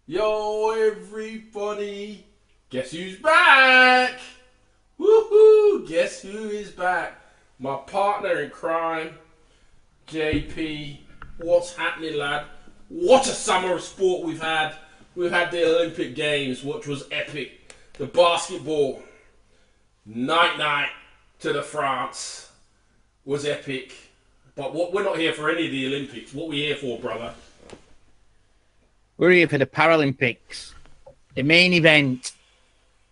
Yo, everybody! Guess who's back? Woohoo! Guess who is back? My partner in crime, JP. What's happening, lad? What a summer of sport we've had. We've had the Olympic Games, which was epic. The basketball, night to the France, was epic. But we're not here for any of the Olympics. What we here for, brother? We're here for the Paralympics, the main event.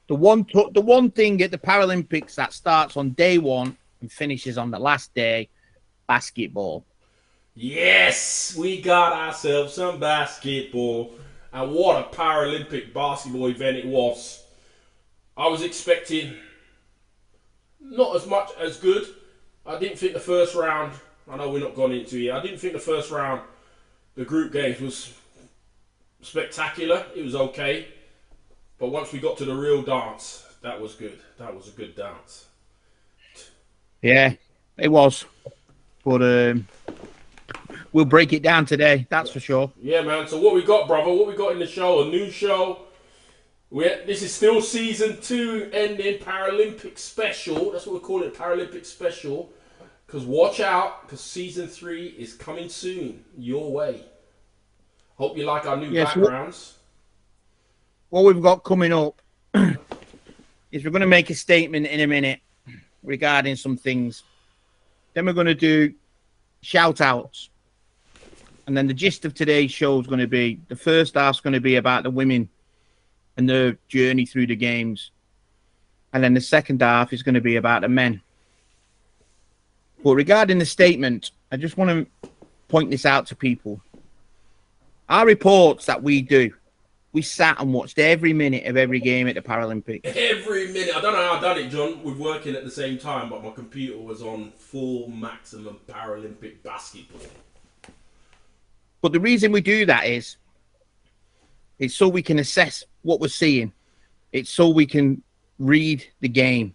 The one thing at the Paralympics that starts on day one and finishes on the last day, basketball. Yes, we got ourselves some basketball. And what a Paralympic basketball event it was. I was expecting not as much as good. I didn't think the first round, I know we're not gone into it, I didn't think the first round, the group games was spectacular. It was okay. But once we got to the real dance, that was good. That was a good dance. Yeah, it was. But we'll break it down today, that's for sure. Yeah, man. So what we got, brother? What we got in the show? A new show. This is still season 2 ending Paralympic special. That's what we call it, Paralympic special. Because watch out, because season 3 is coming soon, your way. Hope you like our new backgrounds. What we've got coming up is we're going to make a statement in a minute regarding some things. Then we're going to do shout-outs. And then the gist of today's show is going to be, the first half's going to be about the women and their journey through the games. And then the second half is going to be about the men. But regarding the statement, I just want to point this out to people. Our reports that we do, we sat and watched every minute of every game at the Paralympics. Every minute. I don't know how I done it, John. We're working at the same time, but my computer was on full maximum Paralympic basketball. But the reason we do that is it's so we can assess what we're seeing. It's so we can read the game.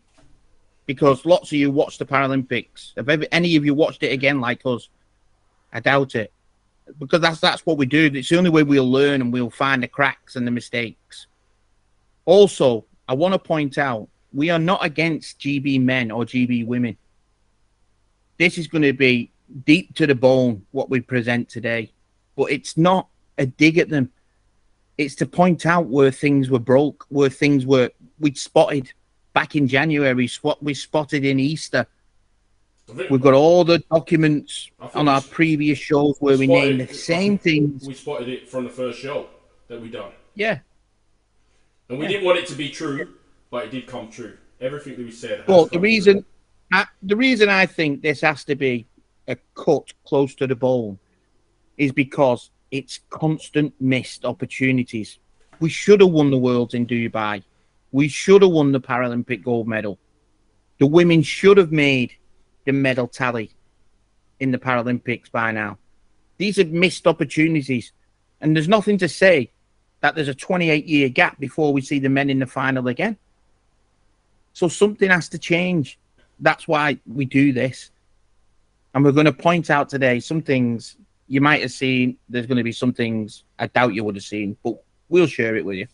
Because lots of you watch the Paralympics. Have any of you watched it again like us? I doubt it. Because that's what we do. It's the only way we'll learn and we'll find the cracks and the mistakes. Also, I want to point out, we are not against GB men or GB women. This is going to be deep to the bone, what we present today. But it's not a dig at them. It's to point out where things were broke, where things we'd spotted back in January, what we spotted in Easter. We've got all the documents on our previous shows where we named the same things. We spotted it from the first show that we done. Yeah. And we didn't want it to be true, but it did come true. Everything that we said. Well, the reason I think this has to be a cut close to the bone is because it's constant missed opportunities. We should have won the Worlds in Dubai. We should have won the Paralympic gold medal. The women should have made the medal tally in the Paralympics by now. These are missed opportunities. And there's nothing to say that there's a 28-year gap before we see the men in the final again. So something has to change. That's why we do this. And we're going to point out today some things you might have seen. There's going to be some things I doubt you would have seen, but we'll share it with you.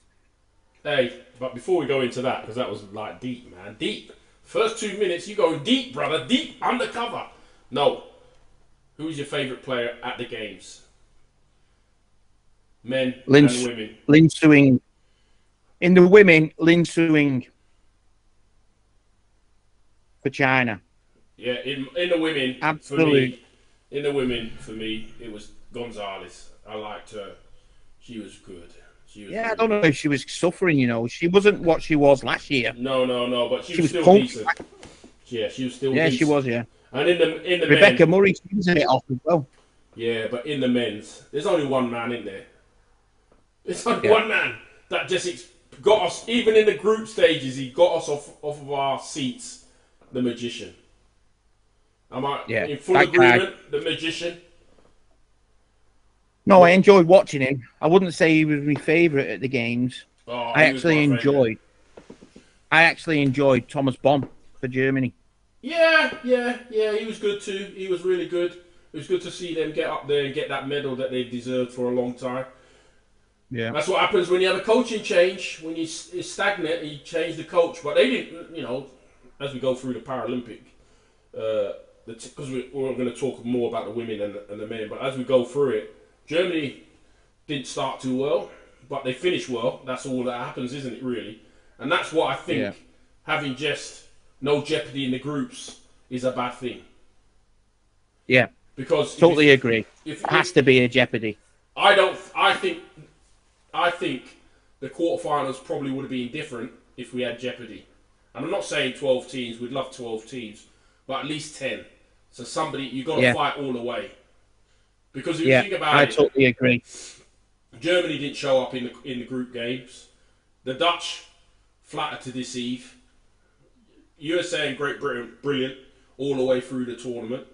Hey, but before we go into that, because that was like deep, man. Deep. First 2 minutes, you going deep, brother. Deep, undercover. No. Who's your favourite player at the games? Men and women. Lin Suing. In the women, Lin Suing for China. Yeah, in the women, absolutely. For me, it was Gonzalez. I liked her. She was good. Yeah, I don't know if she was suffering, you know. She wasn't what she was last year. No, but she was still decent. Yeah, she was still decent. Yeah, she was, yeah. And in the Rebecca Murray, she was in it off as well. Yeah, but in the men's, there's only one man in there. There's only one man that just got us, even in the group stages, he got us off of our seats. The magician. Am I in full agreement? The magician? No, I enjoyed watching him. I wouldn't say he was my favourite at the games. I actually enjoyed Thomas Bomm for Germany. Yeah, he was good too. He was really good. It was good to see them get up there and get that medal that they've deserved for a long time. Yeah. That's what happens when you have a coaching change. When it's stagnant, you change the coach. But they didn't, as we go through the Paralympic, because we're going to talk more about the women and the men. But as we go through it, Germany didn't start too well, but they finished well. That's all that happens, isn't it, really? And that's what I think having just no jeopardy in the groups is a bad thing. Yeah. Because totally agree. It has to be a jeopardy. I think the quarterfinals probably would have been different if we had jeopardy. And I'm not saying 12 teams. We'd love 12 teams, but at least 10. So you've got to fight all the way. Because if you think about it, I totally agree. Germany didn't show up in the group games. The Dutch, flattered to deceive. USA and Great Britain, brilliant all the way through the tournament.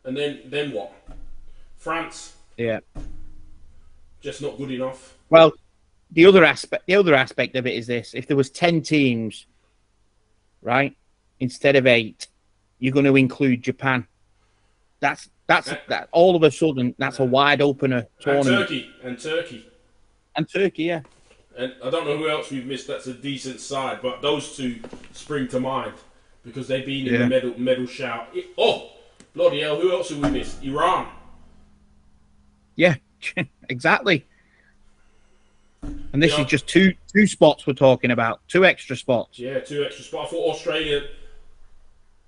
And then what? France, just not good enough. Well, the other aspect of it is this: if there was 10 teams, right, instead of 8, you're going to include Japan. That's all of a sudden that's a wide opener tournament. And Turkey. Yeah. And I don't know who else we've missed that's a decent side, but those two spring to mind because they've been in the medal shout. Bloody hell, who else have we missed? Iran. Yeah, exactly. And this is just two spots we're talking about. 2 extra spots. Yeah, 2 extra spots. I thought Australia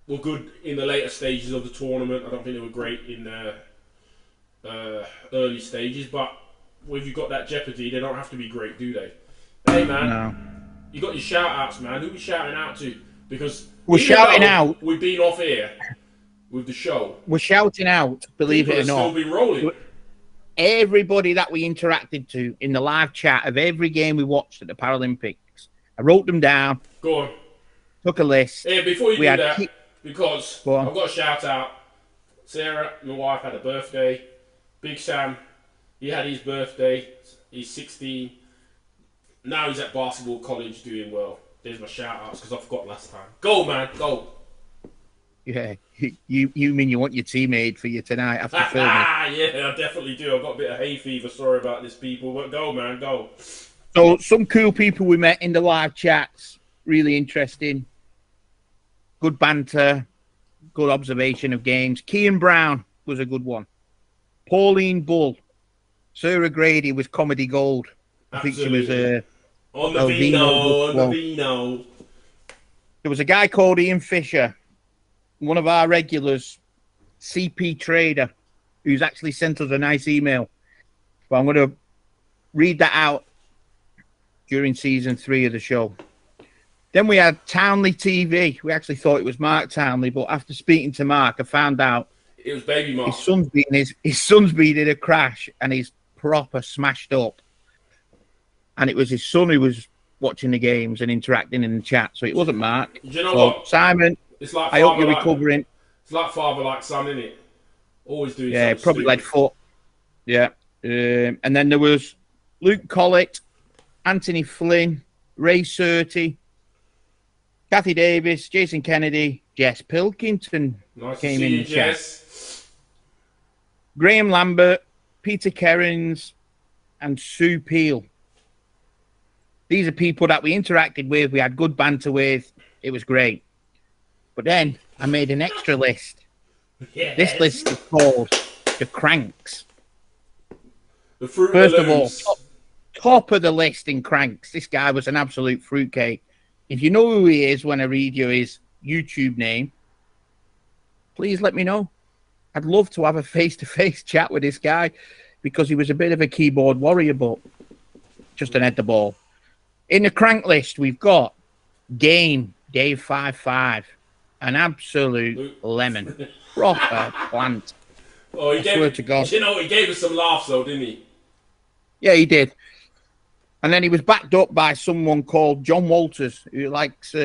were good in the later stages of the tournament. I don't think they were great in the early stages, but if you've got that jeopardy, they don't have to be great, do they? Hey, man, you got your shout-outs, man. Who are we shouting out to? Because we're shouting out. We've been off here with the show. We're shouting out, believe it or not. Still been rolling. Everybody that we interacted to in the live chat of every game we watched at the Paralympics. I wrote them down. Go on. Took a list. Yeah, before you do that, because I've got a shout out. Sarah, my wife, had a birthday. Big Sam, he had his birthday. He's 16. Now he's at basketball college doing well. There's my shout outs because I forgot last time. Go, man, go. Yeah, you mean you want your teammate for you tonight after filming? Yeah, I definitely do. I've got a bit of hay fever. Sorry about this, people. But go, man, go. So some cool people we met in the live chats. Really interesting. Good banter. Good observation of games. Kean Brown was a good one. Pauline Bull. Sarah Grady was comedy gold. I think she was on the vino. There was a guy called Ian Fisher, one of our regulars, CP Trader, who's actually sent us a nice email. But I'm going to read that out during season 3 of the show. Then we had Townley TV. We actually thought it was Mark Townley, but after speaking to Mark, I found out it was baby Mark. His son's been in a crash and he's proper smashed up. And it was his son who was watching the games and interacting in the chat. So it wasn't Mark. Do you know what? Simon, it's like I hope you're recovering. It's like father like son, isn't it? Always doing something. Yeah, probably led foot. Yeah. And then there was Luke Collett, Anthony Flynn, Ray Surtey, Kathy Davis, Jason Kennedy, Jess Pilkington came in the chat. Graham Lambert, Peter Kerrins, and Sue Peel. These are people that we interacted with, we had good banter with. It was great. But then I made an extra list. Yes. This list is called The Cranks. The Fruit First Balloons. of all, top of the list in Cranks. This guy was an absolute fruitcake. If you know who he is when I read you his YouTube name, please let me know. I'd love to have a face-to-face chat with this guy because he was a bit of a keyboard warrior, but just an head the ball. In the crank list, we've got Game Dave 55, an absolute lemon, proper plant. Oh, I swear to God. You know, he gave us some laughs, though, didn't he? Yeah, he did. And then he was backed up by someone called John Walters, who likes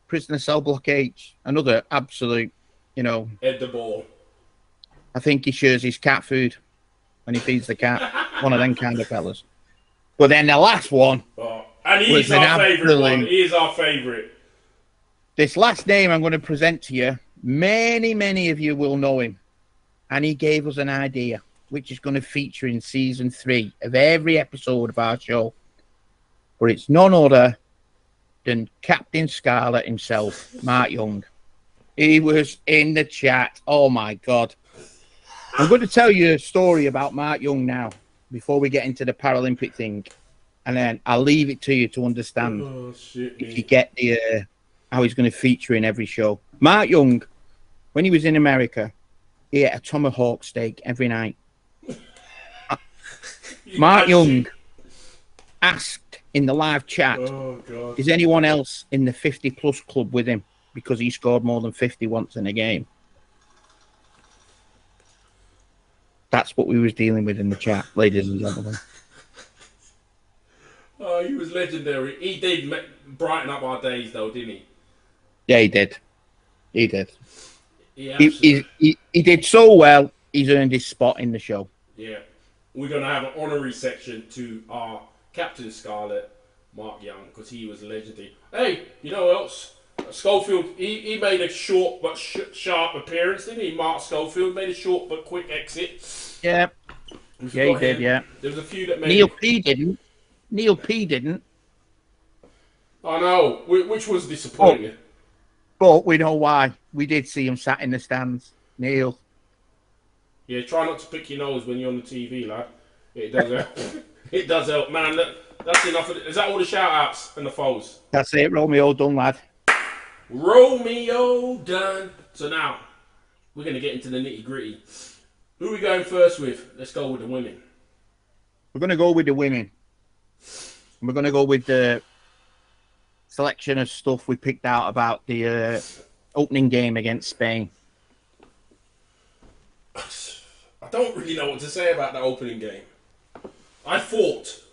Prisoner Cell Block H. Another absolute, Head the ball. I think he shares his cat food when he feeds the cat. One of them kind of fellas. But then the last one. Oh, and he's our favourite one. He is our favourite. This last name I'm going to present to you, many of you will know him. And he gave us an idea. which is going to feature in season 3 of every episode of our show. But it's none other than Captain Scarlet himself, Mark Young. He was in the chat. Oh, my God. I'm going to tell you a story about Mark Young now, before we get into the Paralympic thing. And then I'll leave it to you to understand if you get the how he's going to feature in every show. Mark Young, when he was in America, he ate a tomahawk steak every night. Mark Young asked in the live chat, is anyone else in the 50-plus club with him? Because he scored more than 50 once in a game. That's what we was dealing with in the chat, ladies and gentlemen. Oh, he was legendary. He did brighten up our days, though, didn't he? Yeah, he did. He did. Yeah, he did so well, he's earned his spot in the show. Yeah. We're going to have an honorary section to our Captain Scarlet, Mark Young, because he was legendary. Hey, you know what else? Schofield, he made a short but sharp appearance, didn't he? Mark Schofield made a short but quick exit. Yeah. Yeah, he did, yeah. There was a few that made... Neil P. didn't. I know, which was disappointing. But we know why. We did see him sat in the stands. Neil. Yeah, try not to pick your nose when you're on the TV, lad. It does help. It does help. Man, that's enough. Is that all the shout-outs and the foes? That's it. Romeo done, lad. Romeo done. So now, we're going to get into the nitty-gritty. Who are we going first with? Let's go with the women. We're going to go with the women. We're going to go with the selection of stuff we picked out about the opening game against Spain. I don't really know what to say about that opening game. I thought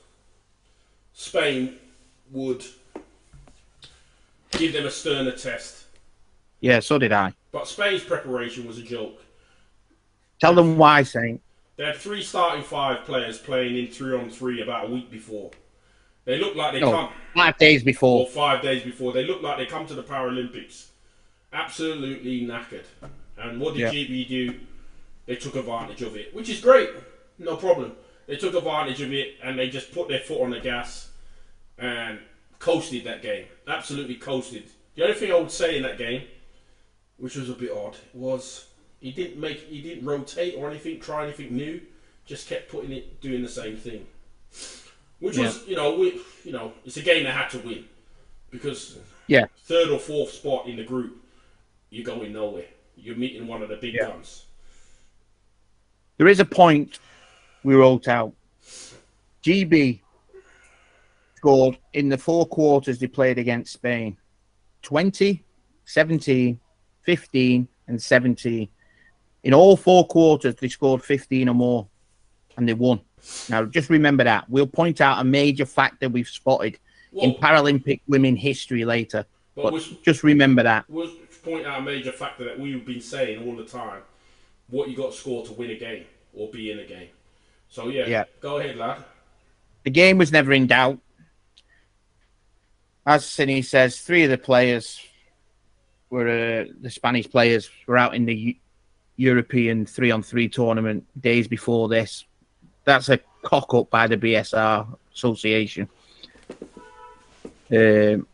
Spain would give them a sterner test. Yeah, so did I. But Spain's preparation was a joke. Tell them why, Saint. They had 3 starting 5 players playing in 3-on-3 about a week before. They looked like 5 days before. Or 5 days before. They looked like they come to the Paralympics absolutely knackered. And what did GB do? They took advantage of it, which is great. No problem. They took advantage of it and they just put their foot on the gas and coasted that game. Absolutely coasted. The only thing I would say in that game, which was a bit odd, was he didn't rotate or anything, try anything new. Just kept doing the same thing. Which was, it's a game they had to win. Because 3rd or 4th spot in the group, you're going nowhere. You're meeting one of the big guns. There is a point we wrote out. GB scored in the 4 quarters they played against Spain. 20, 17, 15, and 17. In all 4 quarters, they scored 15 or more, and they won. Now, just remember that. We'll point out a major factor we've spotted in Paralympic women history later. But just remember that. We'll point out a major factor that we've been saying all the time. What you got to score to win a game or be in a game. So, go ahead, lad. The game was never in doubt. As Cine says, 3 of the players were the Spanish players were out in the European 3-on-3 tournament days before this. That's a cock-up by the BSR Association. It's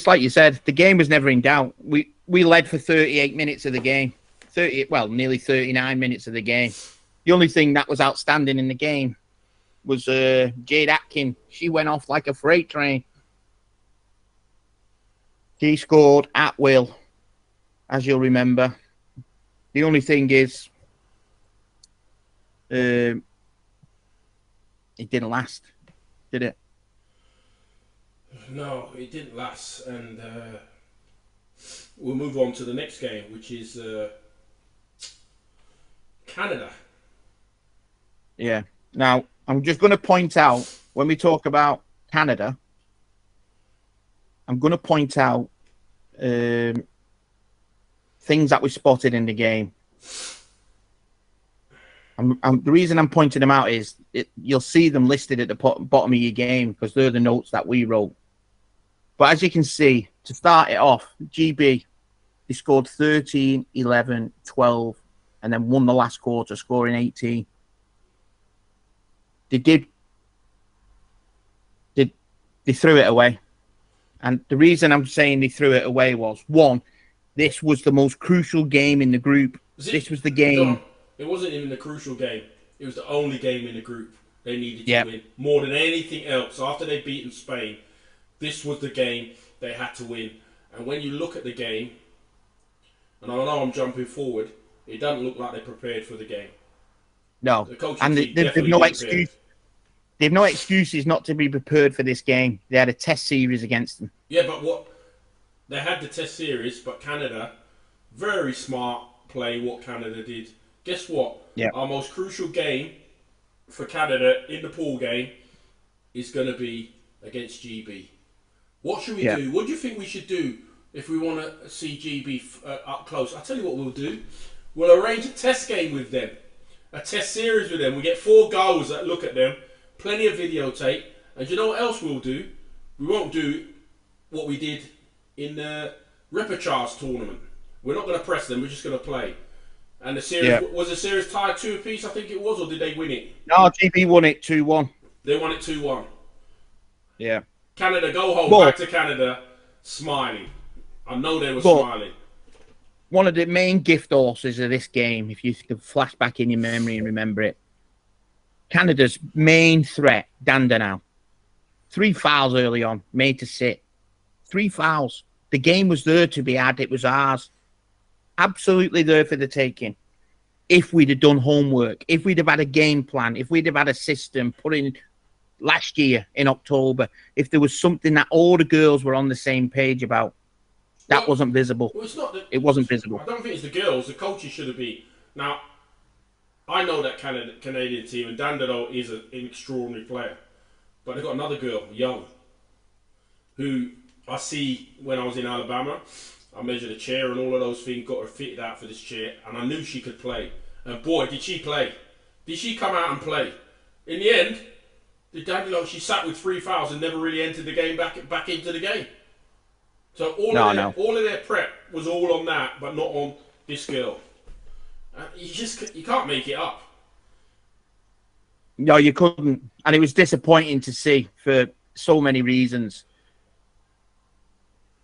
like you said, the game was never in doubt. We led for 38 minutes of the game. Nearly 39 minutes of the game. The only thing that was outstanding in the game was Jade Atkin. She went off like a freight train. She scored at will, as you'll remember. The only thing is, it didn't last, did it? No, it didn't last. And we'll move on to the next game, which is Canada. Yeah. Now, I'm just going to point out, when we talk about Canada, I'm going to point out things that we spotted in the game. The reason I'm pointing them out is you'll see them listed at the bottom of your game because they're the notes that we wrote. But as you can see, to start it off, GB, they scored 13, 11, 12, and then won the last quarter, scoring 18. They threw it away. And the reason I'm saying they threw it away was, one, this was the most crucial game in the group. This was the game. John, it wasn't even the crucial game. It was the only game in the group they needed to win. More than anything else, after they'd beaten Spain, this was the game they had to win. And when you look at the game, and I know I'm jumping forward, it doesn't look like they're prepared for the game. No, and they've no excuse. They've no excuses not to be prepared for this game. They had a test series against them. Yeah, but they had the test series, but Canada, very smart play what Canada did. Guess what? Yeah. Our most crucial game for Canada in the pool game is going to be against GB. What should we do? What do you think we should do if we want to see GB up close? I'll tell you what we'll do. We'll arrange a test game with them. A test series with them. We get 4 goals that look at them. Plenty of videotape. And you know what else we'll do? We won't do what we did in the repechage tournament. We're not going to press them. We're just going to play. And the series was the series tied 2 apiece, I think it was, or did they win it? No, GB won it 2-1. They won it 2-1. Yeah. Canada, go home, back to Canada, smiling. I know they were smiling. One of the main gift horses of this game, if you can flash back in your memory and remember it, Canada's main threat, Dandenau. 3 fouls early on, made to sit. 3 fouls. The game was there to be had. It was ours. Absolutely there for the taking. If we'd have done homework, if we'd have had a game plan, if we'd have had a system put in last year in October, if there was something that all the girls were on the same page about, that wasn't visible. Well, it's not it wasn't visible. I don't think it's the girls. The coaches should have been. Now, I know that Canadian team, and Dandenau is an extraordinary player. But they've got another girl, Young, who I see when I was in Alabama. I measured a chair and all of those things, got her fitted out for this chair, and I knew she could play. And boy, did she play. Did she come out and play. In the end, the Dandenau, she sat with 3 fouls and never really entered the game back into the game. So all of their prep was all on that, but not on this girl. You can't make it up. No, you couldn't. And it was disappointing to see for so many reasons.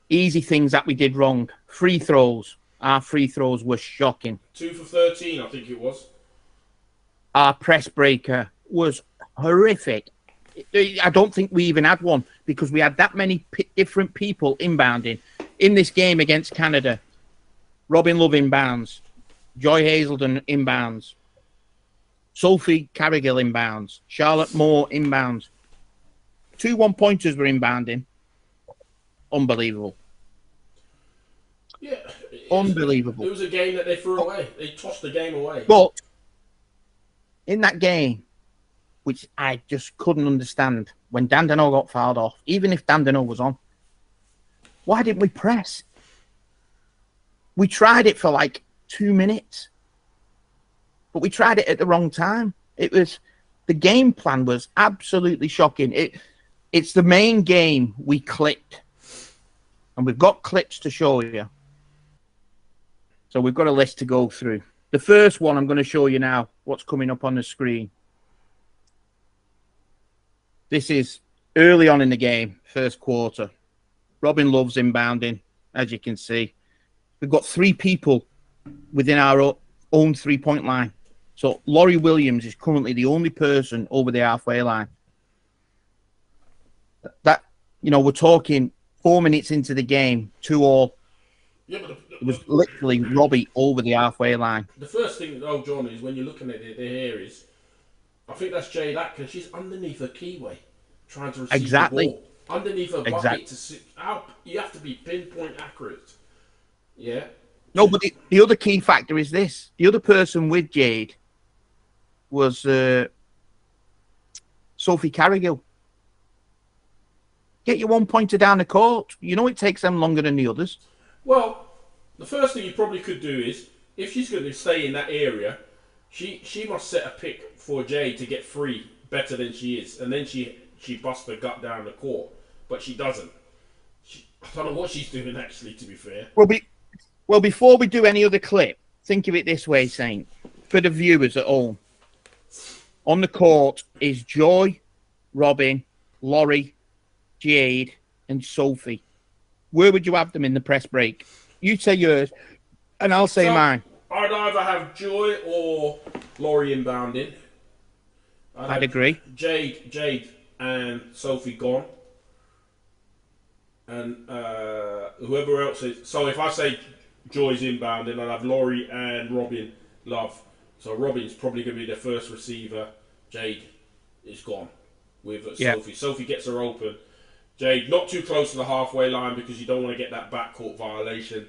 Easy things that we did wrong. Free throws. Our free throws were shocking. 2 for 13, I think it was. Our press breaker was horrific. I don't think we even had one because we had that many different people inbounding. In this game against Canada, Robin Love inbounds. Joy Hazelden inbounds. Sophie Carrigill inbounds. Charlotte Moore inbounds. 2 one-pointers were inbounding. Unbelievable. Yeah. Unbelievable. It was a game that they threw away. They tossed the game away. But in that game, which I just couldn't understand, when Dandenau got fouled off, even if Dandenau was on, why didn't we press? We tried it for like 2 minutes. But we tried it at the wrong time. The game plan was absolutely shocking. It's the main game we clipped. And we've got clips to show you. So we've got a list to go through. The first one I'm going to show you now, what's coming up on the screen. This is early on in the game, first quarter. Robin Love's inbounding, as you can see. We've got 3 people within our own 3-point line. So Laurie Williams is currently the only person over the halfway line. That, we're talking 4 minutes into the game, 2-2. Yeah, but it was literally Robbie over the halfway line. The first thing, John, is when you're looking at their hair is, I think that's Jade Atkins. She's underneath her keyway, trying to receive the ball. Underneath her bucket to sit out. You have to be pinpoint accurate. Yeah. No, but the other key factor is this. The other person with Jade was Sophie Carrigill. Get your 1-pointer down the court. It takes them longer than the others. Well, the first thing you probably could do is, if she's going to stay in that area, she must set a pick for Jade to get free better than she is. And then she busts her gut down the court. But she doesn't. I don't know what she's doing, actually, to be fair. Well, before we do any other clip, think of it this way, Saint. for the viewers at home, on the court is Joy, Robin, Laurie, Jade, and Sophie. Where would you have them in the press break? You say yours, and I'll say mine. I'd either have Joy or Laurie inbounding. I'd agree. Jade, and Sophie gone, and whoever else is. So if I say Joy's inbounding, I'd have Laurie and Robin Love. So Robin's probably going to be the first receiver. Jade is gone with Sophie. Sophie gets her open. Jade not too close to the halfway line because you don't want to get that backcourt violation.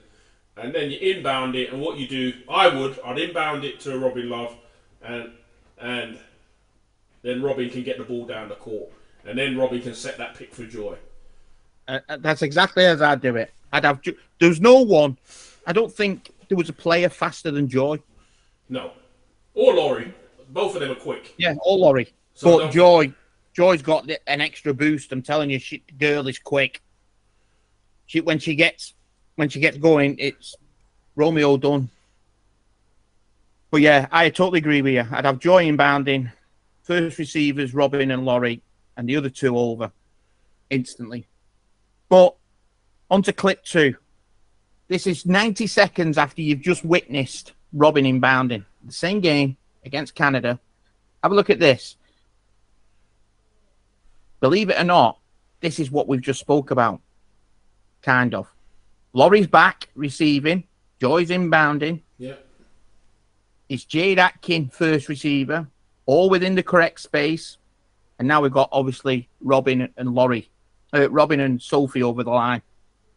And then you inbound it, and what you do, I'd inbound it to Robin Love, and then Robin can get the ball down the court, and then Robin can set that pick for Joy. That's exactly as I'd do it. There's no one. I don't think there was a player faster than Joy. No, or Laurie. Both of them are quick. Yeah, or Laurie. So but Joy's got an extra boost. I'm telling you, the girl is quick. When she gets going, it's Romeo done. But yeah, I totally agree with you. I'd have Joy inbounding, first receivers Robin and Laurie, and the other two over instantly. But on to clip 2. This is 90 seconds after you've just witnessed Robin inbounding. The same game against Canada. Have a look at this. Believe it or not, this is what we've just spoke about. Kind of. Laurie's back receiving. Joy's inbounding. Yeah. It's Jade Atkin, first receiver, all within the correct space. And now we've got, obviously, Robin and Sophie over the line.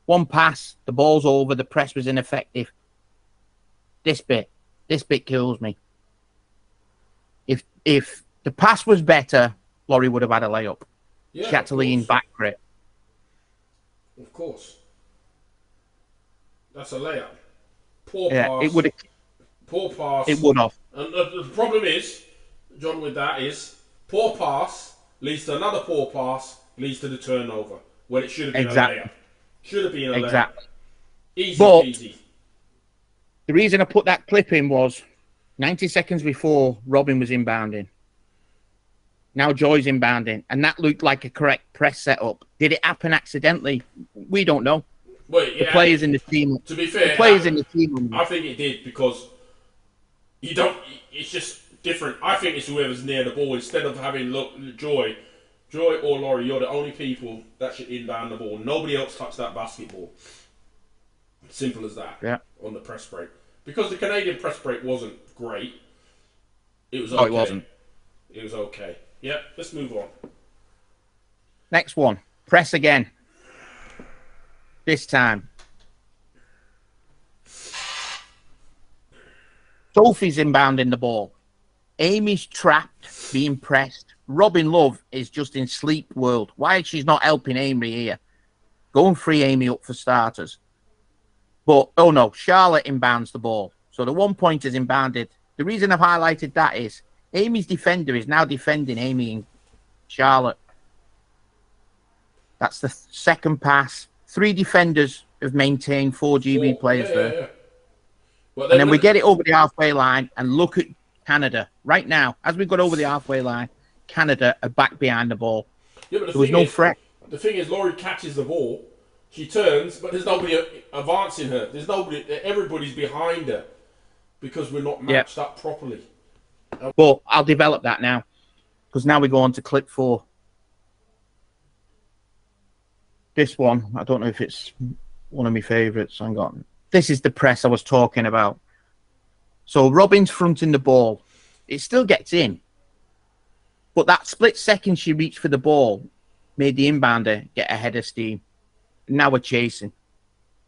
One pass, the ball's over, the press was ineffective. This bit kills me. If the pass was better, Laurie would have had a layup. Yeah, she had to lean back for it. Of course. That's a layup. Poor pass. It would have. Poor pass. It would have. And the problem is, John, with that is, poor pass leads to another poor pass, leads to the turnover, when it should have been a layup. Should have been a layup. Easy peasy. The reason I put that clip in was 90 seconds before Robin was inbounding. Now Joy's inbounding, and that looked like a correct press setup. Did it happen accidentally? We don't know. Wait, the players in the team. To be fair, the players in the team. I think it did because you don't. It's just different. I think it's whoever's near the ball instead of having Joy or Laurie. You're the only people that should inbound the ball. Nobody else touched that basketball. Simple as that. Yeah. On the press break, because the Canadian press break wasn't great. It was okay. No, it wasn't. It was okay. Yep. Let's move on. Next one. Press again. This time. Sophie's inbounding the ball. Amy's trapped, being pressed. Robin Love is just in sleep world. Why she's not helping Amy here? Go and free Amy up for starters. But, oh no, Charlotte inbounds the ball. So the 1 point is inbounded. The reason I've highlighted that is Amy's defender is now defending Amy and Charlotte. That's the second pass. 3 defenders have maintained 4 GB players there. Yeah. Well, and then we get it over the halfway line and look at Canada. Right now, as we got over the halfway line, Canada are back behind the ball. Yeah, but there was no threat. The thing is, Laurie catches the ball. She turns, but there's nobody advancing her. There's nobody. Everybody's behind her because we're not matched up properly. But I'll develop that now because now we go on to clip 4. This one, I don't know if it's one of my favourites. Hang on. This is the press I was talking about. So Robin's fronting the ball. It still gets in. But that split second she reached for the ball made the inbounder get ahead of steam. Now we're chasing.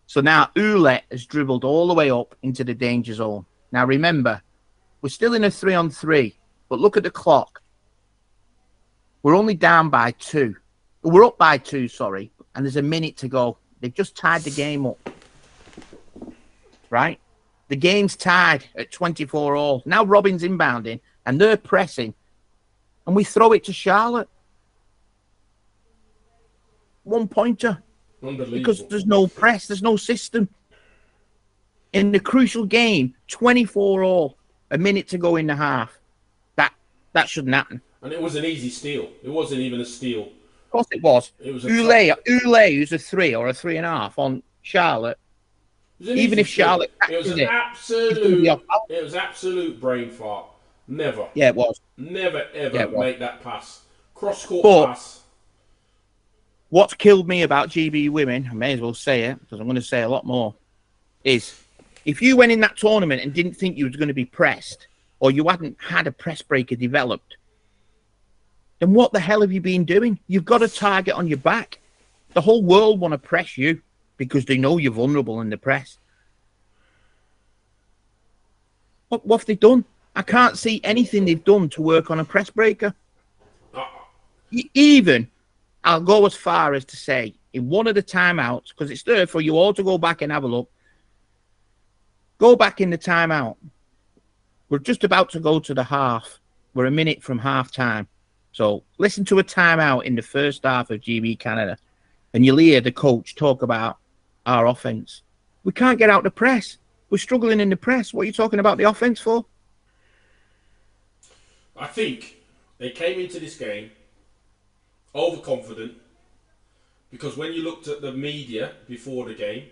So now Ouellette has dribbled all the way up into the danger zone. Now remember, we're still in a 3-on-3. But look at the clock. We're only down by 2. We're up by 2, sorry. And there's a minute to go. They've just tied the game up. Right? The game's tied at 24-all. Now Robin's inbounding, and they're pressing. And we throw it to Charlotte. 1-pointer. Because there's no press, there's no system. In the crucial game, 24-all. a minute to go in the half. That shouldn't happen. And it was an easy steal. It wasn't even a steal. Of course it was. It was Ule, who's a 3 or a 3.5 on Charlotte. Even if Charlotte, it was absolute brain fart. Never. Yeah, it was. Never ever make that pass. Cross court pass. What's killed me about GB women, I may as well say it because I'm going to say a lot more, is if you went in that tournament and didn't think you was going to be pressed, or you hadn't had a press breaker developed, then what the hell have you been doing? You've got a target on your back. The whole world want to press you because they know you're vulnerable in the press. What have they done? I can't see anything they've done to work on a press breaker. Even, I'll go as far as to say, in one of the timeouts, because it's there for you all to go back and have a look, go back in the timeout. We're just about to go to the half. We're a minute from half time. So listen to a timeout in the first half of GB Canada, and you'll hear the coach talk about our offense. We can't get out the press. We're struggling in the press. What are you talking about the offense for? I think they came into this game overconfident because when you looked at the media before the game,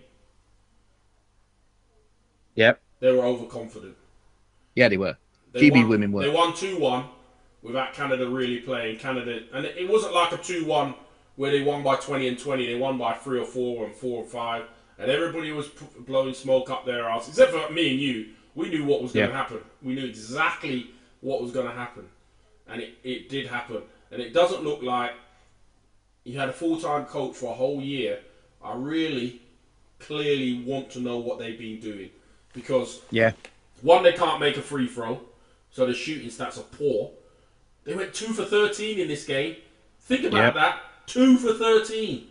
yep, they were overconfident. Yeah, they were. GB women were. They won 2-1 without Canada really playing. Canada, and it wasn't like a 2-1 where they won by 20 and 20. They won by 3 or 4 and 4 and 5, and everybody was blowing smoke up their arse, except for me and you. We knew what was going to happen. We knew exactly what was going to happen, and it did happen. And it doesn't look like you had a full-time coach for a whole year. I really clearly want to know what they've been doing, because one, they can't make a free throw, so the shooting stats are poor. They went 2 for 13 in this game. Think about that. 2 for 13.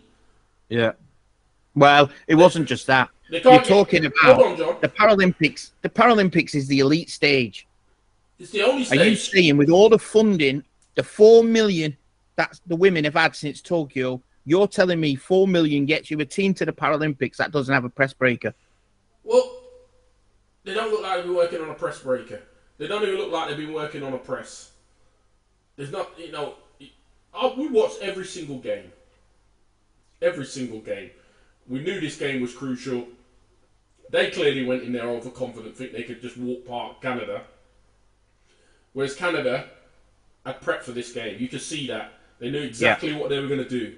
Yeah. Well, it wasn't just that. You're talking about the Paralympics. The Paralympics is the elite stage. It's the only stage. Are you seeing, with all the funding, the 4 million that the women have had since Tokyo, you're telling me 4 million gets you a team to the Paralympics that doesn't have a press breaker? Well, they don't look like they've been working on a press breaker. They don't even look like they've been working on a press. There's not, we watched every single game. Every single game. We knew this game was crucial. They clearly went in there overconfident, think they could just walk past Canada. Whereas Canada had prepped for this game. You could see that. They knew exactly what they were going to do.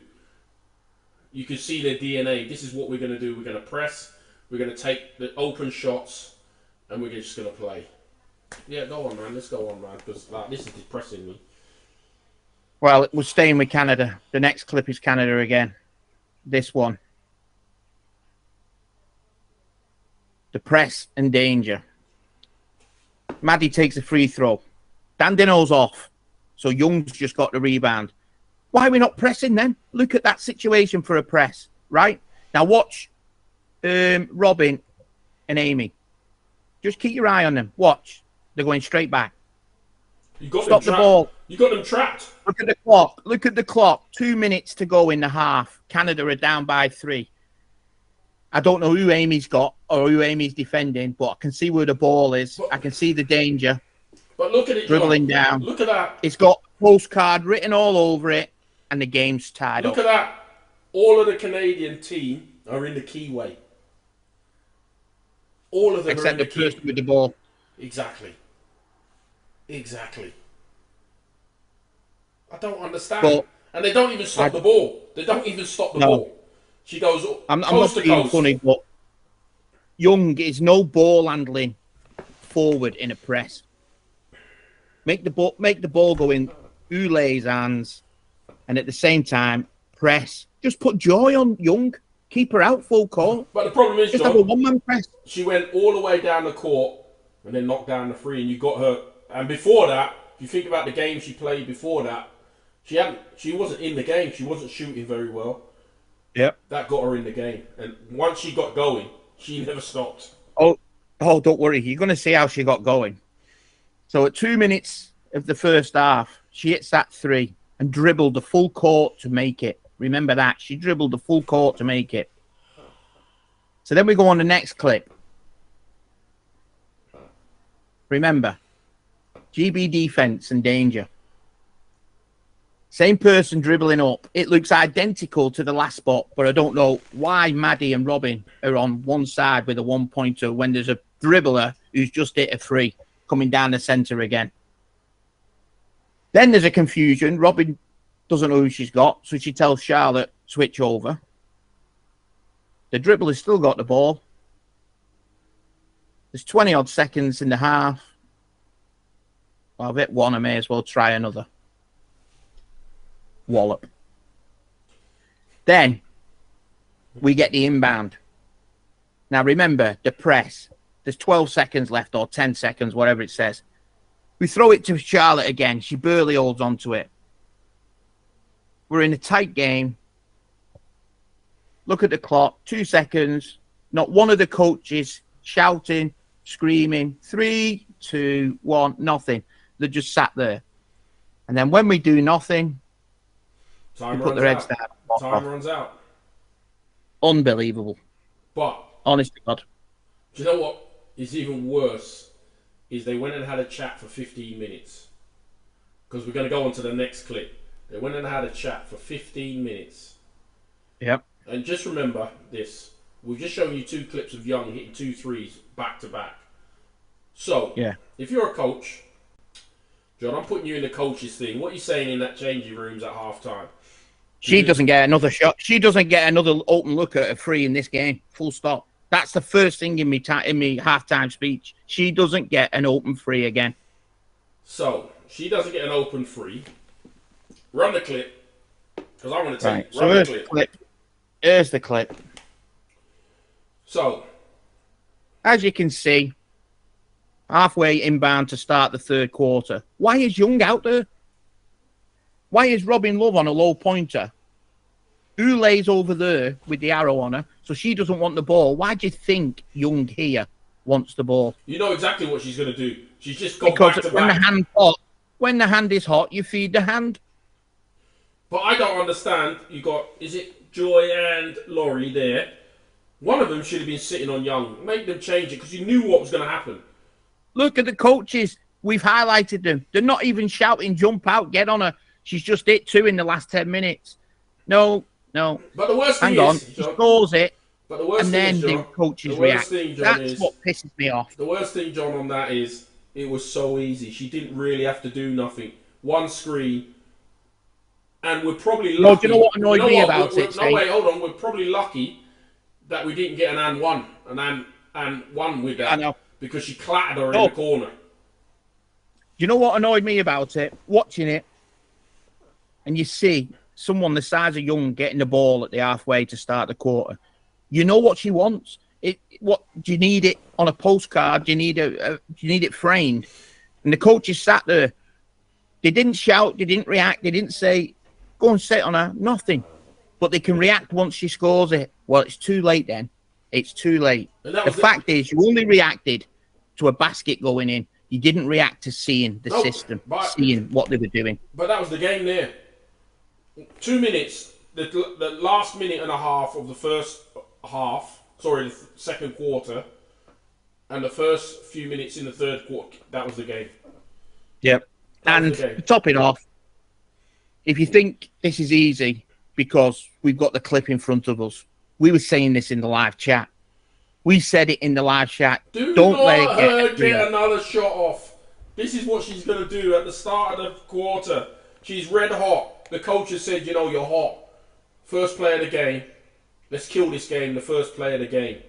You could see their DNA. This is what we're going to do. We're going to press. We're going to take the open shots. And we're just going to play. Yeah, go on, man. Let's go on, man. Because this is depressing me. Well, we're staying with Canada. The next clip is Canada again. This one. The press and danger. Maddie takes a free throw. Dandino's off. So Young's just got the rebound. Why are we not pressing then? Look at that situation for a press, right? Now watch Robin and Amy. Just keep your eye on them. Watch. They're going straight back. Stop the ball. You got them trapped. Look at the clock. Look at the clock. 2 minutes to go in the half. Canada are down by 3. I don't know who Amy's got or who Amy's defending, but I can see where the ball is. I can see the danger. But look at it. Dribbling down. Look at that. It's got postcard written all over it, and the game's tied up. Look at that. All of the Canadian team are in the keyway. All of them except the person with the ball. Exactly. I don't understand. But, and they don't even stop the ball. They don't even stop the ball. She goes I'm not being funny, but Young is no ball handling forward in a press. Make the ball go in Ule's hands, and at the same time press. Just put Joy on Young. Keep her out full court. But the problem is, just have a one-man press. She went all the way down the court and then knocked down the 3, and you got her. And before that, if you think about the game she played before that, she wasn't in the game. She wasn't shooting very well. Yep. That got her in the game, and once she got going, she never stopped. Oh, don't worry. You're going to see how she got going. So at 2 minutes of the first half, she hits that 3 and dribbled the full court to make it. Remember that. She dribbled the full court to make it. So then we go on the next clip. Remember, GB defense and danger. Same person dribbling up. It looks identical to the last spot, but I don't know why Maddie and Robin are on one side with a 1-pointer when there's a dribbler who's just hit a free coming down the centre again. Then there's a confusion. Robin doesn't know who she's got, so she tells Charlotte, switch over. The dribbler's still got the ball. There's 20-odd seconds in the half. Well, I've hit one, I may as well try another. Wallop. Then we get the inbound. Now remember, the press. There's 12 seconds left or 10 seconds, whatever it says. We throw it to Charlotte again. She barely holds on to it. We're in a tight game. Look at the clock. 2 seconds. Not one of the coaches shouting, screaming, 3, 2, 1, nothing. They just sat there. And then when we do nothing, time we put their heads down. Time runs out. Unbelievable. But honest to God. Do you know what is even worse? Is they went and had a chat for 15 minutes. Because we're going to go on to the next clip. They went and had a chat for 15 minutes. Yep. And just remember this. We've just shown you 2 clips of Young hitting 2 threes back to back. So, yeah, if you're a coach, John, I'm putting you in the coach's thing. What are you saying in that changing rooms at half time? She doesn't get another shot. She doesn't get another open look at a free in this game. Full stop. That's the first thing in me halftime speech. She doesn't get an open free again. So, she doesn't get an open free. Run the clip. Because I want to take right. Run the clip. Here's the clip. So, as you can see, halfway inbound to start the third quarter. Why is Young out there? Why is Robin Love on a low pointer? Who lays over there with the arrow on her? So she doesn't want the ball. Why do you think Young here wants the ball? You know exactly what she's going to do. She's just gone because back to when back. When the hand is hot, you feed the hand. But I don't understand. You got, is it Joy and Laurie there? One of them should have been sitting on Young. Make them change it because you knew what was going to happen. Look at the coaches. We've highlighted them. They're not even shouting, jump out, get on her. She's just hit 2 in the last 10 minutes. No. But the worst thing Hang on. is, She scores it. But the worst and thing then is, John, the coaches the worst react. thing, John, That's is, what pisses me off. The worst thing, John, on that is it was so easy. She didn't really have to do nothing. One screen. And we're probably lucky. No, do you know what annoyed me about it? No, wait, hold on. We're probably lucky that we didn't get an and one. And one with that. I know. Because she clattered her in the corner. Do you know what annoyed me about it? Watching it, and you see someone the size of Young getting the ball at the halfway to start the quarter. You know what she wants. What do you need it on a postcard? Do you need it framed? And the coaches sat there. They didn't shout. They didn't react. They didn't say, "Go and sit on her." Nothing. But they can react once she scores it. Well, it's too late then. It's too late. The fact is, you only reacted to a basket going in. You didn't react to seeing the system, seeing what they were doing. But that was the game there. 2 minutes, the last minute and a half of the first half, the second quarter, and the first few minutes in the third quarter, that was the game. Yep. And to top it off, if you think this is easy because we've got the clip in front of us, we were saying this in the live chat. We said it in the live chat. Don't let her get another shot off. This is what she's going to do at the start of the quarter. She's red hot. The coach has said, you're hot. First play of the game. Let's kill this game. The first play of the game.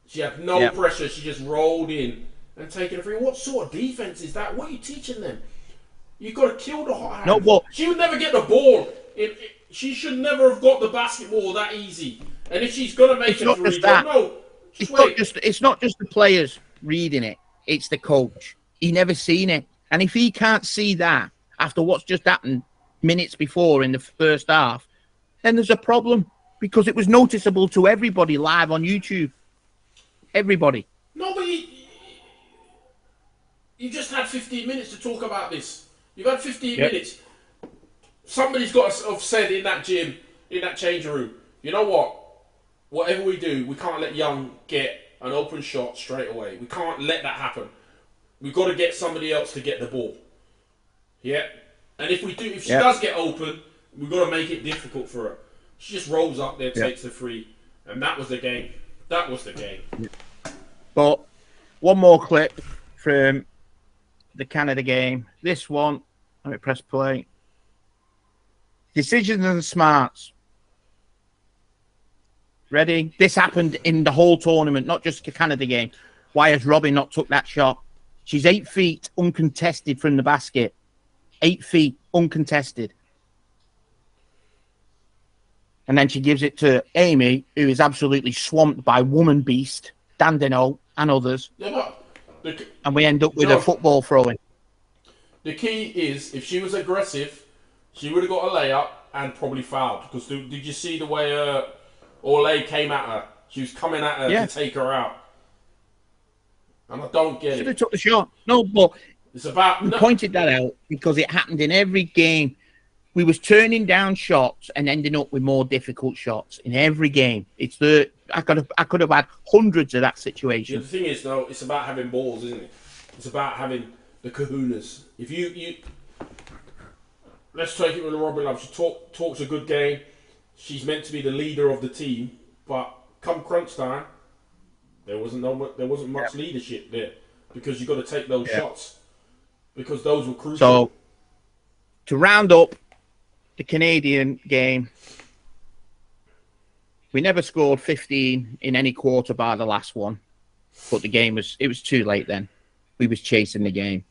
She had no pressure. She just rolled in and taken a free. What sort of defense is that? What are you teaching them? You've got to kill the hot hand. No, but she would never get the ball. She should never have got the basketball that easy. And if she's going to make it free, it's not just the players reading it. It's the coach. He never seen it. And if he can't see that after what's just happened minutes before in the first half, then there's a problem because it was noticeable to everybody live on YouTube. Everybody. No, but you just had 15 minutes to talk about this. You've had 15 minutes. Somebody's got to have said in that gym, in that changing room, you know what? Whatever we do, we can't let Young get an open shot straight away. We can't let that happen. we've got to get somebody else to get the ball. Yeah, and if she does get open, we've got to make it difficult for her. She just rolls up there, takes the free, and that was the game. That was the game. But one more clip from the Canada game. This one, let me press play. Decisions and smarts. Ready? This happened in the whole tournament, not just the Canada game. Why has Robin not took that shot? She's 8 feet uncontested from the basket. 8 feet uncontested. And then she gives it to Amy, who is absolutely swamped by Woman Beast, Dandino, and others. Yeah, and we end up with a football throwing. The key is, if she was aggressive, she would have got a layup and probably fouled. Because did you see the way Orlay came at her? She was coming at her to take her out. And I don't get it. Should have took the shot. No, but it's about... we pointed that out because it happened in every game. We was turning down shots and ending up with more difficult shots in every game. I could have had hundreds of that situation. Yeah, the thing is, though, it's about having balls, isn't it? It's about having the kahunas. If you let's take it with Robin Love. She talks a good game. She's meant to be the leader of the team, but come crunch time, there wasn't much leadership there because you got to take those shots because those were crucial. So to round up the Canadian game, we never scored 15 in any quarter bar the last one, but the game was too late then. We was chasing the game.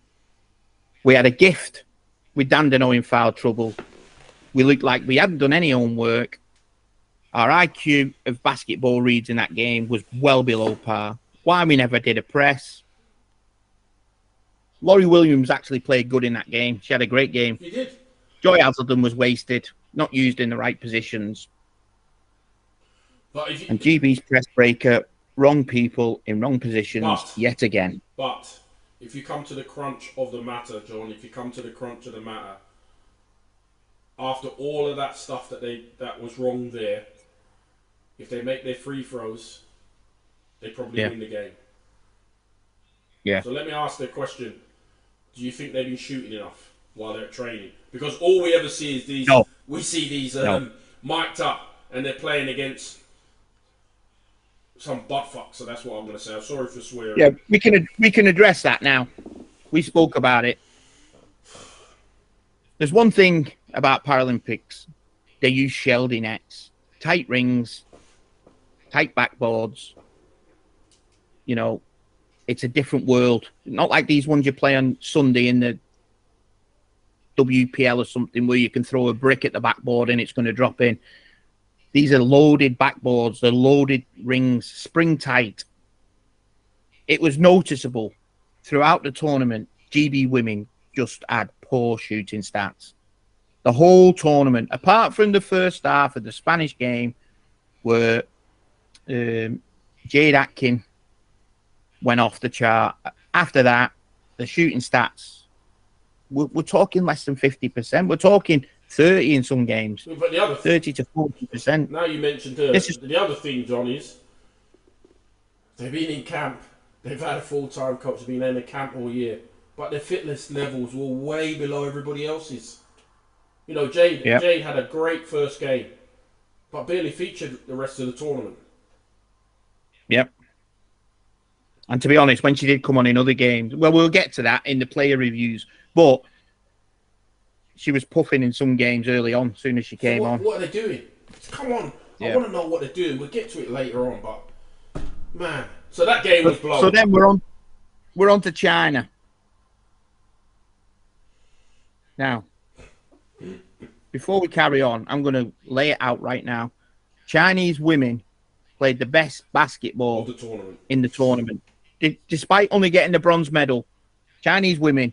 We had a gift with Dandino in foul trouble. We looked like we hadn't done any homework. Our IQ of basketball reads in that game was well below par. Why we never did a press. Laurie Williams actually played good in that game. She had a great game. She did. Joy Hazelden was wasted, not used in the right positions. And GB's press breaker, wrong people in wrong positions yet again. But if you come to the crunch of the matter, John, if you come to the crunch of the matter, after all of that stuff that was wrong there, if they make their free throws, they probably win the game. Yeah. So let me ask the question: do you think they've been shooting enough while they're training? Because all we ever see is these. No. We see these mic'd up, and they're playing against some buttfuck. So that's what I'm going to say. I'm sorry for swearing. Yeah, we can address that now. We spoke about it. There's one thing about Paralympics: they use Sheldy nets, tight rings, tight backboards. You know, it's a different world. Not like these ones you play on Sunday in the WPL or something where you can throw a brick at the backboard and it's going to drop in. These are loaded backboards. They're loaded rings, spring tight. It was noticeable throughout the tournament. GB women just had poor shooting stats. The whole tournament, apart from the first half of the Spanish game, where Jade Atkin went off the chart. After that, the shooting stats, we're talking less than 50%. We're talking 30 in some games. But the other 30 to 40%. Now you mentioned the other thing, John, is they've been in camp. They've had a full-time coach. They've been in a camp all year. But their fitness levels were way below everybody else's. You know, Jade had a great first game, but barely featured the rest of the tournament. Yep. And to be honest, when she did come on in other games, well, we'll get to that in the player reviews, but she was puffing in some games early on, as soon as she came on. What are they doing? Come on. Yeah. I want to know what they're doing. We'll get to it later on, but, man. So that game was blown. So then we're on to China. Now, before we carry on, I'm going to lay it out right now. Chinese women played the best basketball in the tournament. Despite only getting the bronze medal, Chinese women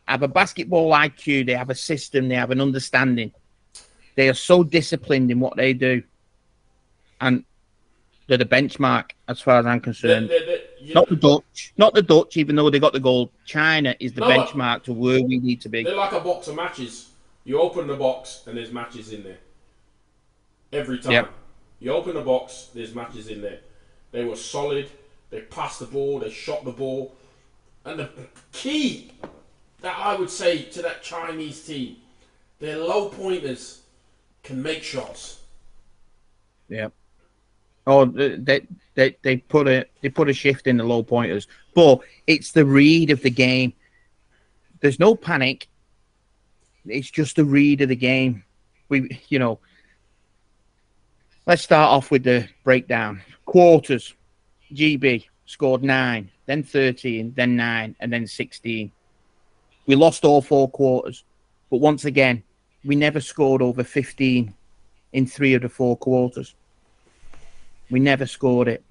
have a basketball IQ, they have a system, they have an understanding. They are so disciplined in what they do. And they're the benchmark as far as I'm concerned. Not the Dutch, even though they got the gold. China is the benchmark to where we need to be. They're like a box of matches. You open the box and there's matches in there. Every time. Yep. You open the box, there's matches in there. They were solid. They passed the ball. They shot the ball. And the key that I would say to that Chinese team, their low pointers can make shots. Yeah. Oh, they put a shift in the low pointers, but it's the read of the game. There's no panic. It's just the read of the game. Let's start off with the breakdown. Quarters. GB scored 9, then 13, then 9, and then 16. We lost all 4 quarters, but once again, we never scored over 15 in 3 of the 4 quarters. We never scored it.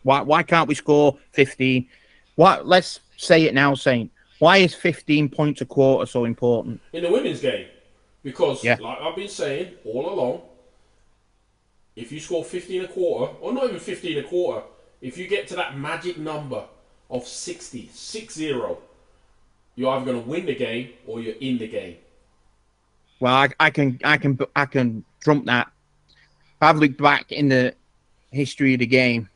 Why can't we score 15? Let's say it now, Saint. Why is 15 points a quarter so important? In the women's game. Because, like I've been saying all along, if you score 15 a quarter, or not even 15 a quarter, if you get to that magic number of 60, you're either going to win the game or you're in the game. Well, I can trump that. I've looked back in the history of the game.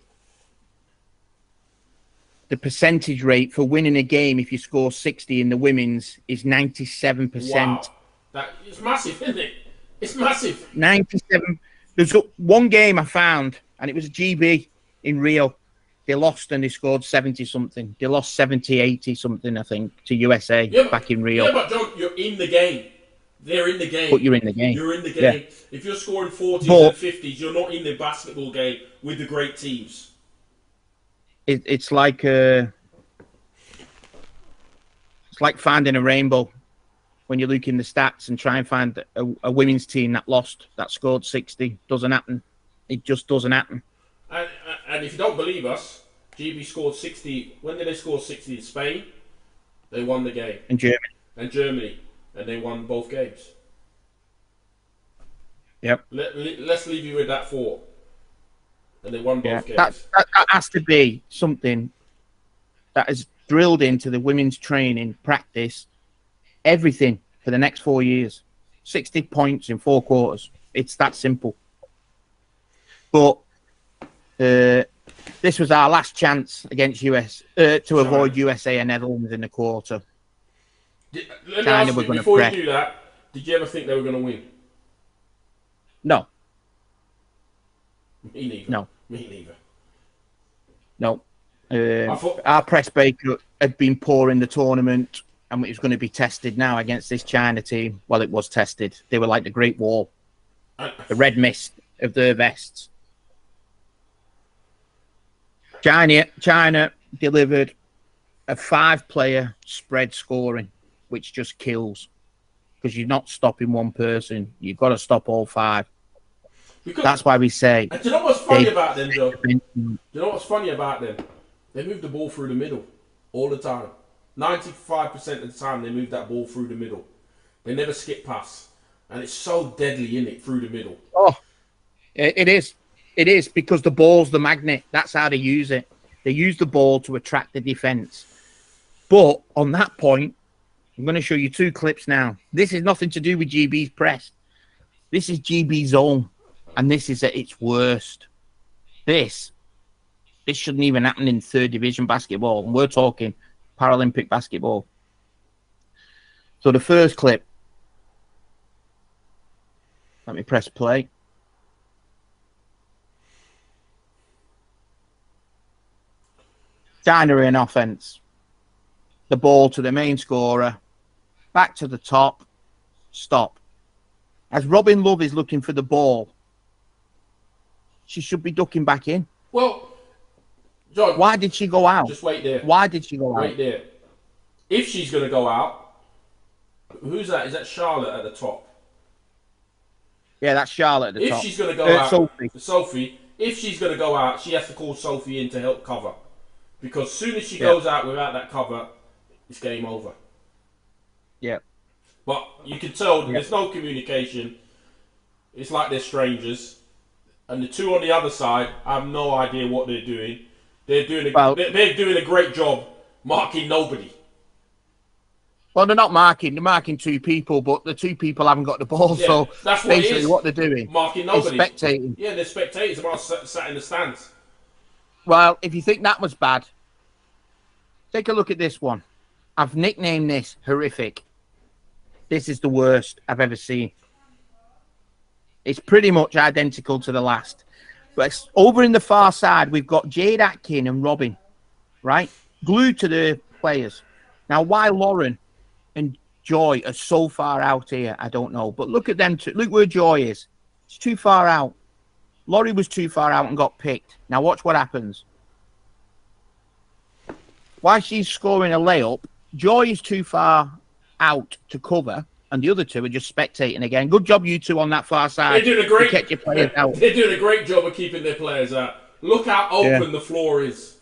The percentage rate for winning a game if you score 60 in the women's is 97%. Wow. It's massive, isn't it? It's massive. 97. There's one game I found, and it was a GB in Rio. They lost and they scored 70-something. They lost 70-80-something, I think, to USA back in Rio. Yeah, but John, you're in the game. They're in the game. But you're in the game. You're in the game. Yeah. If you're scoring 40s and 50s, you're not in the basketball game with the great teams. It's like finding a rainbow when you look in the stats and try and find a women's team that scored 60. Doesn't happen. It just doesn't happen. And if you don't believe us, GB scored 60. When did they score 60 in Spain? They won the game. And Germany. And they won both games. Yep. Let's leave you with that thought. And they won both games. That has to be something that is drilled into the women's training, practice, everything for the next 4 years. 60 points in 4 quarters. It's that simple. But this was our last chance against to avoid USA and Netherlands in the quarter. Let me ask you, before you do that, did you ever think they were going to win? No. Me neither. No. Me neither. No. Our press baker had been poor in the tournament, and it was going to be tested now against this China team. Well, it was tested. They were like the Great Wall. The red mist of their vests. China delivered a 5-player spread scoring, which just kills. Because you're not stopping one person. You've got to stop all 5. Because that's why we say... And do you know what's funny about them, Joe? Do you know what's funny about them? They move the ball through the middle all the time. 95% of the time, they move that ball through the middle. They never skip pass. And it's so deadly, in it, through the middle. Oh, it is. It is, because the ball's the magnet. That's how they use it. They use the ball to attract the defence. But on that point, I'm going to show you 2 clips now. This is nothing to do with GB's press. This is GB's zone. And this is at its worst. This shouldn't even happen in 3rd division basketball. And we're talking Paralympic basketball. So the first clip. Let me press play. China in offense. The ball to the main scorer. Back to the top. Stop. As Robin Love is looking for the ball, she should be ducking back in. Well, John, why did she go out? Just wait there. Why did she go out? Wait there. If she's going to go out, who's that? Is that Charlotte at the top? Yeah, that's Charlotte at the top. If she's going to go out, Sophie. Sophie, if she's going to go out, she has to call Sophie in to help cover. Because as soon as she goes out without that cover, it's game over. Yeah. But you can tell there's no communication. It's like they're strangers. And the 2 on the other side have no idea what they're doing. They're doing a great job marking nobody. Well, they're not marking. They're marking 2 people, but the 2 people haven't got the ball. Yeah, so that's basically what they're doing. Marking nobody. Spectating. Yeah, they're spectators. They're sat in the stands. Well, if you think that was bad, take a look at this one. I've nicknamed this horrific. This is the worst I've ever seen. It's pretty much identical to the last. But it's over in the far side, we've got Jade Atkin and Robin, right? Glued to the players. Now, why Lauren and Joy are so far out here, I don't know. But look at them. Look where Joy is. It's too far out. Laurie was too far out and got picked. Now, watch what happens. While she's scoring a layup, Joy is too far out to cover, and the other two are just spectating again. Good job, you two, on that far side. They're doing a great. Kept your players out. They're doing a great job of keeping their players out. Look how open the floor is.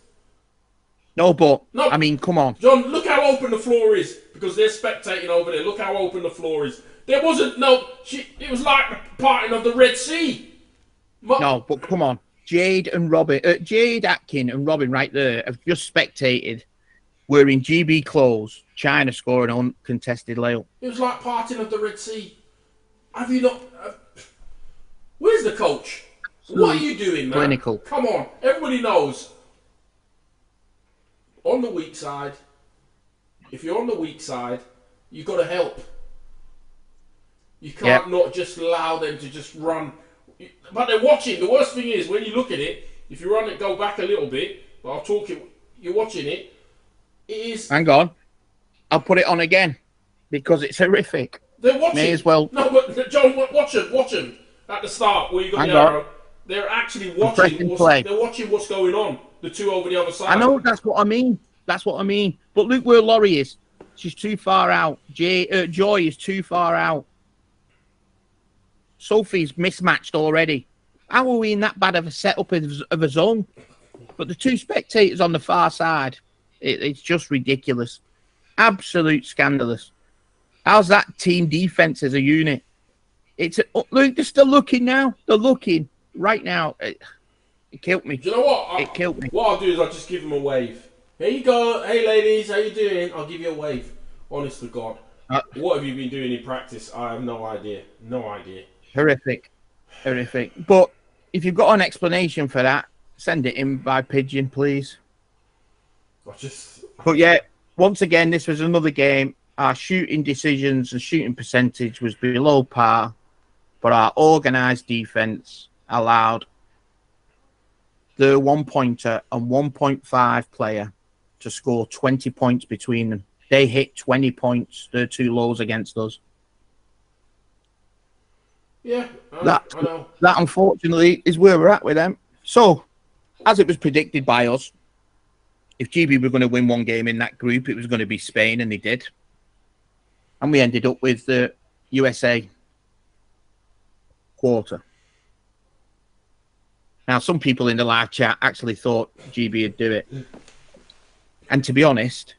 No, but I mean, come on, John. Look how open the floor is because they're spectating over there. Look how open the floor is. There wasn't It was like the parting of the Red Sea. No, but come on, Jade Atkin and Robin right there have just spectated. Wearing GB clothes, China scoring an uncontested layup. It was like parting of the Red Sea. Have you not? Where's the coach? What are you doing, man? Clinical. Come on, everybody knows. On the weak side, if you're on the weak side, you've got to help. You can't not just allow them to just run. But they're watching. The worst thing is when you look at it, if you run it, go back a little bit. But I'll talk it. You're watching it. Hang on. I'll put it on again because it's horrific. They're watching. May as well. No, but John, watch them at the start where you got the arrow. They're actually watching. They're watching what's going on. The two over the other side. I know. That's what I mean. But look where Laurie is. She's too far out. Joy is too far out. Sophie's mismatched already. How are we in that bad of a setup of a zone? But the two spectators on the far side. It's just ridiculous. Absolute scandalous. How's that team defense as a unit? Look, they're still looking now. They're looking right now. It killed me. Do you know what? It killed me. What I'll do is I'll just give them a wave. Here you go. Hey, ladies, how you doing? I'll give you a wave. Honest to God. What have you been doing in practice? I have no idea. No idea. Horrific. But if you've got an explanation for that, send it in by pigeon, please. But yeah, once again, this was another game. Our shooting decisions and shooting percentage was below par, but our organised defence allowed the 1-pointer and 1.5 player to score 20 points between them. They hit 20 points. They're too lows against us. Yeah, I know. That, unfortunately, is where we're at with them. So, as it was predicted by us, if GB were going to win one game in that group, it was going to be Spain, and they did. And we ended up with the USA quarter. Now, some people in the live chat actually thought GB would do it. And to be honest,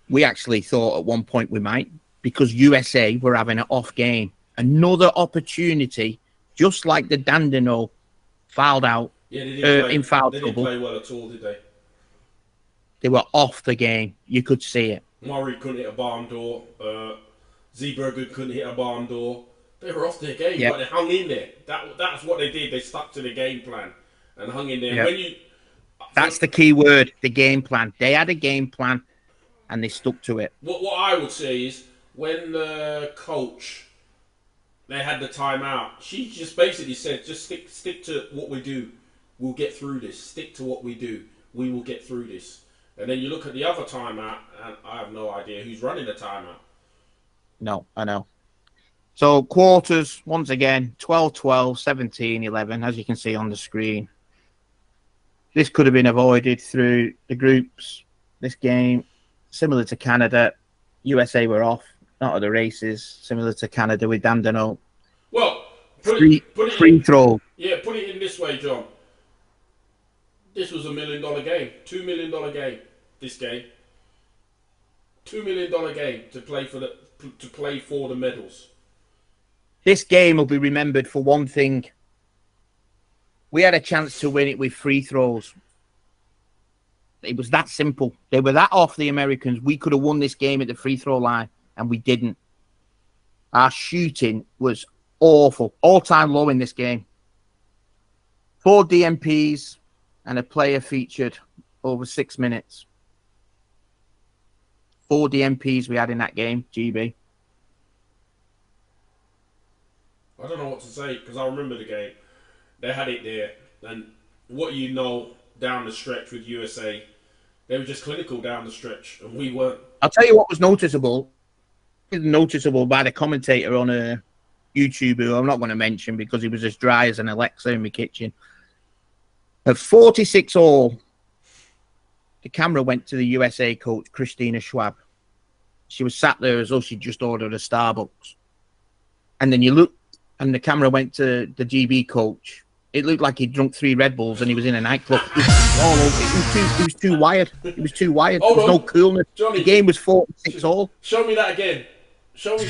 we actually thought at one point we might, because USA were having an off game. Another opportunity, just like the Dandino fouled out in foul trouble. They didn't play well at all, did they? They were off the game. You could see it. Murray couldn't hit a barn door. Zeeberger couldn't hit a barn door. They were off their game, but they hung in there. That's what they did. They stuck to the game plan and hung in there. Yep. That's the key word, the game plan. They had a game plan, and they stuck to it. What I would say is, when the coach, they had the timeout, she just basically said, just stick to what we do. We'll get through this. Stick to what we do. We will get through this. And then you look at the other timeout, and I have no idea who's running the timeout. No, I know. So quarters, once again, 12-12, 17-11, as you can see on the screen. This could have been avoided through the groups. This game, similar to Canada, USA were off, not at the races, similar to Canada with Dandino. Well, free throw. Yeah, put it in this way, John. This was $1 million game, $2 million game. This game, $2 million game to play for the medals. This game will be remembered for one thing. We had a chance to win it with free throws. It was that simple. They were that off, the Americans. We could have won this game at the free throw line, and we didn't. Our shooting was awful. All-time low in this game. 4 DMPs, and a player featured over 6 minutes. 4 DMPs we had in that game, GB. I don't know what to say because I remember the game. They had it there, and what you know down the stretch with USA, they were just clinical down the stretch, and we weren't. I'll tell you what was noticeable. It was noticeable by the commentator on YouTube, who I'm not going to mention because he was as dry as an Alexa in my kitchen. At 46 all, the camera went to the USA coach, Christina Schwab. She was sat there as though she'd just ordered a Starbucks. And then you look, and the camera went to the GB coach. It looked like he'd drunk 3 Red Bulls and he was in a nightclub. He was too wired. He was too wired. There was no coolness. Johnny, the game was 46 all. Show me that again. Show me.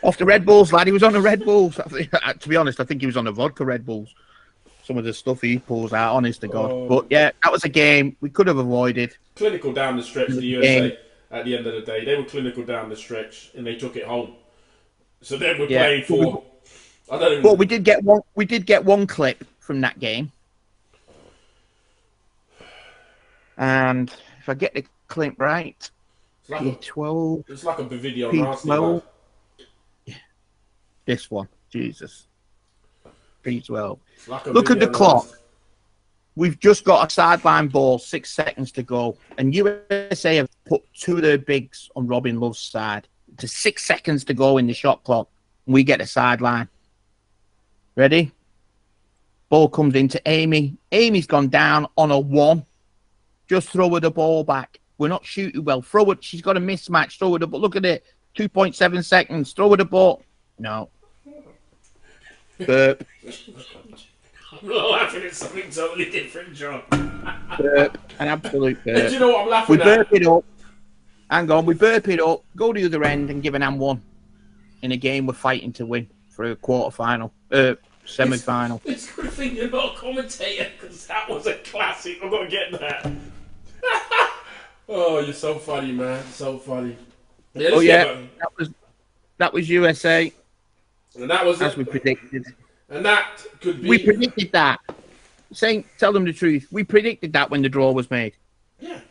Off the Red Bulls, lad. He was on the Red Bulls. To be honest, I think he was on the vodka Red Bulls. Some of the stuff he pulls out, honest to God. But yeah, that was a game we could have avoided. Clinical down the stretch, the USA, at the end of the day. They were clinical down the stretch, and they took it home. So then we're playing for... I don't even... But we did get one clip from that game. And if I get the clip right, it's like P12... It's like a video P12... This one, Jesus. P12. Like Look at the clock. We've just got a sideline ball, 6 seconds to go. And USA have put 2 of their bigs on Robin Love's side. To 6 seconds to go in the shot clock. And we get a sideline. Ready? Ball comes into Amy. Amy's gone down on a 1. Just throw her the ball back. We're not shooting well. Throw it. She's got a mismatch. Throw her the ball. Look at it. 2.7 seconds. Throw her the ball. No. Burp. I'm not laughing at something totally different, John. Burp. An absolute burp. Do you know what I'm laughing at? We burp it up. Hang on. We burp it up. Go to the other end and give an M1 in a game we're fighting to win for a quarter-final. Semi-final. It's a good thing you're not a commentator because that was a classic. I've got to get that. Oh, you're so funny, man. So funny. Yeah, that was USA. And that was as we predicted. And that could be... We predicted that. Tell them the truth. We predicted that when the draw was made. Yeah.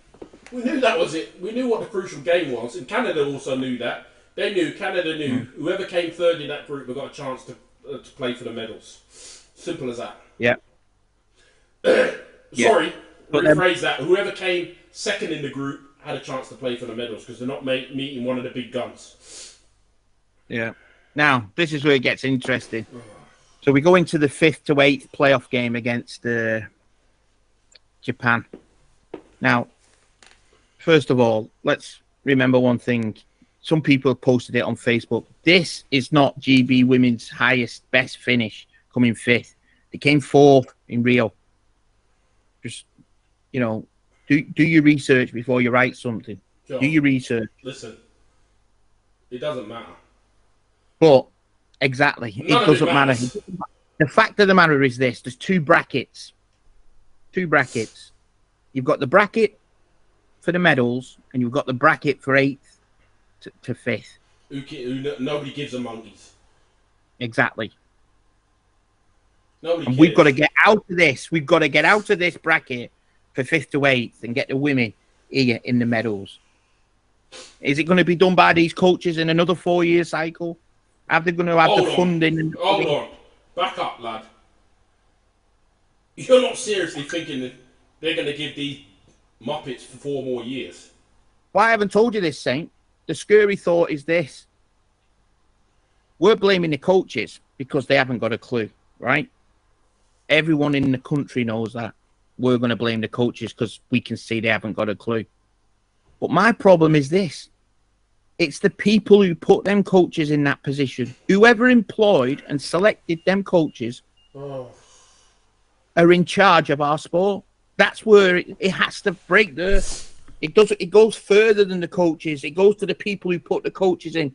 We knew that was it. We knew what the crucial game was. And Canada also knew that. Canada knew whoever came third in that group got a chance to play for the medals. Simple as that. Yeah. Sorry, rephrase that. Whoever came second in the group had a chance to play for the medals because they're not meeting one of the big guns. Yeah. Now, this is where it gets interesting. So we go into the 5th to 8th playoff game against Japan. Now, first of all, let's remember one thing. Some people posted it on Facebook. This is not GB women's best finish, coming 5th. They came 4th in Rio. Just, do your research before you write something. Sure. Do your research. Listen, it doesn't matter. But, exactly, it doesn't matter. The fact of the matter is this. There's 2 brackets. 2 brackets. You've got the bracket for the medals, and you've got the bracket for 8th to 5th. Nobody gives a monkeys. Exactly. Nobody cares. We've got to get out of this. We've got to get out of this bracket for 5th to 8th and get the women here in the medals. Is it going to be done by these coaches in another 4-year cycle? Are they going to have the funding? Hold on. Back up, lad. You're not seriously thinking that they're going to give the Muppets for 4 more years? Well, I haven't told you this, Saint. The scary thought is this. We're blaming the coaches because they haven't got a clue, right? Everyone in the country knows that. We're going to blame the coaches because we can see they haven't got a clue. But my problem is this. It's the people who put them coaches in that position. Whoever employed and selected them coaches are in charge of our sport. That's where it has to break there. It goes further than the coaches. It goes to the people who put the coaches in.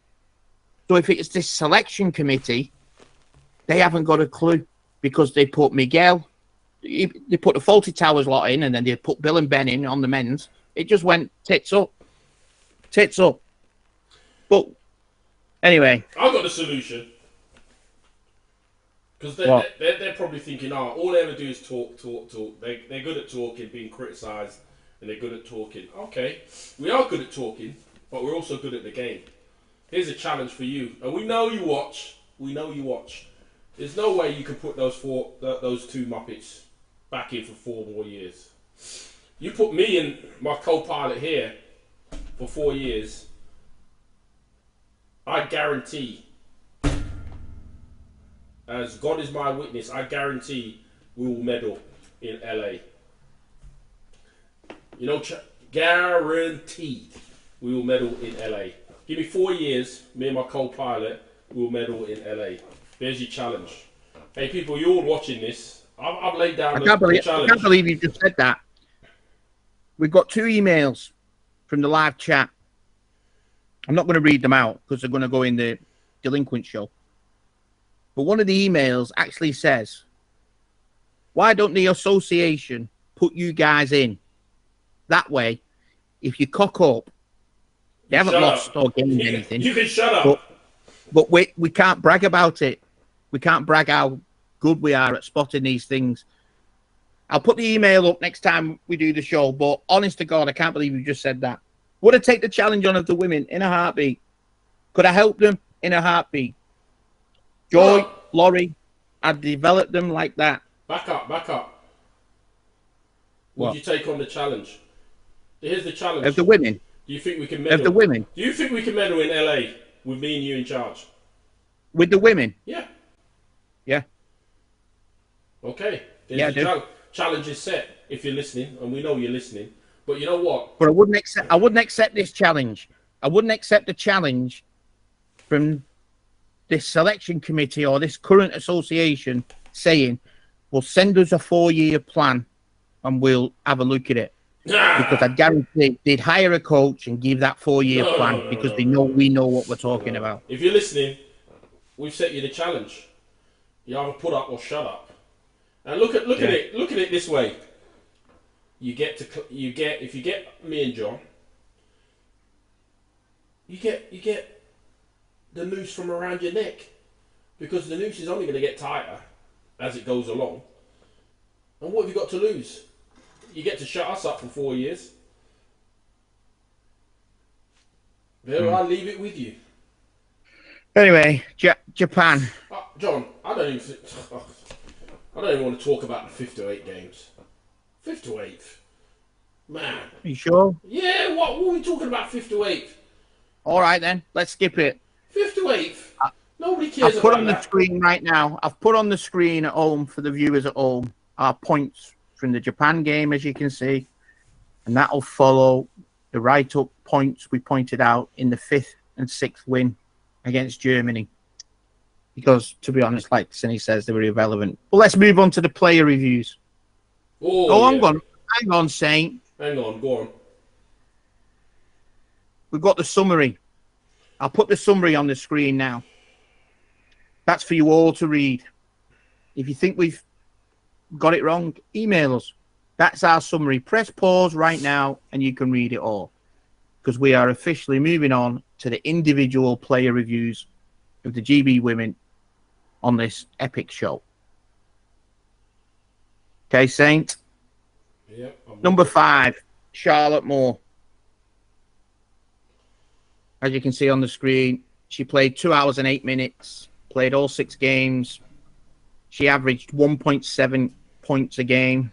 So if it's this selection committee, they haven't got a clue because they put Miguel, they put the Faulty Towers lot in, and then they put Bill and Ben in on the men's. It just went tits up. Tits up. But anyway. I've got the solution. Because What? they're probably thinking, oh, all they ever do is talk, talk, talk. They're good at talking, being criticised, and they're good at talking. Okay, we are good at talking, but we're also good at the game. Here's a challenge for you, and we know you watch. We know you watch. There's no way you can put those two Muppets back in for 4 more years. You put me and my co-pilot here for 4 years, I guarantee, as God is my witness, I guarantee we will medal in LA. You know, guaranteed we will medal in LA. Give me 4 years, me and my co-pilot will medal in LA. There's your challenge. Hey, people, you're all watching this. I've laid down the challenge. I can't believe you just said that. We've got 2 emails from the live chat. I'm not going to read them out because they're going to go in the Delinquents Show. But one of the emails actually says, why don't the association put you guys in? That way, if you cock up, you haven't lost or gained anything. You can shut up. But we can't brag about it. We can't brag how good we are at spotting these things. I'll put the email up next time we do the show, but honest to God, I can't believe you just said that. Would I take the challenge on of the women in a heartbeat? Could I help them in a heartbeat? Joy, Laurie, I'd develop them like that. Back up. Would you take on the challenge? Here's the challenge. Of the women? Do you think we can medal? Of the women? Do you think we can medal in LA with me and you in charge? With the women? Yeah. Yeah. Okay. Challenge is set if you're listening, and we know you're listening. But you know what? But I wouldn't accept this challenge. I wouldn't accept the challenge from this selection committee or this current association saying, well, send us a 4-year plan and we'll have a look at it. Because I guarantee they'd hire a coach and give that 4-year plan because they know we know what we're talking about. If you're listening, we've set you the challenge. You either put up or shut up. And look at it this way. If you get me and John, you get the noose from around your neck, because the noose is only going to get tighter as it goes along. And what have you got to lose? You get to shut us up for 4 years. There, I'll leave it with you. Anyway, Japan. John, I don't even want to talk about the 5th to 8 games. 5th to 8th. Man. Are you sure? Yeah, what are we talking about 5th to 8th? All right then, let's skip it. 5th to 8th? Nobody cares I've put about on that. the screen right now. I've put on the screen at home for the viewers at home our points from the Japan game, as you can see. And that'll follow the write-up points we pointed out in the 5th and 6th win against Germany. Because, to be honest, like Cindy says, they were irrelevant. Well, let's move on to the player reviews. Hang on, Saint. Hang on, go on. We've got the summary. I'll put the summary on the screen now. That's for you all to read. If you think we've got it wrong, email us. That's our summary. Press pause right now and you can read it all. Because we are officially moving on to the individual player reviews of the GB women on this epic show. Okay, Saint? Yep. Number 5, Charlotte Moore. As you can see on the screen, she played 2 hours and 8 minutes, played all 6 games. She averaged 1.7 points a game.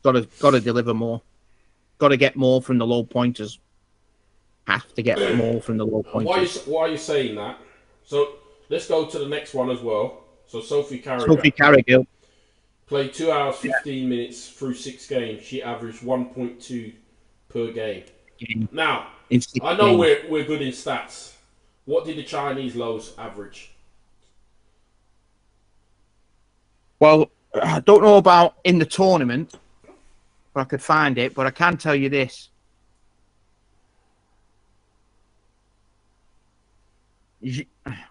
Got to deliver more. Got to get more from the low pointers. Have to get more from the low pointers. Why are you saying that? So let's go to the next one as well. So Sophie Carrigill played 2 hours 15 minutes through 6 games. She averaged 1.2 per game. Now, I know we're good in stats. What did the Chinese lows average? Well, I don't know about in the tournament, but I could find it. But I can tell you this.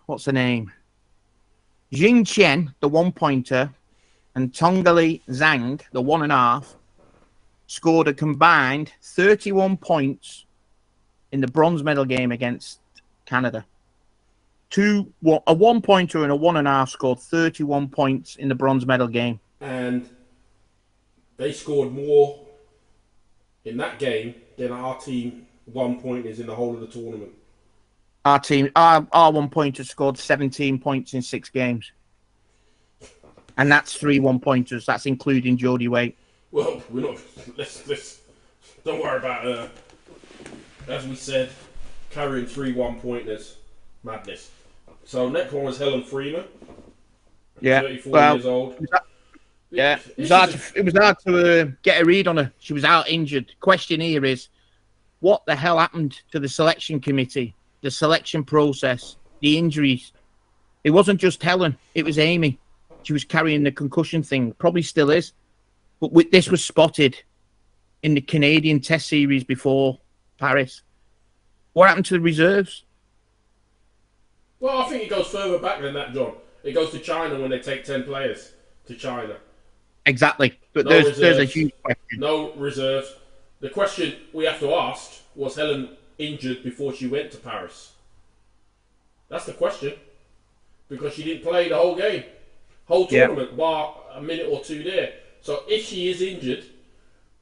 What's her name? Jing Chen, the 1-pointer, and Tongali Zhang, the 1.5, scored a combined 31 points in the bronze medal game against Canada. a 1-pointer and a 1.5 scored 31 points in the bronze medal game. And they scored more in that game than our team 1-pointers in the whole of the tournament. Our 1-pointer scored 17 points in 6 games. And that's 3 1-pointers. That's including Jodie Waite. Well, we're not. Let's don't worry about her. As we said, carrying 3 1-pointers. Madness. So next one was Helen Freeman. Yeah. 34 years old. It was hard to get a read on her. She was out injured. Question here is, what the hell happened to the selection committee, the selection process, the injuries? It wasn't just Helen. It was Amy. She was carrying the concussion thing. Probably still is. But this was spotted in the Canadian Test Series before Paris. What happened to the reserves? Well, I think it goes further back than that, John. It goes to China when they take 10 players to China. Exactly. But No there's a huge question. No reserves. The question we have to ask, was Helen injured before she went to Paris? That's the question. Because she didn't play the whole game. Whole tournament, bar a minute or two there. So if she is injured,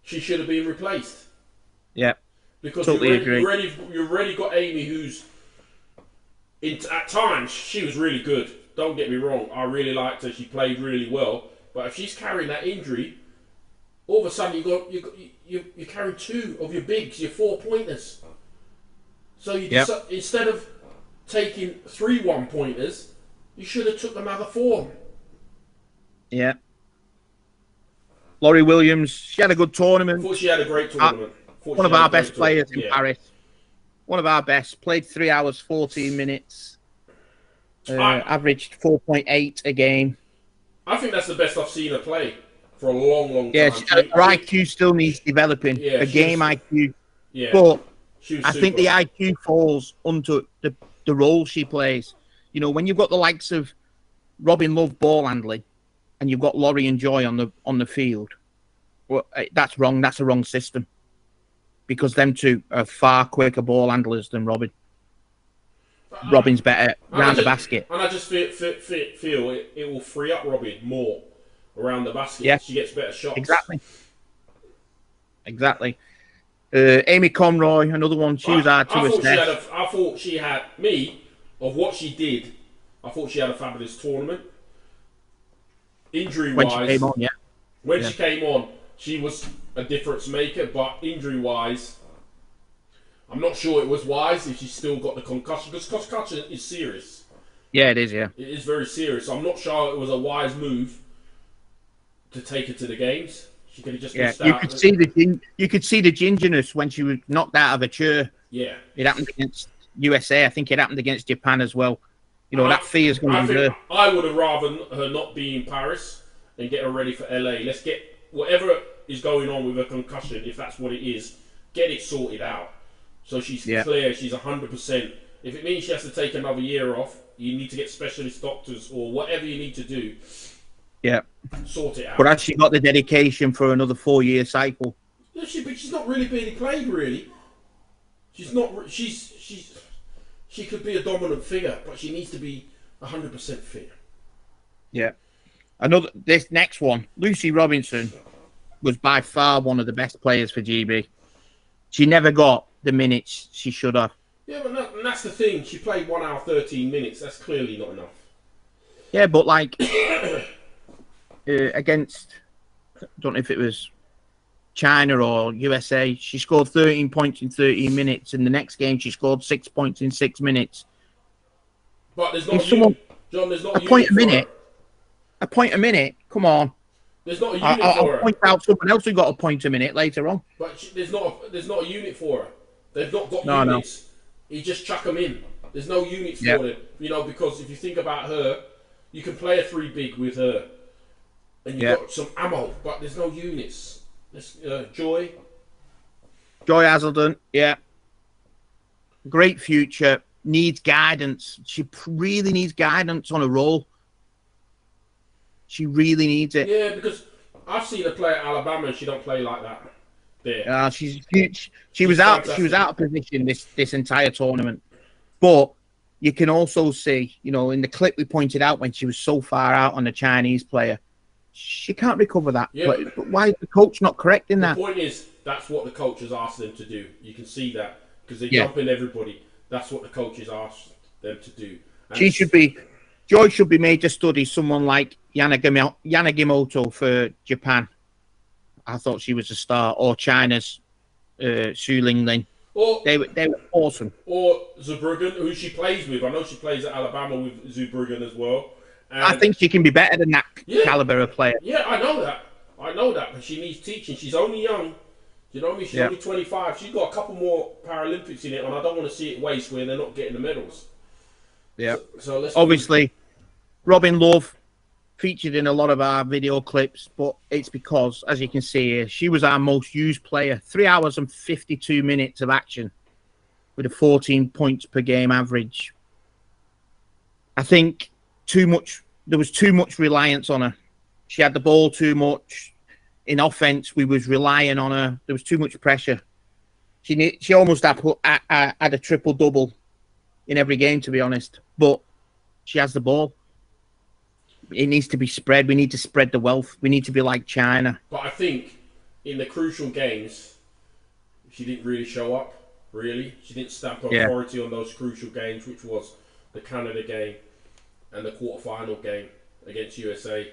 she should have been replaced. Yeah. Because totally you've already got Amy, who's at times she was really good. Don't get me wrong, I really liked her. She played really well. But if she's carrying that injury, all of a sudden you're carrying 2 of your bigs, your 4-pointers. So instead of taking 3 1-pointers, you should have took another 4. Yeah. Laurie Williams, she had a good tournament. I thought she had a great tournament. One of our best players in Paris. One of our best. Played 3 hours, 14 minutes. Averaged 4.8 a game. I think that's the best I've seen her play for a long, long time. Yeah, her IQ still needs developing. Yeah, her game IQ. Yeah. But I super. think the IQ falls onto the role she plays. You know, when you've got the likes of Robin Love ball handling, and you've got Laurie and Joy on the field, well, that's wrong. That's a wrong system. Because them two are far quicker ball handlers than Robin. Robin's better around the basket. And I just feel it will free up Robin more around the basket. Yeah. She gets better shots. Exactly. Amy Conroy, another one. She was hard to assess. I thought she had, of what she did, I thought she had a fabulous tournament. Injury-wise, when she came on, she came on, she was a difference maker, but injury-wise, I'm not sure it was wise if she still got the concussion, because concussion is serious. Yeah, it is, yeah. It is very serious. I'm not sure it was a wise move to take her to the games. She could have just missed out. You could see the gingerness when she was knocked out of a chair. Yeah. It happened against USA. I think it happened against Japan as well. You know, that fear is going to be there. I would have rather her not be in Paris and get her ready for LA. Let's get whatever is going on with her concussion, if that's what it is, get it sorted out. So she's clear, she's 100%. If it means she has to take another year off, you need to get specialist doctors or whatever you need to do. Yeah. Sort it out. But has she got the dedication for another 4-year cycle? Yeah, but she's not really being played, really. She's not. She could be a dominant figure, but she needs to be 100% fit. Yeah. This next one, Lucy Robinson, was by far one of the best players for GB. She never got the minutes she should have. Yeah, but that's the thing. She played 1 hour 13 minutes. That's clearly not enough. Yeah, but like against, I don't know if it was China or USA, she scored 13 points in 13 minutes. In the next game, she scored 6 points in 6 minutes. But there's not John. There's not a point a minute. A point a minute. Come on. There's not a unit I'll for her. Point out someone else who got a point a minute later on. But there's not a unit for her. They've not got units. You just chuck them in. There's no units for them. You know, because if you think about her, you can play a 3 big with her, and you've got some ammo, but there's no units. Joy Hazelden, great future, needs guidance. She really needs guidance on a role. She really needs it. Yeah, because I've seen her play at Alabama and she don't play like that. There. She's huge. She was out of position this entire tournament. But you can also see, you know, in the clip we pointed out when she was so far out on the Chinese player, she can't recover that. Yeah, but why is the coach not correcting that? The point is, that's what the coach has asked them to do. You can see that because they Yeah. jump in everybody. That's what the coach has asked them to do. And She should be, Joy should be made to study someone like Yanagimoto for Japan. I thought she was a star, or China's Su Linglin. They were awesome. Or Zurbruggen, who she plays with. I know she plays at Alabama with Zurbruggen as well. And I think she can be better than that caliber of player. Yeah, I know that. But she needs teaching. She's only young. You know what I mean? She's only 25. She's got a couple more Paralympics in it, and I don't want to see it waste where they're not getting the medals. Yeah. So let's obviously, Robin Love featured in a lot of our video clips, but it's because, as you can see here, she was our most used player. 3 hours and 52 minutes of action with a 14 points per game average. I think there was too much reliance on her. She had the ball too much. In offense, we was relying on her. There was too much pressure. She almost had a triple-double in every game, to be honest. But she has the ball. It needs to be spread. We need to spread the wealth. We need to be like China. But I think in the crucial games, she didn't really show up, really. She didn't stamp authority on those crucial games, which was the Canada game and the quarterfinal game against USA.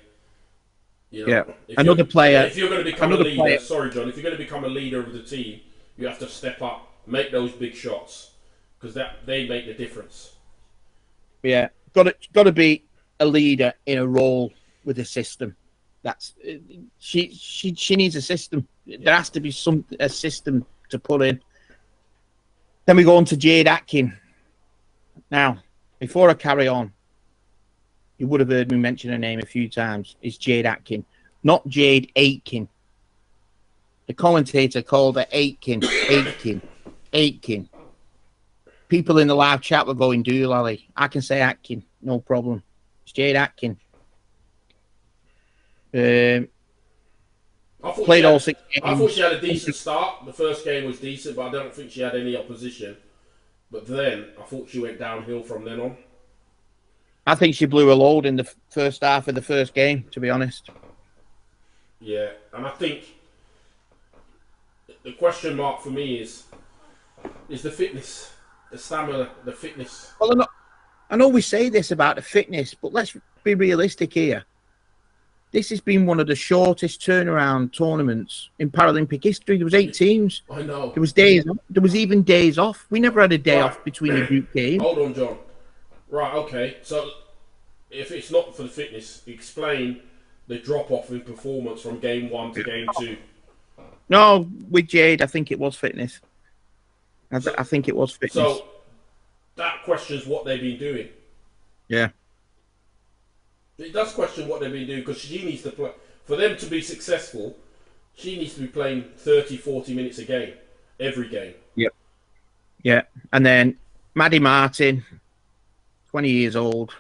You know, another player. If you're going to become a leader, sorry, John, if you're going to become a leader of the team, you have to step up, make those big shots, because they make the difference. Yeah, got to be a leader in a role with a system. That's she needs a system. There has to be a system to put in. Then we go on to Jade Atkin. Now, before I carry on, you would have heard me mention her name a few times. It's Jade Atkin, not Jade Aitken. The commentator called her Aitken. People in the live chat were going, "Doolally." I can say Atkin, no problem. It's Jade Atkin. Played all 6 games. I thought she had a decent start. The first game was decent, but I don't think she had any opposition. But then I thought she went downhill from then on. I think she blew a load in the first half of the first game, to be honest. Yeah, and I think the question mark for me is the fitness, the stamina, the fitness. Well, I know we say this about the fitness, but let's be realistic here. This has been one of the shortest turnaround tournaments in Paralympic history. There was 8 teams. I know. There was days. There was even days off. We never had a day off between the group games. Hold on, John. Right, okay. So if it's not for the fitness, explain the drop-off in performance from game 1 to game 2. No, with Jade, I think it was fitness. I think it was fitness. So that questions what they've been doing. Yeah. It does question what they've been doing because she needs to play. For them to be successful, she needs to be playing 30, 40 minutes a game. Every game. Yep. Yeah. And then Maddie Martin, 20 years old.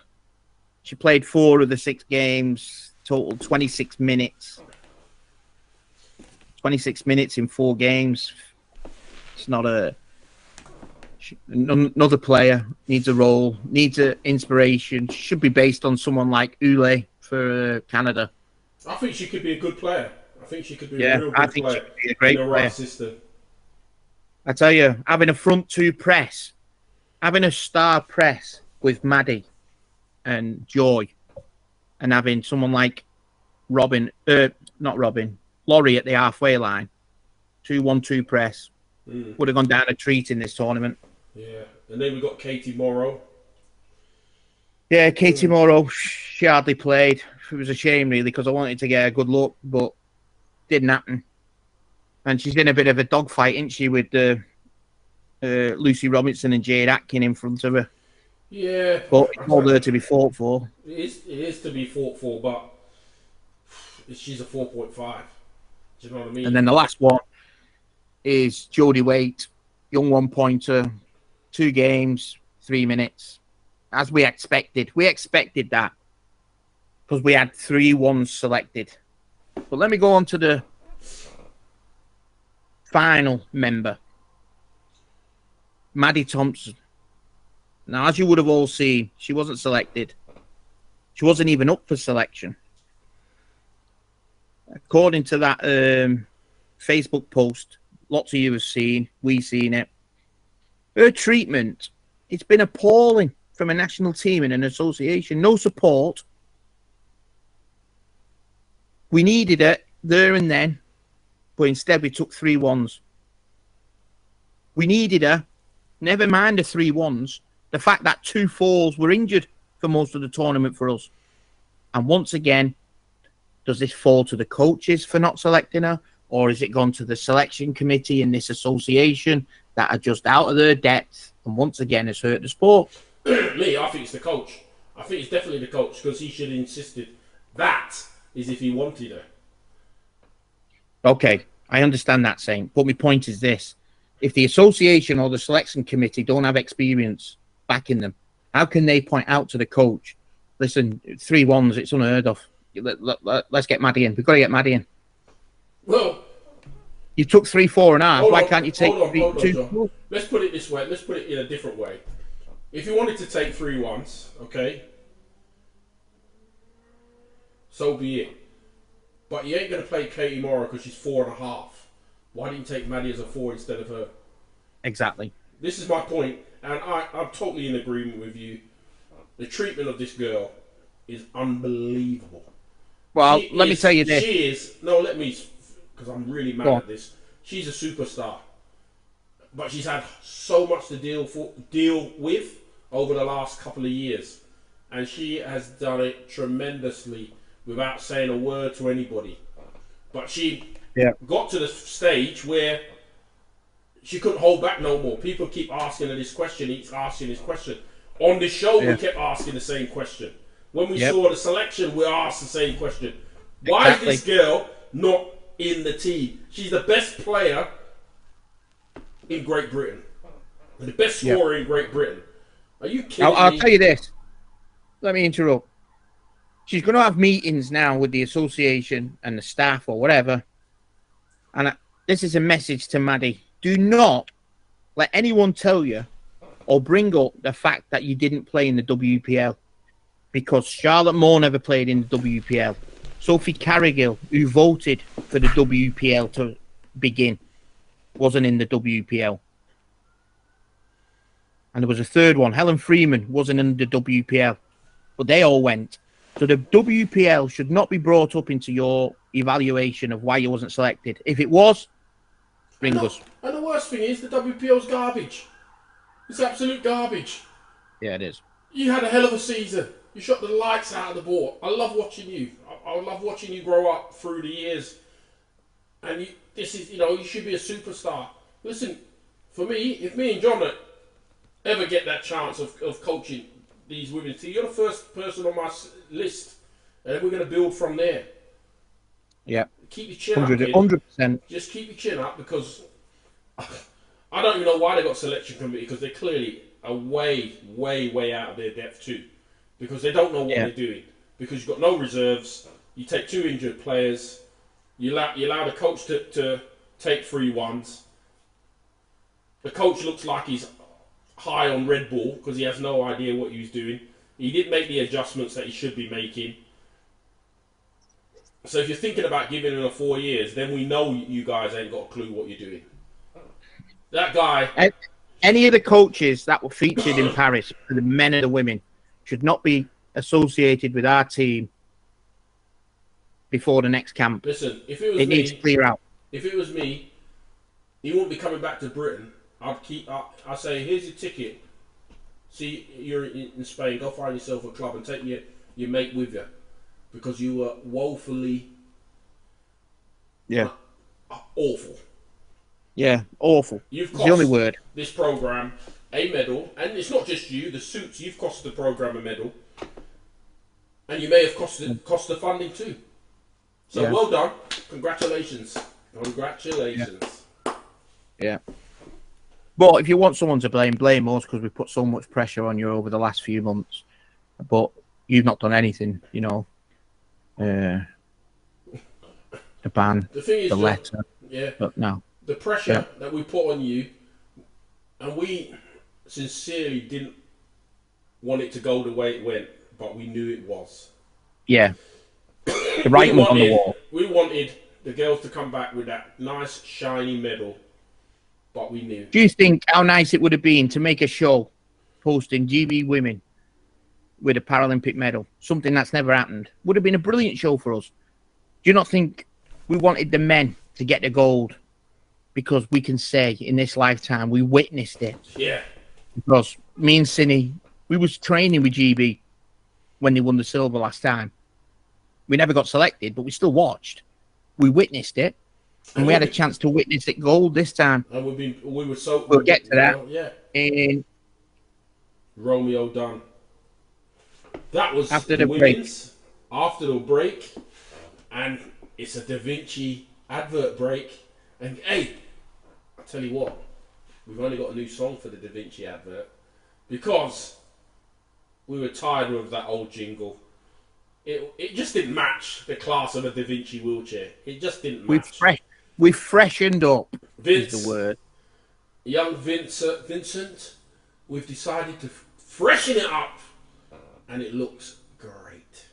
She played 4 of the 6 games, total 26 minutes. 26 minutes in 4 games. It's not another player needs a role, needs an inspiration. Should be based on someone like Ule for Canada. I think she could be a good player. I think she could be a real good player. She could be a great player. Right system. I tell you, having a front 2 press, having a star press with Maddie and Joy, and having someone like Laurie at the halfway line, 2-1-2 press, would have gone down a treat in this tournament. Yeah, and then we got Katie Morrow. Yeah, Katie Morrow, she hardly played. It was a shame, really, because I wanted to get a good look, but didn't happen. And she's in a bit of a dogfight, isn't she, with Lucy Robinson and Jade Atkin in front of her. Yeah. But it's all there to be fought for. It is to be fought for, but she's a 4.5. Do you know what I mean? And then the last one is Jodie Waite, young 1-pointer, 2 games, 3 minutes. As we expected. We expected that because we had 3 ones selected. But let me go on to the final member, Maddie Thompson. Now, as you would have all seen, she wasn't selected. She wasn't even up for selection. According to that Facebook post, lots of you have seen, we've seen it. Her treatment, it's been appalling from a national team and an association. No support. We needed it there and then, but instead we took 3-1s. We needed her. Never mind the 3-1s. The fact that 2 4s were injured for most of the tournament for us. And once again, does this fall to the coaches for not selecting her? Or is it gone to the selection committee in this association that are just out of their depth and once again has hurt the sport? Me, I think it's the coach. I think it's definitely the coach because he should have insisted. That is if he wanted her. Okay, I understand that, Saint. But my point is this. If the association or the selection committee don't have experience backing them, how can they point out to the coach, listen, 3-1s, it's unheard of. Let's get Maddie in. We've got to get Maddie in. Well, you took 3 4.5. Why can't you take 2? John. Let's put it this way. Let's put it in a different way. If you wanted to take 3-1s, okay, so be it. But you ain't going to play Katie Morrow because she's 4.5. Why didn't you take Maddie as a 4 instead of her? Exactly. This is my point, and I'm totally in agreement with you. The treatment of this girl is unbelievable. Well, let me tell you this. She is... No, let me... Because I'm really mad at this. She's a superstar. But she's had so much to deal with over the last couple of years. And she has done it tremendously without saying a word to anybody. But she got to the stage where she couldn't hold back no more. People keep asking her this question. He's asking this question. On this show, we kept asking the same question. When we saw the selection, we asked the same question. Why is this girl not in the team? She's the best player in Great Britain. The best scorer in Great Britain. Are you kidding me? I'll tell you this. Let me interrupt. She's going to have meetings now with the association and the staff or whatever. And this is a message to Maddie. Do not let anyone tell you or bring up the fact that you didn't play in the WPL. Because Charlotte Moore never played in the WPL. Sophie Carrigill, who voted for the WPL to begin, wasn't in the WPL. And there was a third one. Helen Freeman wasn't in the WPL. But they all went. So the WPL should not be brought up into your evaluation of why you wasn't selected. If it was, bring us. And the worst thing is the WPL's garbage. It's absolute garbage. Yeah, it is. You had a hell of a season. You shot the lights out of the ball. I love watching you. I love watching you grow up through the years. And you should be a superstar. Listen, for me, if me and John ever get that chance of coaching these women's teams, you're the first person on my list. And we're going to build from there. Yeah. Keep your chin up. 100%. Just keep your chin up because I don't even know why they got selection committee because they clearly are way, way, way out of their depth too. Because they don't know what they're doing. Because you've got no reserves. You take 2 injured players. You allow the coach to take 3-1s. The coach looks like he's high on Red Bull because he has no idea what he's doing. He didn't make the adjustments that he should be making. So if you're thinking about giving him 4 years, then we know you guys ain't got a clue what you're doing. That guy... Any of the coaches that were featured in Paris, for the men and the women, should not be associated with our team before the next camp. Listen, if it was me... It needs to clear out. If it was me, he wouldn't be coming back to Britain. I'd say, here's your ticket. See, you're in Spain. Go find yourself a club and take your mate with you. Because you were woefully... awful. Yeah, awful. You've cost the only word. This program a medal, and it's not just you. The suits, you've cost the program a medal, and you may have cost the funding too. So well done, congratulations. Yeah. But if you want someone to blame us because we put so much pressure on you over the last few months. But you've not done anything, you know. The ban, the thing is, the letter. Yeah. But no. The pressure that we put on you, and we sincerely didn't want it to go the way it went, but we knew it was. Yeah. The writing was on the wall. We wanted the girls to come back with that nice, shiny medal, but we knew. Do you think how nice it would have been to make a show posting GB women with a Paralympic medal? Something that's never happened. Would have been a brilliant show for us. Do you not think we wanted the men to get the gold? Because we can say in this lifetime we witnessed it. Yeah. Because me and Cindy, we was training with GB when they won the silver last time. We never got selected, but we still watched. We witnessed it, and we had a chance to witness it gold this time. And we were so. We'll get to that. Yeah. And Romeo done. That was after the women's. Break. After the break, and it's a Da Vinci advert break. And hey, I tell you what, we've only got a new song for the Da Vinci advert because we were tired of that old jingle. It just didn't match the class of a Da Vinci wheelchair. It just didn't match. We freshened up. Vince, is the word. Young Vincent, we've decided to freshen it up, and it looks great.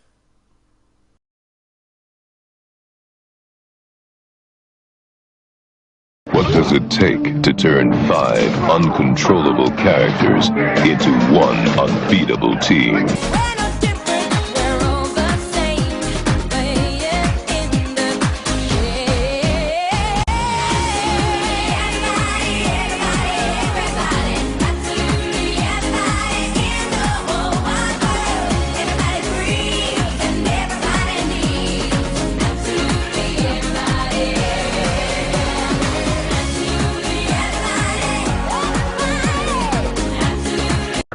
What does it take to turn 5 uncontrollable characters into one unbeatable team?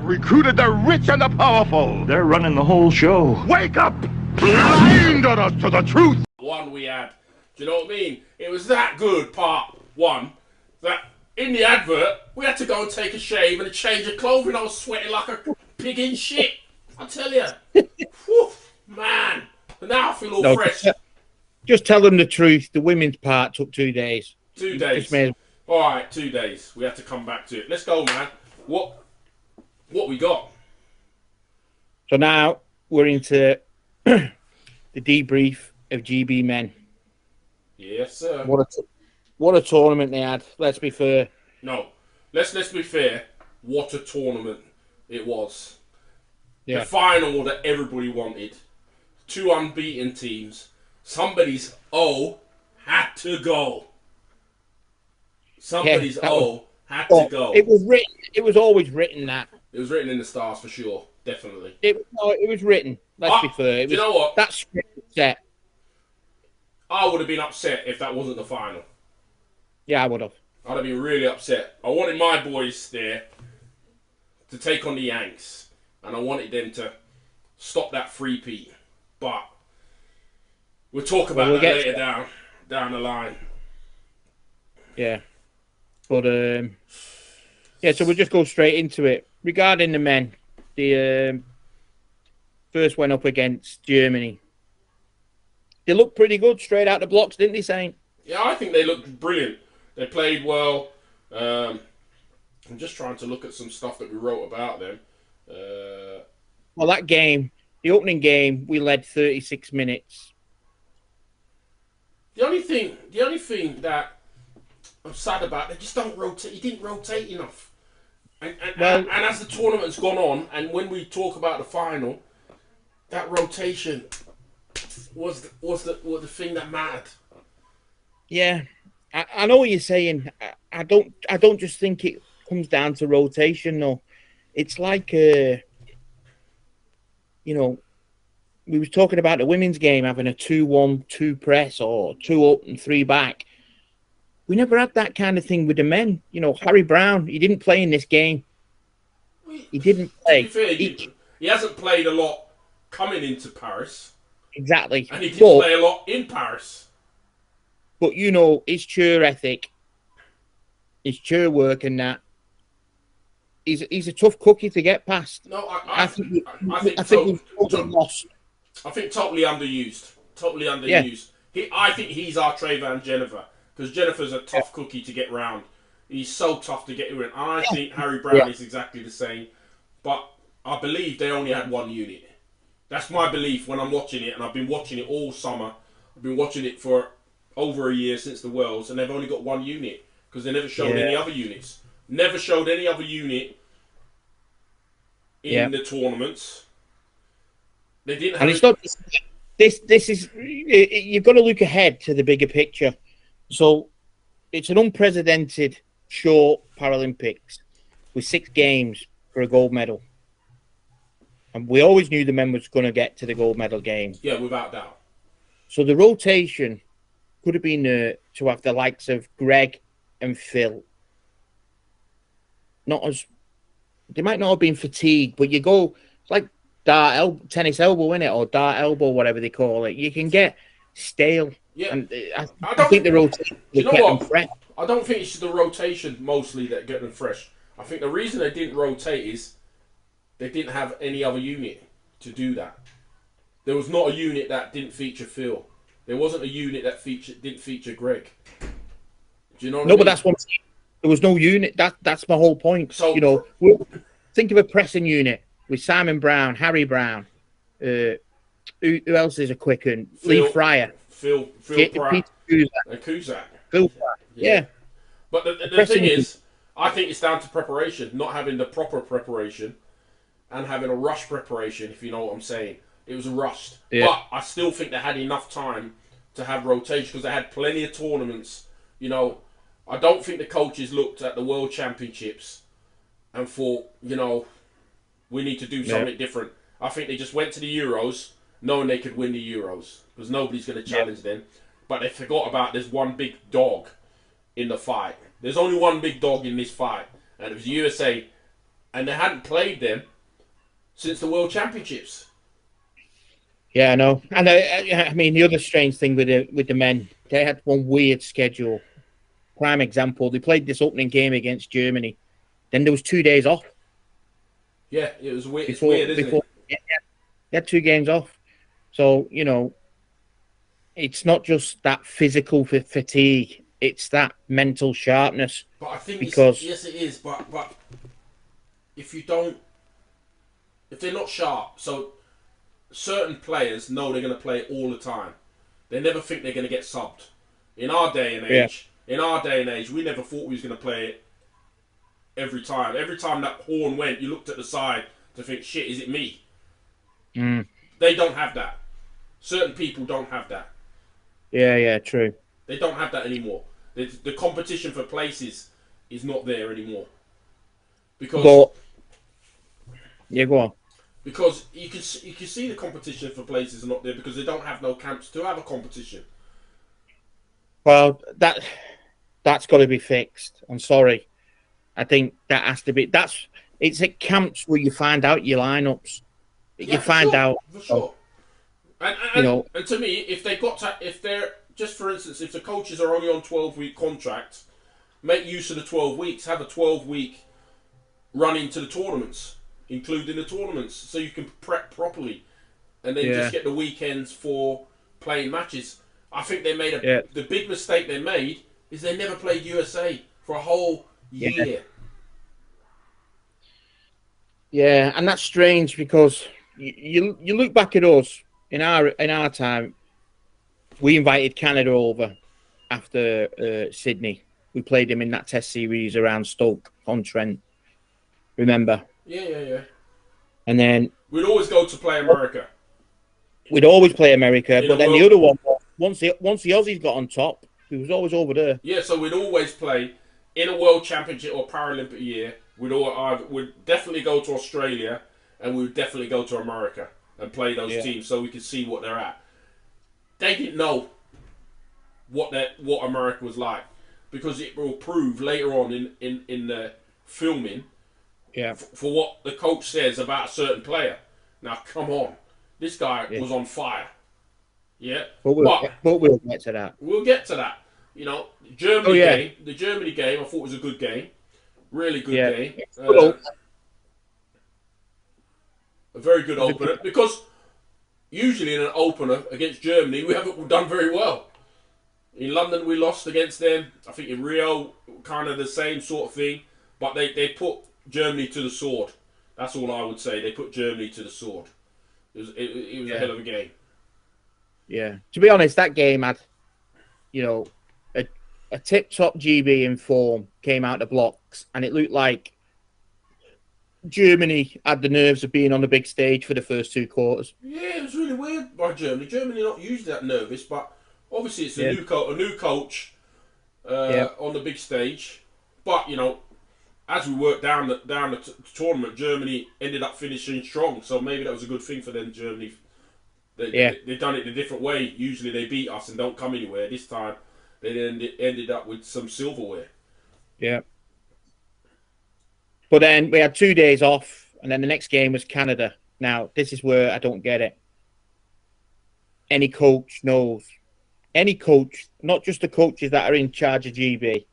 Recruited the rich and the powerful. They're running the whole show. Wake up! Blinded us to the truth. One we had. Do you know what I mean? It was that good, part one, that in the advert, we had to go and take a shave and a change of clothing. I was sweating like a pig in shit. I tell you. Whew, man. But now I feel all fresh. Just tell them the truth. The women's part took 2 days. 2 days. All right, 2 days. We had to come back to it. Let's go, man. What we got? So now we're into the debrief of GB men. Yes, sir. What a tournament they had. Let's be fair. No, let's be fair. What a tournament it was. Yeah. The final that everybody wanted. 2 unbeaten teams. Somebody's O had to go. Somebody's O had to go. It was written. It was always written that. It was written in the stars for sure, definitely. It was written. Let's be fair. Do you know what? That script was set. I would have been upset if that wasn't the final. Yeah, I would have. I'd have been really upset. I wanted my boys there to take on the Yanks, and I wanted them to stop that three-peat. But we'll talk about that later down the line. Yeah. But, yeah, so we'll just go straight into it. Regarding the men, the first went up against Germany. They looked pretty good straight out the blocks, didn't they, Saint? Yeah, I think they looked brilliant. They played well. I'm just trying to look at some stuff that we wrote about them. Well, that game, the opening game, we led 36 minutes. The only thing that I'm sad about, they just don't rotate. He didn't rotate enough. And as the tournament's gone on, and when we talk about the final, that rotation was the thing that mattered. Yeah, I know what you're saying. I don't just think it comes down to rotation. No, it's like you know, we was talking about the women's game having a 2-1-2 press or 2 up and 3 back. We never had that kind of thing with the men. You know, Harry Brown, he didn't play in this game. He didn't play. To be fair, he hasn't played a lot coming into Paris. Exactly. And he didn't play a lot in Paris. But, you know, his chair ethic, his chair work and that, he's a tough cookie to get past. No, I think we've totally lost. I think totally underused. Totally underused. Yeah. I think he's our Trayvon Jennifer. Because Jennifer's a tough cookie to get round. He's so tough to get in. And I think Harry Brown is exactly the same. But I believe they only had one unit. That's my belief when I'm watching it, and I've been watching it all summer. I've been watching it for over a year since the Worlds, and they've only got one unit because they never showed any other units. Never showed any other unit in the tournaments. They didn't have. And it's not this is you've got to look ahead to the bigger picture. So it's an unprecedented short Paralympics with 6 games for a gold medal. And we always knew the men was going to get to the gold medal game. Yeah, without doubt. So the rotation could have been to have the likes of Greg and Phil. They might not have been fatigued, but you go, it's like tennis elbow, innit? Or dart elbow, whatever they call it. You can get stale. Yeah. And I think the rotation would get them fresh. I don't think it's the rotation mostly that get them fresh. I think the reason they didn't rotate is they didn't have any other unit to do that. There was not a unit that didn't feature Phil. There wasn't a unit that didn't feature Greg. Do you know what I mean? But that's what I'm saying. There was no unit. That's my whole point. So, think of a pressing unit with Simon Brown, Harry Brown. Who else is a quick one? Lee Fryer. Phil Pratt. And Cusack. Phil Pratt. Yeah. But the thing is, I think it's down to preparation, not having the proper preparation and having a rush preparation, if you know what I'm saying. It was a rust. Yeah. But I still think they had enough time to have rotation because they had plenty of tournaments. You know, I don't think the coaches looked at the World Championships and thought, we need to do something different. I think they just went to the Euros knowing they could win the Euros because nobody's going to challenge them. But they forgot about there's one big dog in the fight. There's only one big dog in this fight, and it was USA. And they hadn't played them since the World Championships. Yeah, I know. And I mean, the other strange thing with the men, they had one weird schedule. Prime example, they played this opening game against Germany. Then there was 2 days off. Yeah, it was weird. It's weird, isn't it? They had 2 games off. So, it's not just that physical fatigue. It's that mental sharpness. But I think because yes, it is. But if they're not sharp, so certain players know they're going to play all the time. They never think they're going to get subbed. In our day and age, we never thought we was going to play it every time. Every time that horn went, you looked at the side to think, shit, is it me? They don't have that. Certain people don't have that. Yeah, true. They don't have that anymore. The competition for places is not there anymore. Because go on. Because you can see the competition for places are not there because they don't have no camps to have a competition. Well, that's got to be fixed. I'm sorry. I think that has to be. It's at camps where you find out your lineups. You find out for sure. And to me, if they're just for instance, if the coaches are only on 12-week contracts, make use of the 12 weeks. Have a 12-week run into the tournaments, including the tournaments, so you can prep properly, and then just get the weekends for playing matches. I think they made the big mistake they made is they never played USA for a whole year. Yeah, and that's strange because you look back at us in our time. We invited Canada over after Sydney. We played them in that test series around Stoke-on-Trent. Remember? Yeah. And then we'd always go to play America. But then the other one, once the Aussies got on top, it was always over there. Yeah, so we'd always play in a World Championship or Paralympic year. We'd definitely go to Australia, and we'd definitely go to America and play those teams so we could see what they're at. They didn't know what America was like because it will prove later on in the filming for what the coach says about a certain player. Now, come on. This guy was on fire. Yeah? But we'll get to that. We'll get to that. The Germany game, I thought was a good game. Really good game. A very good opener. Because usually in an opener against Germany, we haven't done very well. In London, we lost against them. I think in Rio, kind of the same sort of thing. But they put Germany to the sword. That's all I would say. They put Germany to the sword. It was a hell of a game. Yeah. To be honest, that game had, you know, a tip-top GB in form came out of the blocks, and it looked like Germany had the nerves of being on the big stage for the first 2 quarters. Yeah, it was really weird by Germany. Germany not usually that nervous, but obviously it's a new coach on the big stage. But you know, as we worked down the tournament, Germany ended up finishing strong. So maybe that was a good thing for them. Germany, they've done it a different way. Usually they beat us and don't come anywhere. This time they ended up with some silverware. Yeah. But then we had 2 days off, and then the next game was Canada. Now, this is where I don't get it. Any coach knows. Any coach, not just the coaches that are in charge of GB.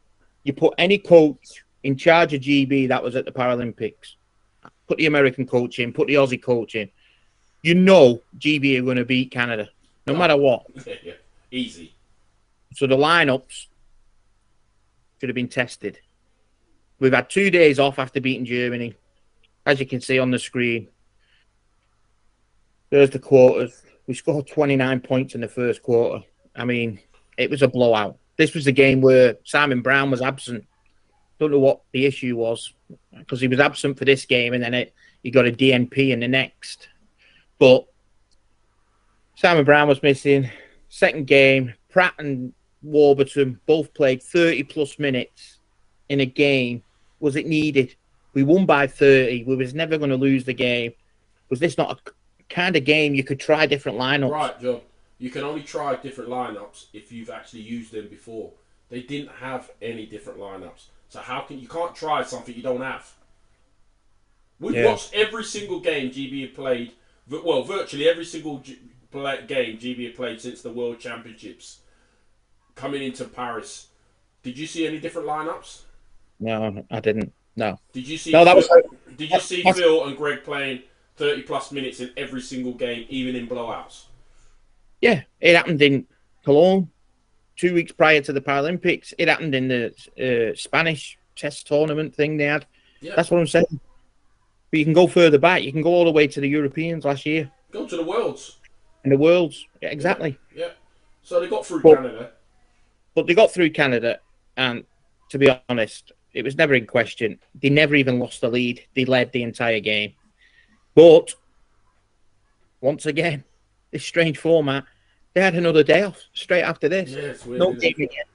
You put any coach in charge of GB that was at the Paralympics. Put the American coach in, put the Aussie coach in. You know GB are going to beat Canada, no matter what. Yeah, easy. So the lineups should have been tested. We've had 2 days off after beating Germany. As you can see on the screen, there's the quarters. We scored 29 points in the first quarter. I mean, it was a blowout. This was the game where Simon Brown was absent. Don't know what the issue was, because he was absent for this game, and then he got a DNP in the next. But Simon Brown was missing. Second game, Pratt and Warburton both played 30-plus minutes in a game. Was it needed? We won by 30. We was never going to lose the game. Was this not a kind of game you could try different lineups? Right, John. You can only try different lineups if you've actually used them before. They didn't have any different lineups. So you can't try something you don't have. We've watched every single game GB have played. Well, virtually every single game GB have played since the World Championships coming into Paris. Did you see any different lineups? No, I didn't. No. Did you see? No, that was. Did you see Phil and Greg playing 30-plus minutes in every single game, even in blowouts? Yeah, it happened in Cologne 2 weeks prior to the Paralympics. It happened in the Spanish test tournament thing they had. Yeah. That's what I'm saying. But you can go further back. You can go all the way to the Europeans last year. Go to the Worlds. In the Worlds, yeah, exactly. Yeah. So they got through Canada. But they got through Canada, and to be honest, it was never in question. They never even lost the lead. They led the entire game. But, once again, this strange format, they had another day off straight after this. Yeah, it's weird, no game again.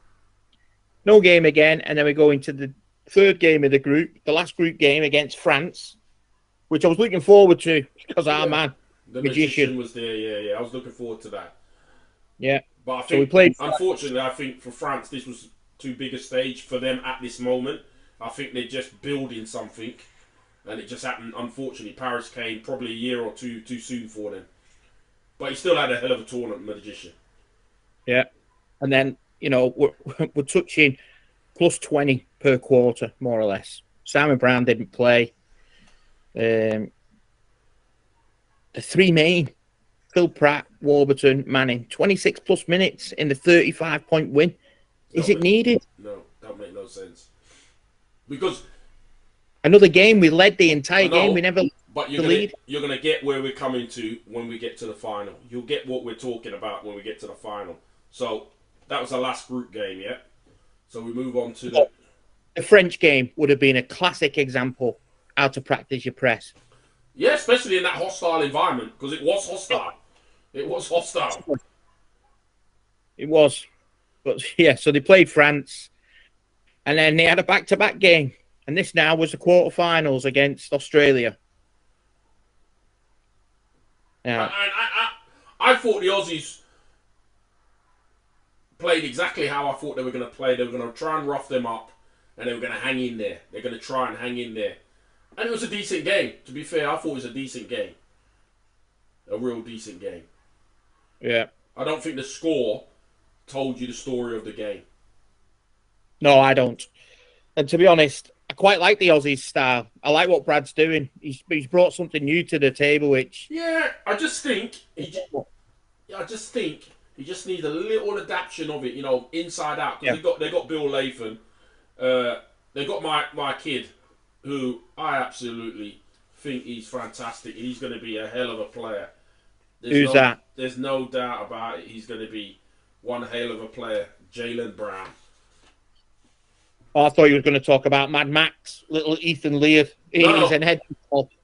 No game again, and then we go into the third game of the group, the last group game against France, which I was looking forward to because our man, the magician was there. Yeah. I was looking forward to that. Yeah. But I think, unfortunately, I think for France, this was too big a stage for them at this moment. I think they're just building something, and it just happened. Unfortunately, Paris came probably a year or two too soon for them. But he still had a hell of a tournament, magician. Yeah. And then, you know, we're touching plus 20 per quarter, more or less. Simon Brown didn't play. The three main, Phil Pratt, Warburton, Manning, 26-plus minutes in the 35-point win. Is it needed? No, that makes no sense. Because another game, we led the entire game. We never but you're gonna get where we're coming to when we get to the final. You'll get what we're talking about when we get to the final. So that was the last group game, yeah? So we move on to the French game would have been a classic example how to practice your press. Yeah, especially in that hostile environment, because it was hostile. It was hostile. It was. But yeah, so they played France, and then they had a back-to-back game. And this now was the quarterfinals against Australia. Yeah. I thought the Aussies played exactly how I thought they were going to play. They were going to try and rough them up, and they were going to hang in there. They're going to try and hang in there. And it was a decent game. To be fair, I thought it was a decent game. A real decent game. Yeah. I don't think the score told you the story of the game. No, I don't. And to be honest, I quite like the Aussies style. I like what Brad's doing. He's brought something new to the table, which... Yeah, I just think he just needs a little adaptation of it, you know, inside out. Because they got Bill Lathan. They got my kid, who I absolutely think he's fantastic. He's going to be a hell of a player. Who's that? There's no doubt about it. He's going to be one hell of a player. Jaylen Brown. Oh, I thought you were going to talk about Mad Max, little Ethan Lear. He's an head.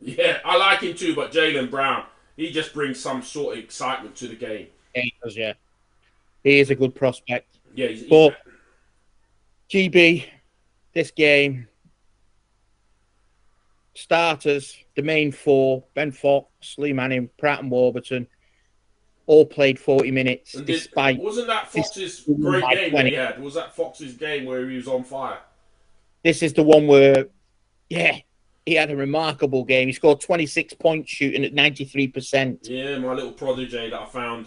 Yeah, I like him too, but Jaylen Brown, he just brings some sort of excitement to the game. Yeah, he does, yeah. He is a good prospect. Yeah, but GB, this game, starters, the main four, Ben Fox, Lee Manning, Pratt and Warburton, all played 40 minutes. Wasn't that Fox's great game that he had? Was that Fox's game where he was on fire? This is the one where, yeah, he had a remarkable game. He scored 26 points shooting at 93%. Yeah, my little protege that I found,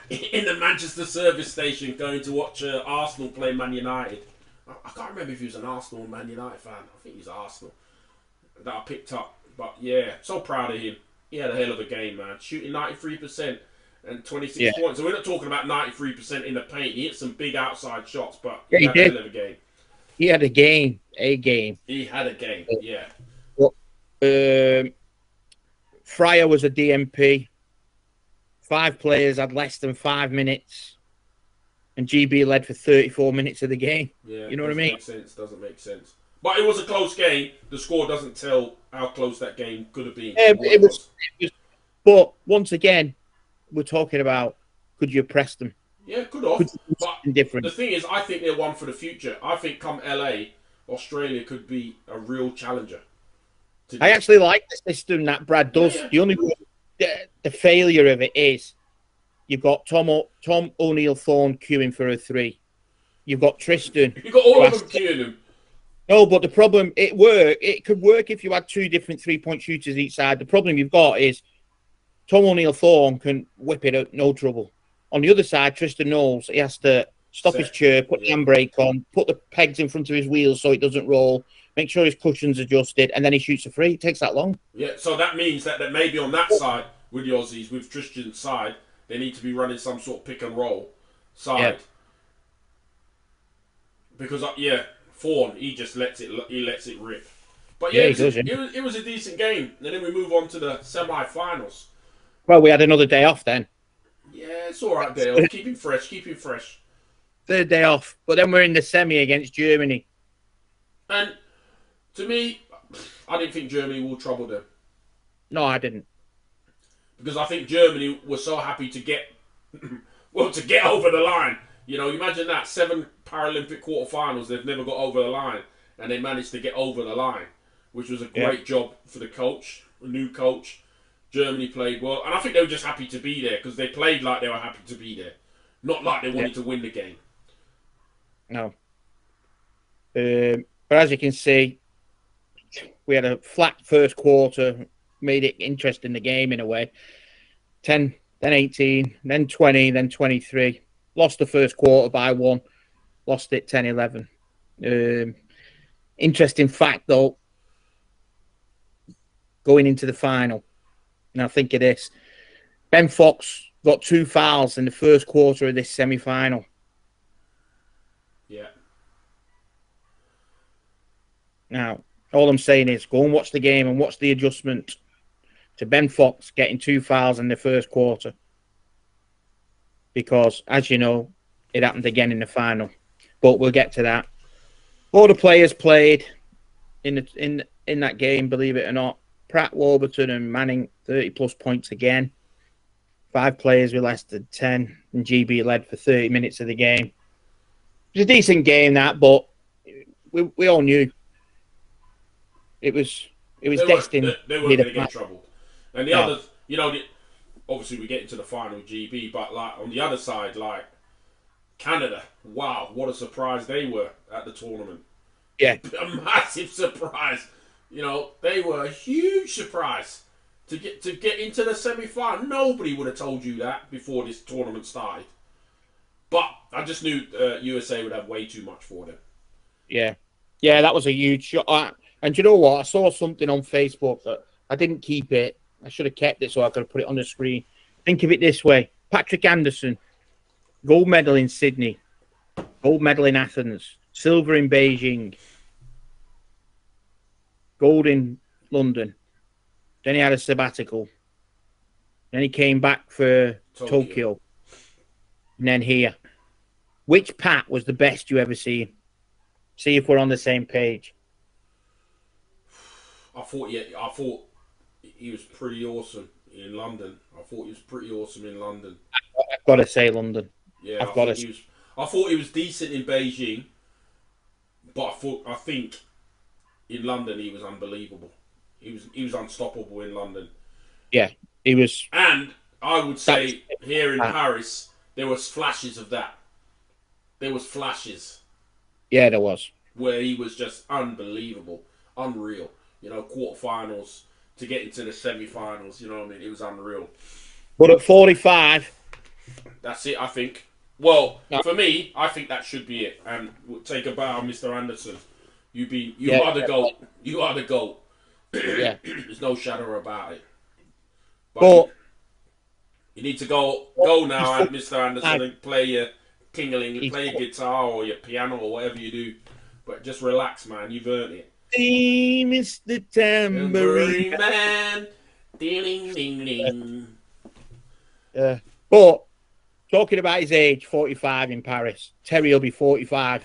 in the Manchester service station going to watch Arsenal play Man United. I can't remember if he was an Arsenal or Man United fan. I think he's Arsenal. That I picked up. But yeah, so proud of him. He had a hell of a game, man. Shooting 93% and 26 points. So we're not talking about 93% in the paint. He hit some big outside shots, but he had a hell of a game. He had a game. He had a game, yeah. Well, Fryer was a DMP. 5 players had less than 5 minutes. And GB led for 34 minutes of the game. Yeah, you know what I mean? Doesn't make sense. But it was a close game. The score doesn't tell how close that game could have been. It was. But once again, we're talking about, could you press them? Yeah, could have. But different. The thing is, I think they're one for the future. I think come LA, Australia could be a real challenger. I actually like the system that Brad does. Yeah. The only the failure of it is you've got Tom O'Neill Thorne queuing for a 3. You've got Tristan. You've got all of them queuing him. No, but the problem, it could work if you had 2 different 3-point shooters each side. The problem you've got is Tom O'Neill Thorne can whip it out, no trouble. On the other side, Tristan Knowles, he has to stop his chair, put the handbrake on, put the pegs in front of his wheels so it doesn't roll, make sure his cushion's adjusted, and then he shoots a 3. It takes that long. Yeah, so that means that maybe on that side, with the Aussies, with Tristan's side, they need to be running some sort of pick and roll side. Yeah. Because, Thorne, he just lets it rip. But yeah, it was a decent game. And then we move on to the semi-finals. Well, we had another day off then. Yeah, it's all right, Dale. Keep him fresh. Third day off. But then we're in the semi against Germany. And to me, I didn't think Germany will trouble them. No, I didn't. Because I think Germany was so happy to get over the line. You know, imagine that. 7 Paralympic quarterfinals, they've never got over the line. And they managed to get over the line, which was a great job for the coach, a new coach. Germany played well. And I think they were just happy to be there because they played like they were happy to be there. Not like they wanted to win the game. No. But as you can see, we had a flat first quarter, made it interesting, the game in a way. 10, then 18, then 20, then 23. Lost the first quarter by 1. Lost it 10-11. Interesting fact, though, going into the final. Now, think of this. Ben Fox got 2 fouls in the first quarter of this semi-final. Yeah. Now, all I'm saying is go and watch the game and watch the adjustment to Ben Fox getting 2 fouls in the first quarter. Because, as you know, it happened again in the final. But we'll get to that. All the players played in that game, believe it or not. Pratt, Warburton and Manning, 30-plus points again. 5 players with less than 10. And GB led for 30 minutes of the game. It was a decent game, that, but we all knew it was destined. They were going to get troubled. And the others, obviously we get into the final GB, but like on the other side, like Canada, wow, what a surprise they were at the tournament. Yeah. A massive surprise. They were a huge surprise to get into the semi-final. Nobody would have told you that before this tournament started. But I just knew USA would have way too much for them. Yeah. Yeah, that was a huge shot. And you know what? I saw something on Facebook that I didn't keep it. I should have kept it so I could have put it on the screen. Think of it this way. Patrick Anderson, gold medal in Sydney, gold medal in Athens, silver in Beijing, gold in London. Then he had a sabbatical. Then he came back for Tokyo. And then here. Which Pat was the best you ever seen? See if we're on the same page. I thought he was pretty awesome in London. I thought he I've got to say London. Yeah, I thought he was decent in Beijing, but I think in London he was unbelievable. He was unstoppable in London. Yeah, he was. And I would say here in Paris there was flashes of that. There was flashes. Yeah, there was. Where he was just unbelievable, unreal. You know, quarterfinals to get into the semifinals. You know what I mean? It was unreal. But at 45, that's it. I think. Well, for me, I think that should be it. And we'll take a bow, Mr. Anderson. You are the GOAT. You are the GOAT. Yeah. There's no shadow about it. But you need to go now, and Mr. Anderson, and play your tingling, play your guitar or your piano or whatever you do. But just relax, man. You've earned it. Mr. the Tambourine Man. Ding, ding, ding. But talking about his age, 45 in Paris. Terry will be 45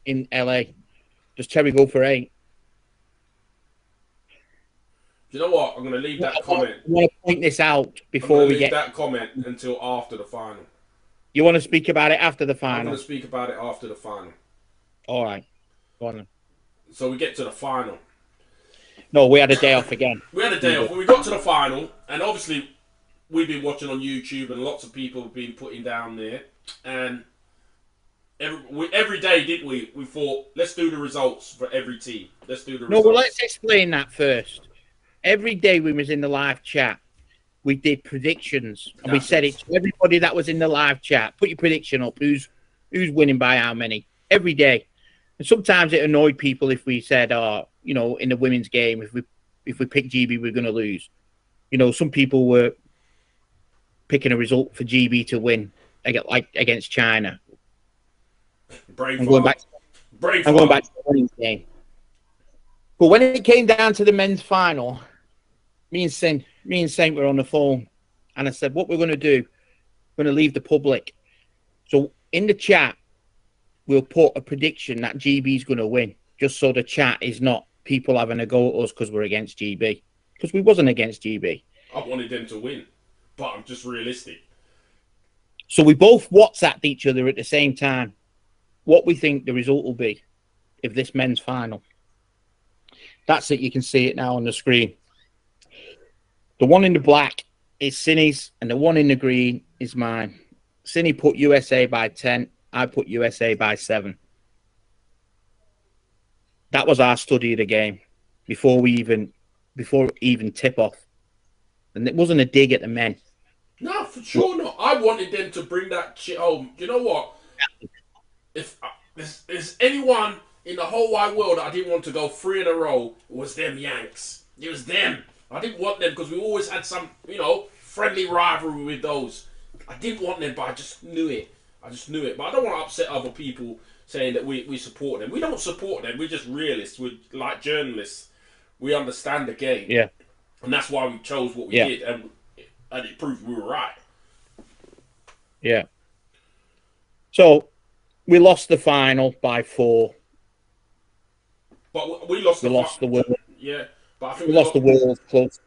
in LA. Does Terry go for 8? Do you know what? I'm going to leave that comment. I want to point this out before we get that comment until after the final. You want to speak about it after the final? I'm going to speak about it after the final. All right. Go on then. So we get to the final. No, we had a day off again. We had a day off. We got to the final, and obviously we've been watching on YouTube, and lots of people have been putting down there. And every day, didn't we? We thought, let's do the results for every team. Let's do the results. No, well, let's explain that first. Every day we was in the live chat, we did predictions, and we said it to everybody that was in the live chat. Put your prediction up. Who's winning by how many? Every day. And sometimes it annoyed people if we said, you know, in the women's game, if we picked GB, we're going to lose. You know, some people were picking a result for GB to win, like against China. I'm going back to the women's game. But when it came down to the men's final, me and Saint were on the phone, and I said, what we're going to do, we're going to leave the public. So in the chat, we'll put a prediction that GB's going to win, just so the chat is not people having a go at us because we're against GB. Because we wasn't against GB. I wanted them to win, but I'm just realistic. So we both WhatsApped each other at the same time what we think the result will be of this men's final. That's it. You can see it now on the screen. The one in the black is Cinny's, and the one in the green is mine. Cinny put USA by 10. I put USA by 7. That was our study of the game before even tip off. And it wasn't a dig at the men. No, for sure not. I wanted them to bring that shit home. You know what? If there's anyone in the whole wide world that I didn't want to go 3 in a row, it was them Yanks. It was them. I didn't want them because we always had some, you know, friendly rivalry with those. I didn't want them, but I just knew it. But I don't want to upset other people saying that we support them. We don't support them. We're just realists. We're like journalists. We understand the game. Yeah. And that's why we chose what we did. And it proved we were right. Yeah. So we lost the final by 4. But we lost the world. Yeah. But I think we lost the world close.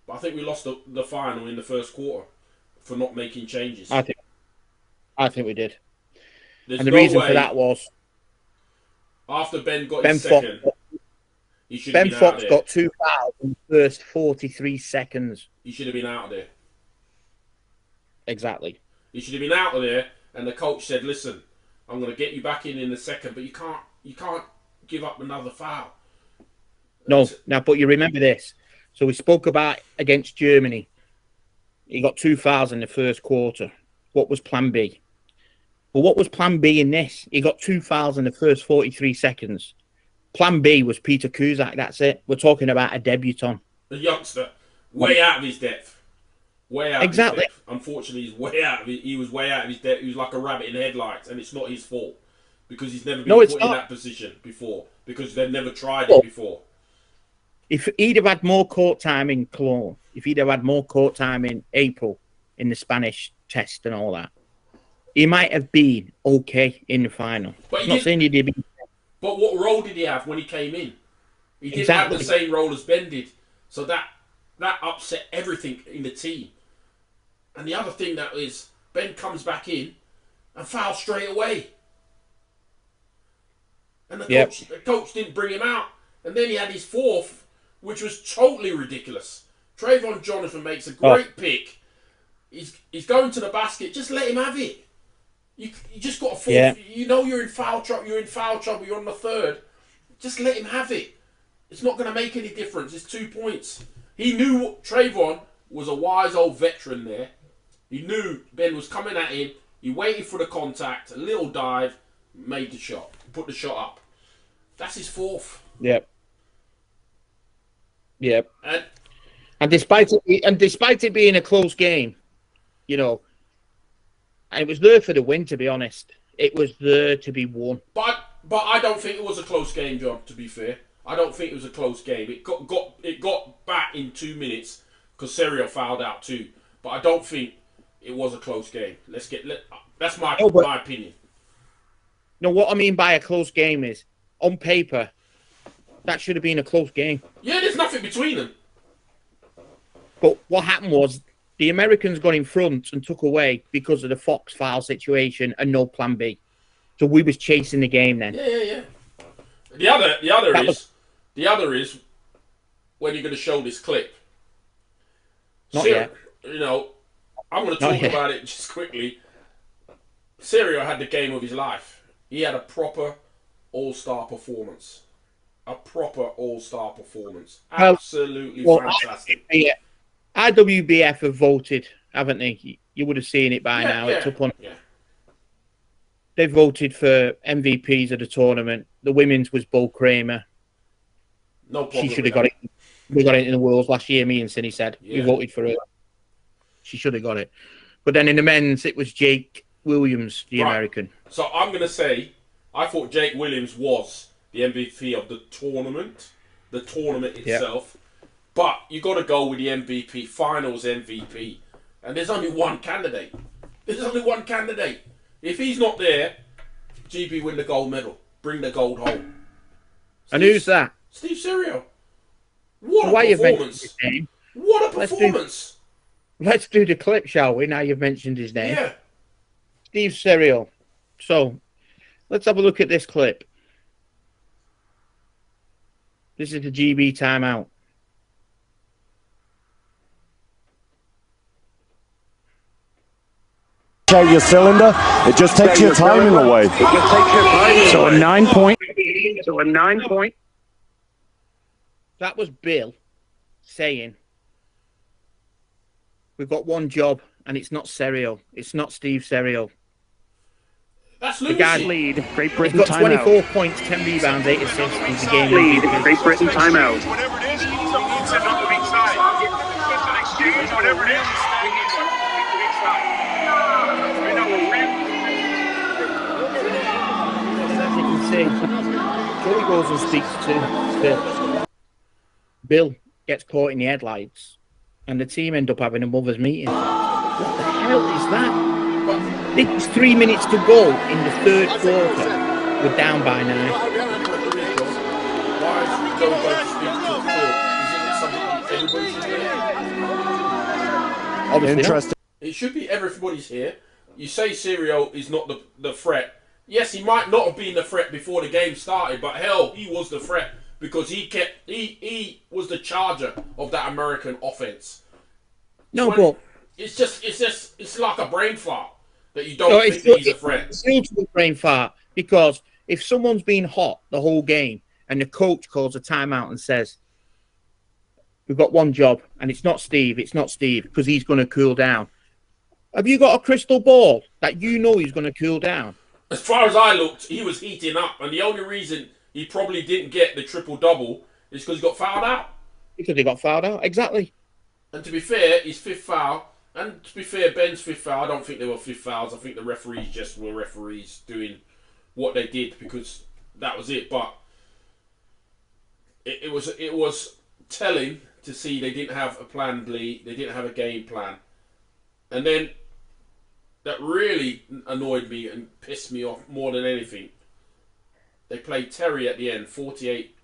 But I think we lost the final in the first quarter for not making changes. I think we did. There's the reason for that was after Ben got his second, he should have been Ben out Fox there. got 2 fouls in the first 43 seconds. He should have been out of there. Exactly. He should have been out of there, and the coach said, "Listen, I'm going to get you back in the second, but you can't give up another foul." No, now, but you remember this. So we spoke about against Germany. He got 2 fouls in the first quarter. What was plan B? Well, what was plan B in this? He got 2 fouls in the first 43 seconds. Plan B was Peter Kuzak. That's it. We're talking about a debutant. The youngster, way out of his depth. Way out exactly. Of his depth. Unfortunately, he was way out of his depth. He was like a rabbit in headlights, and it's not his fault. Because he's never been put in that position before. Because they've never tried it before. If he'd have had more court time in Cologne, if he'd have had more court time in April in the Spanish test and all that, he might have been okay in the final. But I'm not saying he did. But what role did he have when he came in? He didn't have Exactly. the same role as Ben did. So that upset everything in the team. And the other thing that is, Ben comes back in and fouls straight away. And the coach didn't bring him out. And then he had his fourth, which was totally ridiculous. Trayvon Jonathan makes a great pick. He's going to the basket. Just let him have it. You just got a fourth. Yeah. You know you're in foul trouble. You're in foul trouble. You're on the third. Just let him have it. It's not going to make any difference. It's 2 points. He knew Trayvon was a wise old veteran there. He knew Ben was coming at him. He waited for the contact, a little dive, made the shot, put the shot up. That's his fourth. Yep. Yep. And despite it being a close game, you know, it was there for the win. To be honest, it was there to be won. But I don't think it was a close game, John. To be fair, I don't think it was a close game. It got back in 2 minutes because Serio fouled out too. But I don't think it was a close game. That's my opinion. No, what I mean by a close game is, on paper, that should have been a close game. Yeah, there's nothing between them. But what happened was the Americans got in front and took away because of the Fox foul situation and no plan B. So we was chasing the game then. Yeah. The other is when you're going to show this clip. Not yet. You know, I'm going to talk about it just quickly. Serio had the game of his life. He had a proper all-star performance. Absolutely fantastic. I.W.B.F. have voted, haven't they? You would have seen it by now. Yeah, it's up on. Yeah. They voted for MVPs of the tournament. The women's was Bo Kramer. No problem. She should have got it. We got it in the Worlds last year, me and Cindy said. We voted for her. She should have got it. But then in the men's, it was Jake Williams, the American. So I'm going to say, I thought Jake Williams was the MVP of the tournament itself. But you got to go with the MVP, finals MVP. And there's only one candidate. If he's not there, GB win the gold medal. Bring the gold home. And who's that? Steve Serio. What a performance. What a performance. Let's do the clip, shall we? Now you've mentioned his name. Yeah. Steve Serio. So, let's have a look at this clip. This is the GB timeout. Out your cylinder, it just takes your timing away. So a 9 point. That was Bill saying, we've got one job, and it's not Serio. It's not Steve Serio. That's the guy lead. Great Britain he's got 24 timeout. Points, 10 rebounds, 8 assists. He's the game lead. Great Britain timeout. Whatever it is, he needs another big side. It's an exchange, whatever it is. He needs a big side. We know we're As you can see, Joey goes and speaks to Bill. Bill gets caught in the headlights, and the team end up having a mother's meeting. What the hell is that? It's 3 minutes to go in the third quarter. We're down by 9. Why is Joey going to speak to Phil? Is it something everybody's here? Obviously Interesting. It should be everybody's here. You say Serio is not the threat. Yes, he might not have been the threat before the game started, but hell, he was the threat because he was the charger of that American offense. No, but it's like a brain fart that you don't think that he's a threat. It's still a brain fart because if someone's been hot the whole game and the coach calls a timeout and says, we've got one job and it's not Steve because he's going to cool down. Have you got a crystal ball that you know he's going to cool down? As far as I looked, he was heating up, and the only reason he probably didn't get the triple-double is because he got fouled out. Because he got fouled out, exactly. And to be fair, his fifth foul, and to be fair, Ben's fifth foul, I don't think they were fifth fouls. I think the referees just were referees doing what they did because that was it. But it was telling to see they didn't have a plan B, they didn't have a game plan. And then that really annoyed me and pissed me off more than anything. They played Terry at the end, 48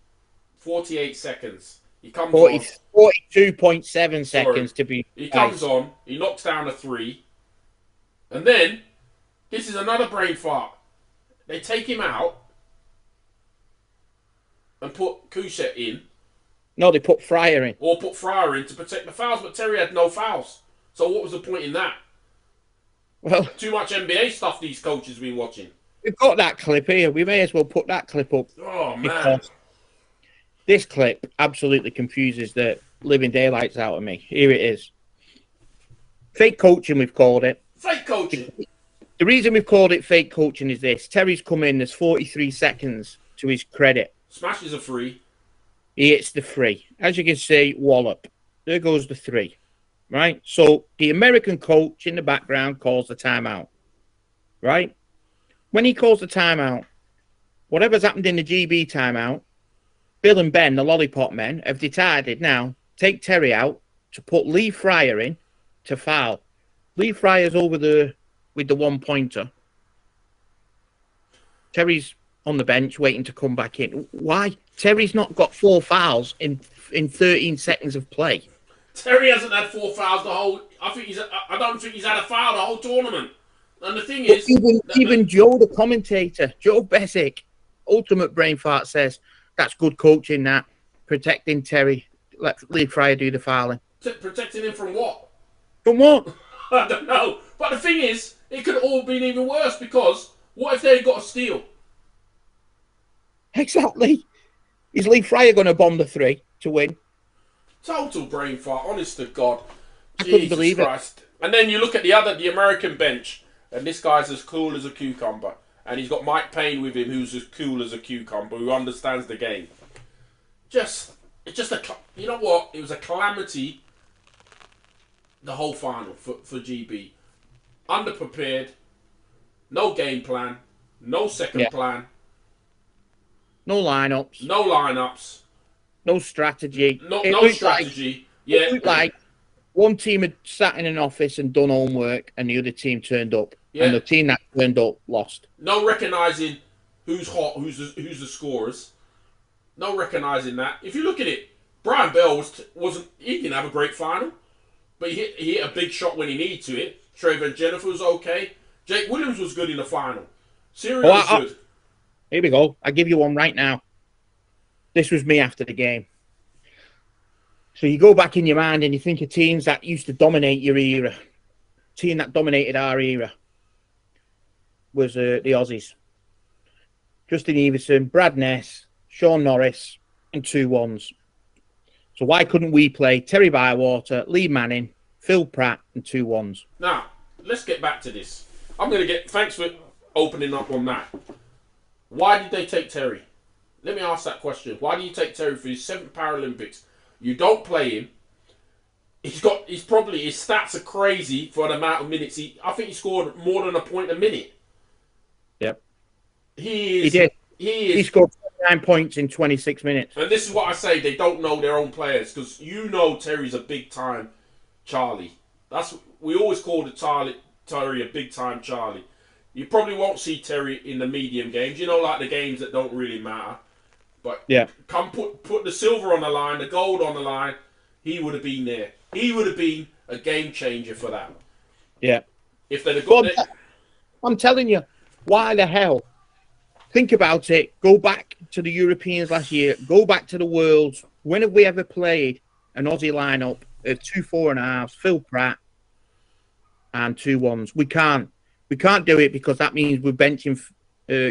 seconds. He comes 42.7 seconds to be. He comes on, he knocks down a 3, and then this is another brain fart. They take him out and put Couchet in. No, they put Fryer in. Or put Fryer in to protect the fouls, but Terry had no fouls. So what was the point in that? Well, too much NBA stuff these coaches have been watching. We've got that clip here. We may as well put that clip up. Oh, man. This clip absolutely confuses the living daylights out of me. Here it is. Fake coaching, we've called it. Fake coaching. The reason we've called it fake coaching is this. Terry's come in, there's 43 seconds to his credit. Smashes a 3. He hits the 3. As you can see, wallop. There goes the 3. Right? So the American coach in the background calls the timeout. Right? When he calls the timeout, whatever's happened in the GB timeout, Bill and Ben, the lollipop men, have decided now, take Terry out to put Lee Fryer in to foul. Lee Fryer's over there with the 1-pointer. Terry's on the bench waiting to come back in. Why? Terry's not got 4 fouls in 13 seconds of play. Terry hasn't had 4 fouls the whole... I don't think he's had a foul the whole tournament. And the thing is... Even Joe, the commentator, Joe Bessick, ultimate brain fart, says, that's good coaching, that. Protecting Terry. Let Lee Fryer do the fouling. Protecting him from what? From what? I don't know. But the thing is, it could have all been even worse because what if they got a steal? Exactly. Is Lee Fryer going to bomb the 3 to win? Total brain fart, honest to God. I couldn't believe Christ. It. And then you look at the American bench, and this guy's as cool as a cucumber. And he's got Mike Payne with him, who's as cool as a cucumber, who understands the game. It's just you know what? It was a calamity, the whole final for GB. Underprepared, no game plan, no second plan. No lineups. No lineups. No strategy. No strategy. It looked like one team had sat in an office and done homework, and the other team turned up. Yeah. And the team that turned up lost. No recognising who's hot, who's the scorers. No recognising that. If you look at it, Brian Bell he didn't have a great final, but he hit a big shot when he needed to hit. Trayvon Jennifer was okay. Jake Williams was good in the final. Syria was good. Here we go. I'll give you one right now. This was me after the game. So you go back in your mind and you think of teams that used to dominate your era. Team that dominated our era was the Aussies. Justin Everson, Brad Ness, Sean Norris, and 2 1s. So why couldn't we play Terry Bywater, Lee Manning, Phil Pratt, and 2 1s? Now, let's get back to this. Thanks for opening up on that. Why did they take Terry? Let me ask that question. Why do you take Terry for his 7th Paralympics? You don't play him. His stats are crazy for the amount of minutes. I think he scored more than a point a minute. Yep. He did. He scored 9 points in 26 minutes. And this is what I say, they don't know their own players, because Terry's a big time Charlie. We always called Terry a big time Charlie. You probably won't see Terry in the medium games, like the games that don't really matter. But yeah, come put the silver on the line, the gold on the line, he would have been there. He would have been a game changer for that. Yeah. If they'd have got I'm telling you, why the hell? Think about it. Go back to the Europeans last year. Go back to the Worlds. When have we ever played an Aussie lineup of 2 4.5s, Phil Pratt, and 2 1s? We can't. We can't do it because that means we're benching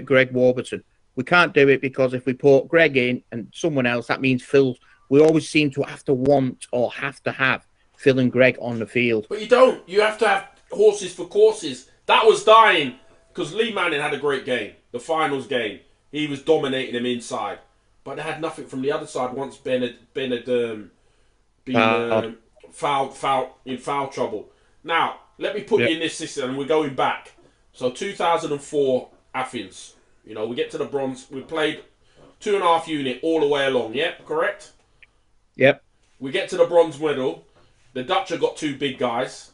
Greg Warburton. We can't do it because if we put Greg in and someone else, that means Phil. We always seem to have to have Phil and Greg on the field. But you don't. You have to have horses for courses. That was dying because Lee Manning had a great game. The finals game. He was dominating him inside. But they had nothing from the other side once Ben had been in foul trouble. Now, let me put you in this system, and we're going back. So 2004 Athens. We get to the bronze. We played 2.5 unit all the way along, yeah? Correct? Yep. We get to the bronze medal. The Dutch have got 2 big guys.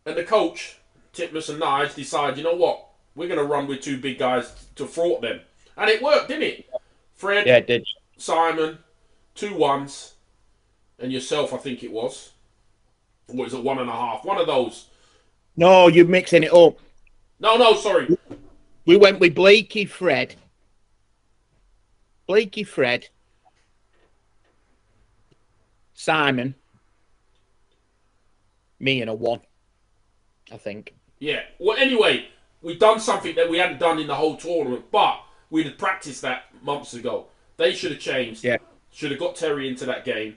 And the coach, Titmus and Nige, decide, you know what? We're going to run with 2 big guys to thwart them. And it worked, didn't it? Fred, Yeah, it did. Simon, 2 ones, and yourself, I think it was. Or was it 1.5? One of those. No, you're mixing it up. No, sorry. We went with Blakey, Fred, Simon, me, and a 1, I think. Yeah. Well, anyway, we'd done something that we hadn't done in the whole tournament, but we'd had practiced that months ago. They should have changed. Yeah. Should have got Terry into that game.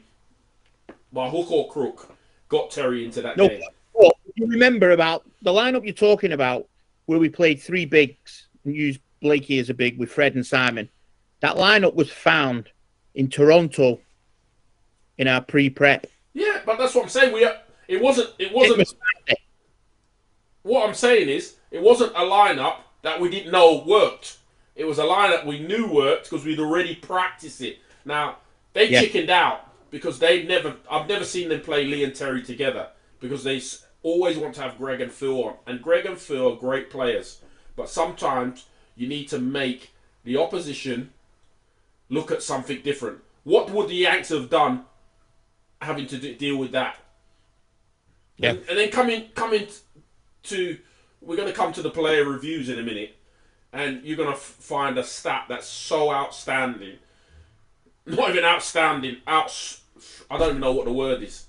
By hook or crook, got Terry into that No, game. but you remember about the lineup you're talking about, where we played 3 bigs and used Blakey as a big with Fred and Simon. That lineup was found in Toronto in our pre-prep. Yeah, but that's what I'm saying. It wasn't. What I'm saying is, it wasn't a lineup that we didn't know worked. It was a lineup we knew worked because we'd already practiced it. Now they chickened out because I've never seen them play Lee and Terry together because they always want to have Greg and Phil on. And Greg and Phil are great players, but sometimes you need to make the opposition look at something different. What would the Yanks have done having to deal with that? Yeah. And then coming to, we're going to come to the player reviews in a minute, and you're going to find a stat that's so outstanding. Not even outstanding. I don't even know what the word is.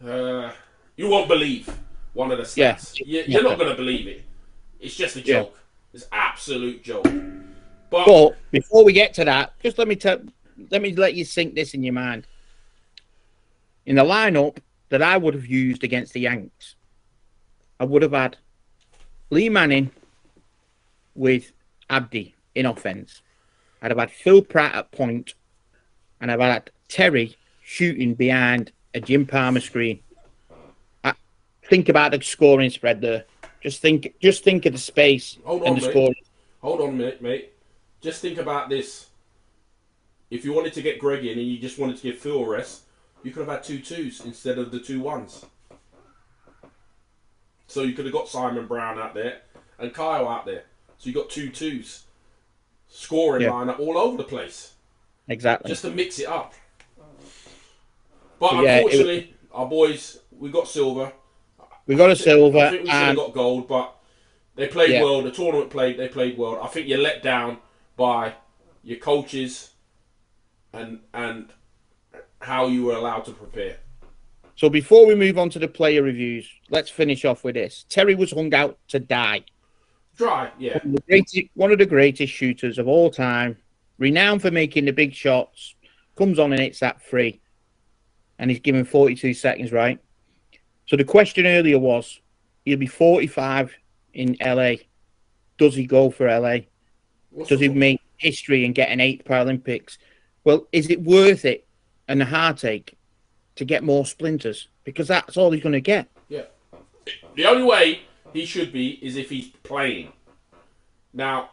You won't believe one of the stats. Yeah. You're not going to believe it. It's just a joke. Yeah. It's an absolute joke. But before we get to that, just let me let you sink this in your mind. In the lineup that I would have used against the Yanks, I would have had Lee Manning with Abdi in offense. I'd have had Phil Pratt at point, and I'd have had Terry shooting behind a Jim Palmer screen. Think about the scoring spread there. Just think of the space and the scoring. Hold on a minute, mate. Just think about this. If you wanted to get Greg in and you just wanted to give Phil a rest, you could have had 2 2s instead of the 2 1s. So you could have got Simon Brown out there and Kyle out there. So you got 2 2s. Scoring lineup all over the place. Exactly. Just to mix it up. But unfortunately, our boys, we got silver. We got a silver. I think we should have got gold, but they played well. The tournament they played well. I think you're let down by your coaches and how you were allowed to prepare. So before we move on to the player reviews, let's finish off with this. Terry was hung out to die. Yeah. One of the greatest shooters of all time, renowned for making the big shots, comes on and hits that free, and he's given 42 seconds, right? So the question earlier was, he'll be 45 in LA. Does he go for LA? Does he make history and get an 8th Paralympics? Well, is it worth it and the heartache to get more splinters? Because that's all he's going to get. Yeah. The only way he should be is if he's playing. Now,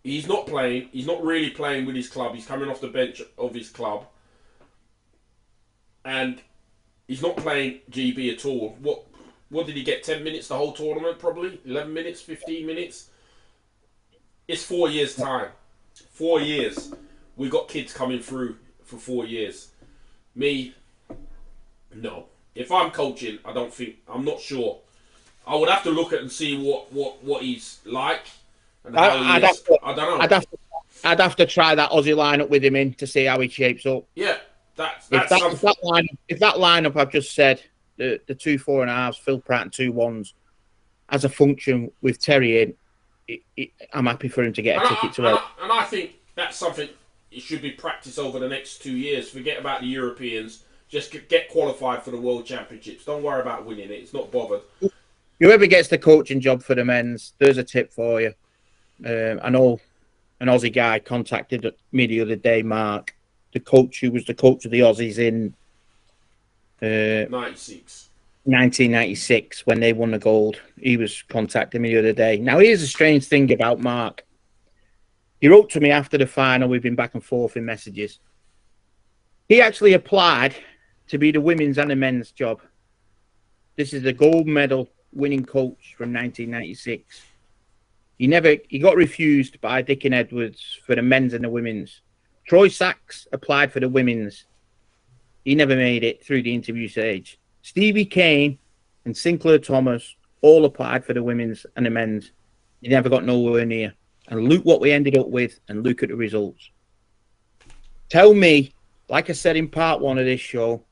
he's not playing. He's not really playing with his club. He's coming off the bench of his club. And he's not playing GB at all. What did he get? 10 minutes the whole tournament, probably? 11 minutes, 15 minutes? It's 4 years' time. 4 years. We've got kids coming through for 4 years. Me, no. If I'm coaching, I'm not sure. I would have to look at and see what he's like. And how he is. I don't know. I'd have to try that Aussie lineup with him in to see how he shapes up. Yeah. If that lineup I've just said, the 2 4.5s, Phil Pratt and 2 1s, as a function with Terry in, I'm happy for him to get a ticket to it. And I think that's something it should be practiced over the next 2 years. Forget about the Europeans. Just get qualified for the World Championships. Don't worry about winning it. It's not bothered. Whoever gets the coaching job for the men's, there's a tip for you. I know an Aussie guy contacted me the other day, Mark, the coach who was the coach of the Aussies in 1996 when they won the gold. He was contacting me the other day. Now, here's a strange thing about Mark. He wrote to me after the final. We've been back and forth in messages. He actually applied to be the women's and the men's job. This is the gold medal winning coach from 1996. He got refused by Dick and Edwards for the men's and the women's. Troy Sachs applied for the women's. He never made it through the interview stage. Stevie Kane and Sinclair Thomas all applied for the women's and the men's. He never got nowhere near. And look what we ended up with, and look at the results. Tell me, like I said in part 1 of this show,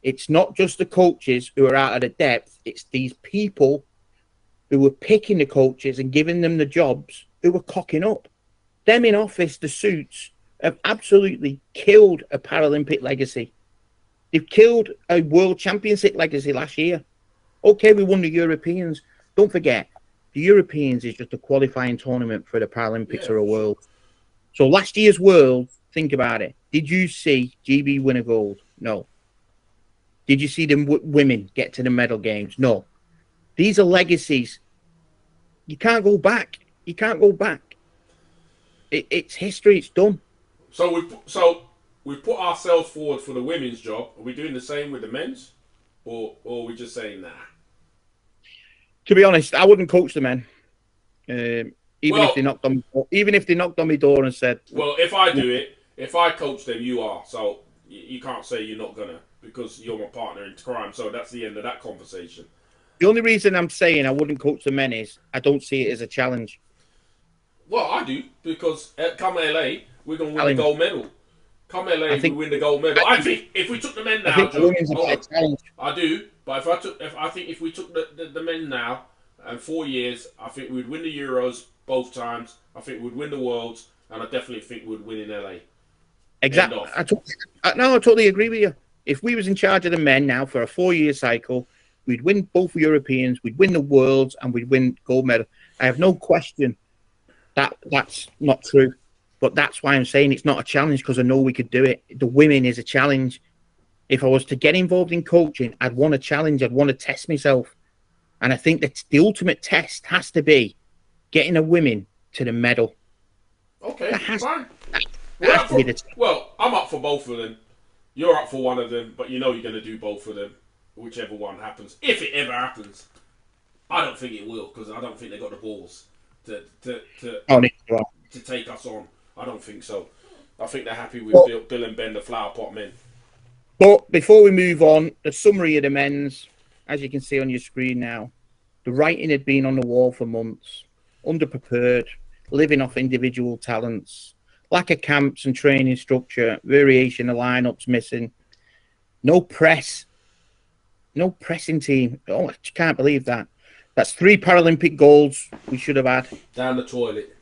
it's not just the coaches who are out of the depth. It's these people who were picking the coaches and giving them the jobs who were cocking up. Them in office, the suits, have absolutely killed a Paralympic legacy. They've killed a World Championship legacy last year. Okay, we won the Europeans. Don't forget, the Europeans is just a qualifying tournament for the Paralympics or a World. So last year's World, think about it. Did you see GB win a gold? No. Did you see the women get to the medal games? No. These are legacies. You can't go back. You can't go back. It's history. It's done. So we've put ourselves forward for the women's job. Are we doing the same with the men's, or are we just saying nah? To be honest, I wouldn't coach the men, even if they knocked on my door and said, "Well, if I do it, if I coach them, you are." So you can't say you're not gonna because you're my partner in crime. So that's the end of that conversation. The only reason I'm saying I wouldn't coach the men is I don't see it as a challenge. Well, I do, because come LA, we're going to win the gold medal. Come LA, we win the gold medal. I think if we took the men now, John, I do, but if we took the men now, and 4 years, I think we'd win the Euros both times. I think we'd win the Worlds, and I definitely think we'd win in LA. Exactly. I totally agree with you. If we was in charge of the men now for a 4-year cycle, we'd win both Europeans, we'd win the Worlds, and we'd win gold medal. I have no question that that's not true. But that's why I'm saying it's not a challenge, because I know we could do it. The women is a challenge. If I was to get involved in coaching, I'd want a challenge. I'd want to test myself. And I think that the ultimate test has to be getting the women to the medal. Okay, fine. Well, I'm up for both of them. You're up for one of them, but you know you're going to do both of them, whichever one happens. If it ever happens. I don't think it will, because I don't think they got the balls to take us on. I don't think so. I think they're happy with Bill and Ben, the flower pot men. But before we move on, the summary of the men's, as you can see on your screen now, the writing had been on the wall for months. Underprepared, living off individual talents, lack of camps and training structure, variation of lineups missing, no press, no pressing team. Oh, I can't believe that. That's 3 Paralympic golds we should have had. Down the toilet.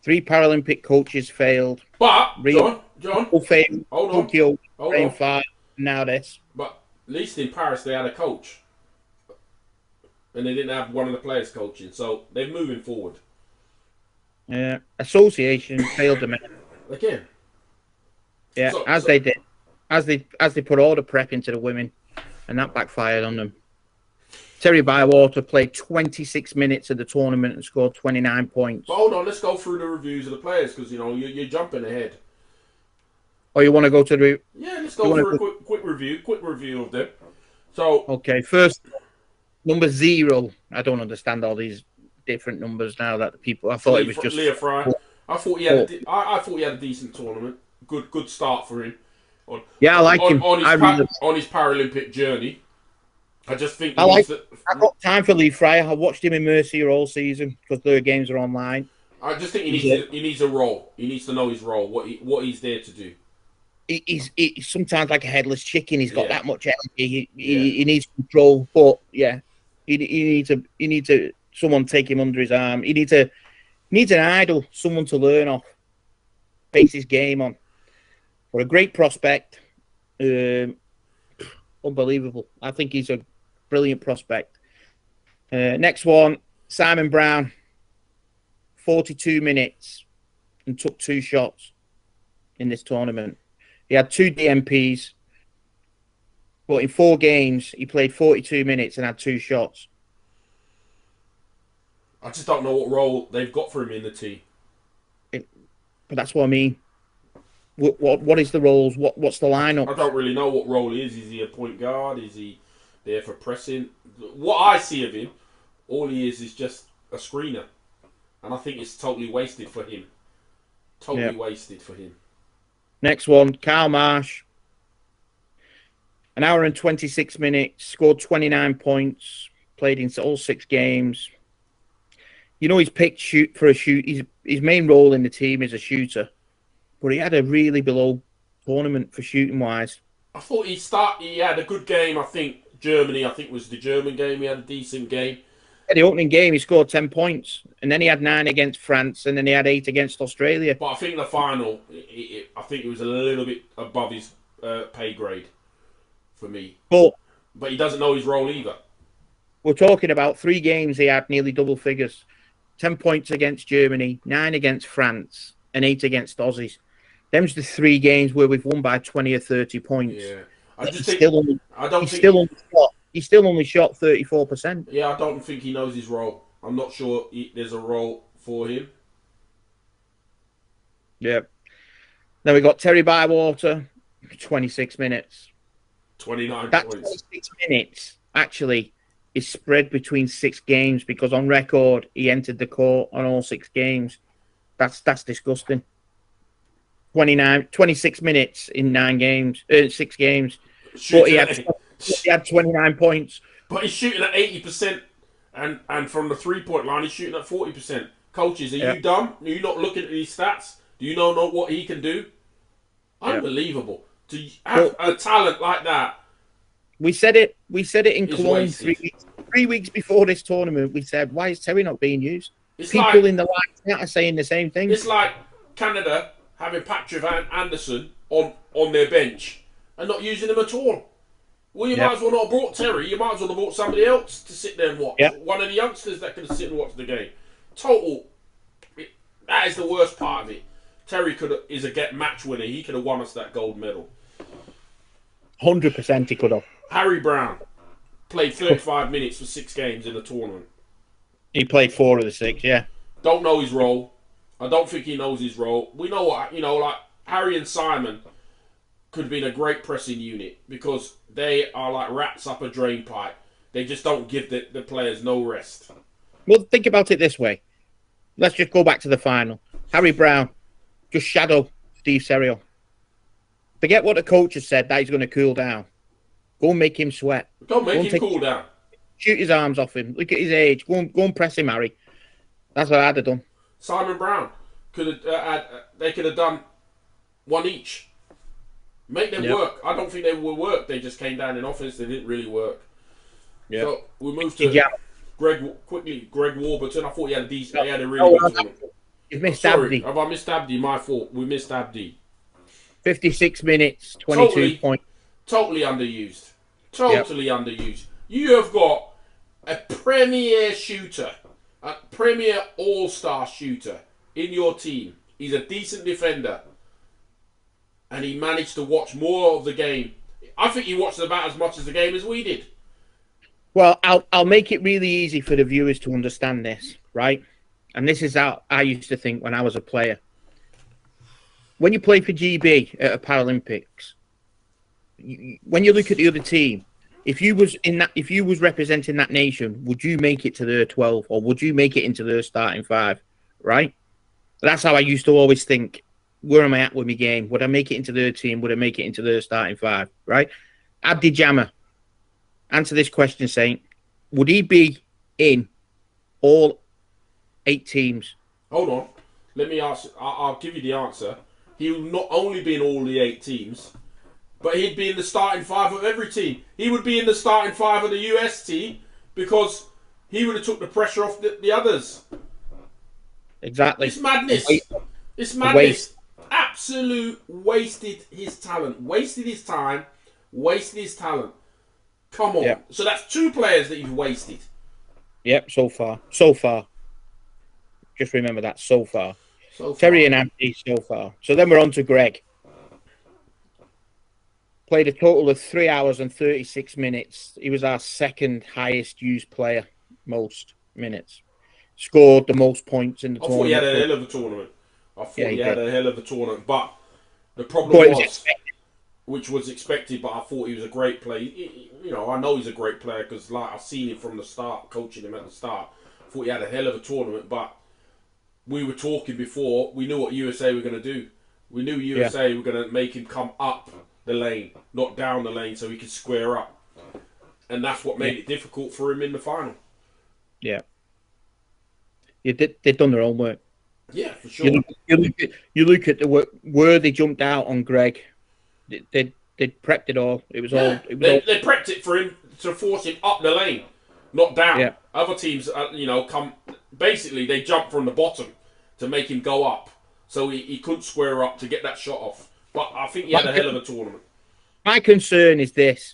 3 Paralympic coaches failed. But, John, failed. hold Tokyo, on. 5, now this. But at least in Paris they had a coach. And they didn't have one of the players coaching. So they're moving forward. Association failed them. Again. Yeah, they did. As they put all the prep into the women. And that backfired on them. Terry Bywater played 26 minutes of the tournament and scored 29 points. But hold on, let's go through the reviews of the players, because you know you're jumping ahead. Oh, you want to go to the? Yeah, let's go through a quick review of them. So okay, first number 0. I don't understand all these different numbers now that the people. I thought it was just Leah Fry. I thought he had a decent tournament. Good start for him. I like him on his Paralympic journey. I just think I've got time for Lee Fry. I watched him in Mercia all season because their games are online. I just think he needs a role. He needs to know his role, what he's there to do. He's sometimes like a headless chicken. He's got that much energy. He needs control, but he needs someone take him under his arm. He needs an idol, someone to learn off, base his game on. For a great prospect, unbelievable. I think he's a brilliant prospect. Next one, Simon Brown, 42 minutes and took 2 shots in this tournament. He had 2 DMPs, but in 4 games, he played 42 minutes and had 2 shots. I just don't know what role they've got for him in the team. But that's what I mean. What is the roles? What's the lineup? I don't really know what role he is. Is he a point guard? Is he there for pressing? What I see of him, all he is just a screener. And I think it's totally wasted for him. Totally wasted for him. Next one, Kyle Marsh. An hour and 26 minutes, scored 29 points, played in all 6 games. You know, he's picked for a shoot. His main role in the team is a shooter. But he had a really below tournament for shooting-wise. I thought he had a good game, I think. Germany, I think, was the German game. He had a decent game. At the opening game, he scored 10 points. And then he had 9 against France. And then he had 8 against Australia. But I think the final, I think it was a little bit above his pay grade for me. But he doesn't know his role either. We're talking about 3 games he had nearly double figures. 10 points against Germany, 9 against France, and 8 against Aussies. Them's the 3 games where we've won by 20 or 30 points. Yeah. He still only shot 34%. Yeah, I don't think he knows his role. I'm not sure there's a role for him. Yeah. Then we got Terry Bywater, 26 minutes. 29 that points. 26 minutes, actually, is spread between 6 games because on record, he entered the court on all 6 games. That's disgusting. 26 minutes in 6 games. But he had 29 points. But he's shooting at 80%, and from the 3-point line, he's shooting at 40%. Coaches, are you dumb? Are you not looking at these stats? Do you know what he can do? Unbelievable. To have a talent like that. We said it in Cologne 3 weeks before this tournament. We said, why is Terry not being used? People in the line are saying the same thing. It's like Canada having Patrick Anderson on their bench and not using him at all. Well, you might as well not have brought Terry. You might as well have brought somebody else to sit there and watch. One of the youngsters that could have sit and watch the game. That is the worst part of it. Terry is a match winner. He could have won us that gold medal. 100% he could have. Harry Brown played 35 minutes for 6 games in the tournament. He played 4 of the 6, yeah. Don't know his role. I don't think he knows his role. We know like Harry and Simon could have been a great pressing unit because they are like rats up a drain pipe. They just don't give the players no rest. Well, think about it this way. Let's just go back to the final. Harry Brown just shadow Steve Serial. Forget what the coach has said that he's going to cool down. Go and make him sweat. Don't make him cool down. Shoot his arms off him. Look at his age. Go and press him, Harry. That's what I'd have done. Simon Brown they could have done 1 each. Make them work. I don't think they will work. They just came down in offense. They didn't really work. Yeah. So we moved to Greg Warburton. I thought he had a really good tournament. You've missed Abdi. Have I missed Abdi? My fault. We missed Abdi. 56 minutes, 22 points. Totally underused. Underused. You have got a premier shooter, a premier all-star shooter in your team. He's a decent defender. And he managed to watch more of the game. I think he watched about as much of the game as we did. Well, I'll make it really easy for the viewers to understand this, right? And this is how I used to think when I was a player. When you play for GB at a Paralympics, when you look at the other team, if you was representing that nation, would you make it to their 12 or would you make it into their starting 5, right? That's how I used to always think. Where am I at with my game? Would I make it into their team? Would I make it into their starting 5? Right? Abdi Jammer, answer this question, Saint. Would he be in all 8 teams? Hold on. Let me ask. I'll give you the answer. He will not only be in all the 8 teams, but he'd be in the starting 5 of every team. He would be in the starting 5 of the US team because he would have took the pressure off the others. Exactly. It's madness. It's madness. Absolute wasted his talent. Wasted his time. Wasted his talent. Come on. Yep. So that's 2 players that you've wasted. Yep, so far. Just remember that, so far. Terry and Abdi, so far. So then we're on to Greg. Played a total of 3 hours and 36 minutes. He was our 2nd highest used player, most minutes. Scored the most points in the tournament. I thought he had a hell of a tournament. But The problem But it was was, expected. which was expected, but I thought he was a great player. You know, I know he's a great player because like I've seen him from the start, coaching him at the start. I thought he had a hell of a tournament, but we were talking before. We knew what USA were going to do. We knew USA were going to make him come up the lane, not down the lane, so he could square up. And that's what made it difficult for him in the final. Yeah. They've done their own work. Yeah, for sure. You look at the where they jumped out on Greg. They prepped it all. It was all. They prepped it for him to force him up the lane, not down. Yeah. Other teams, come. Basically, they jump from the bottom to make him go up, so he couldn't square up to get that shot off. But I think he had a hell of a tournament. My concern is this.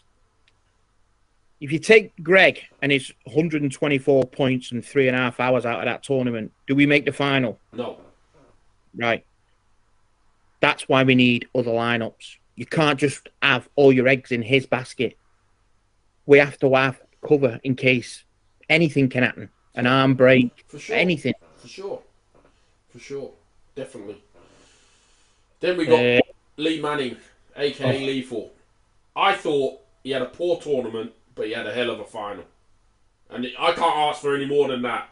If you take Greg and his 124 points and 3.5 hours out of that tournament, do we make the final? No. Right. That's why we need other lineups. You can't just have all your eggs in his basket. We have to have cover in case anything can happen. An arm break, for sure. anything. For sure. Definitely. Then we got Lee Manning, a.k.a. Lethal. I thought he had a poor tournament, but he had a hell of a final. And I can't ask for any more than that.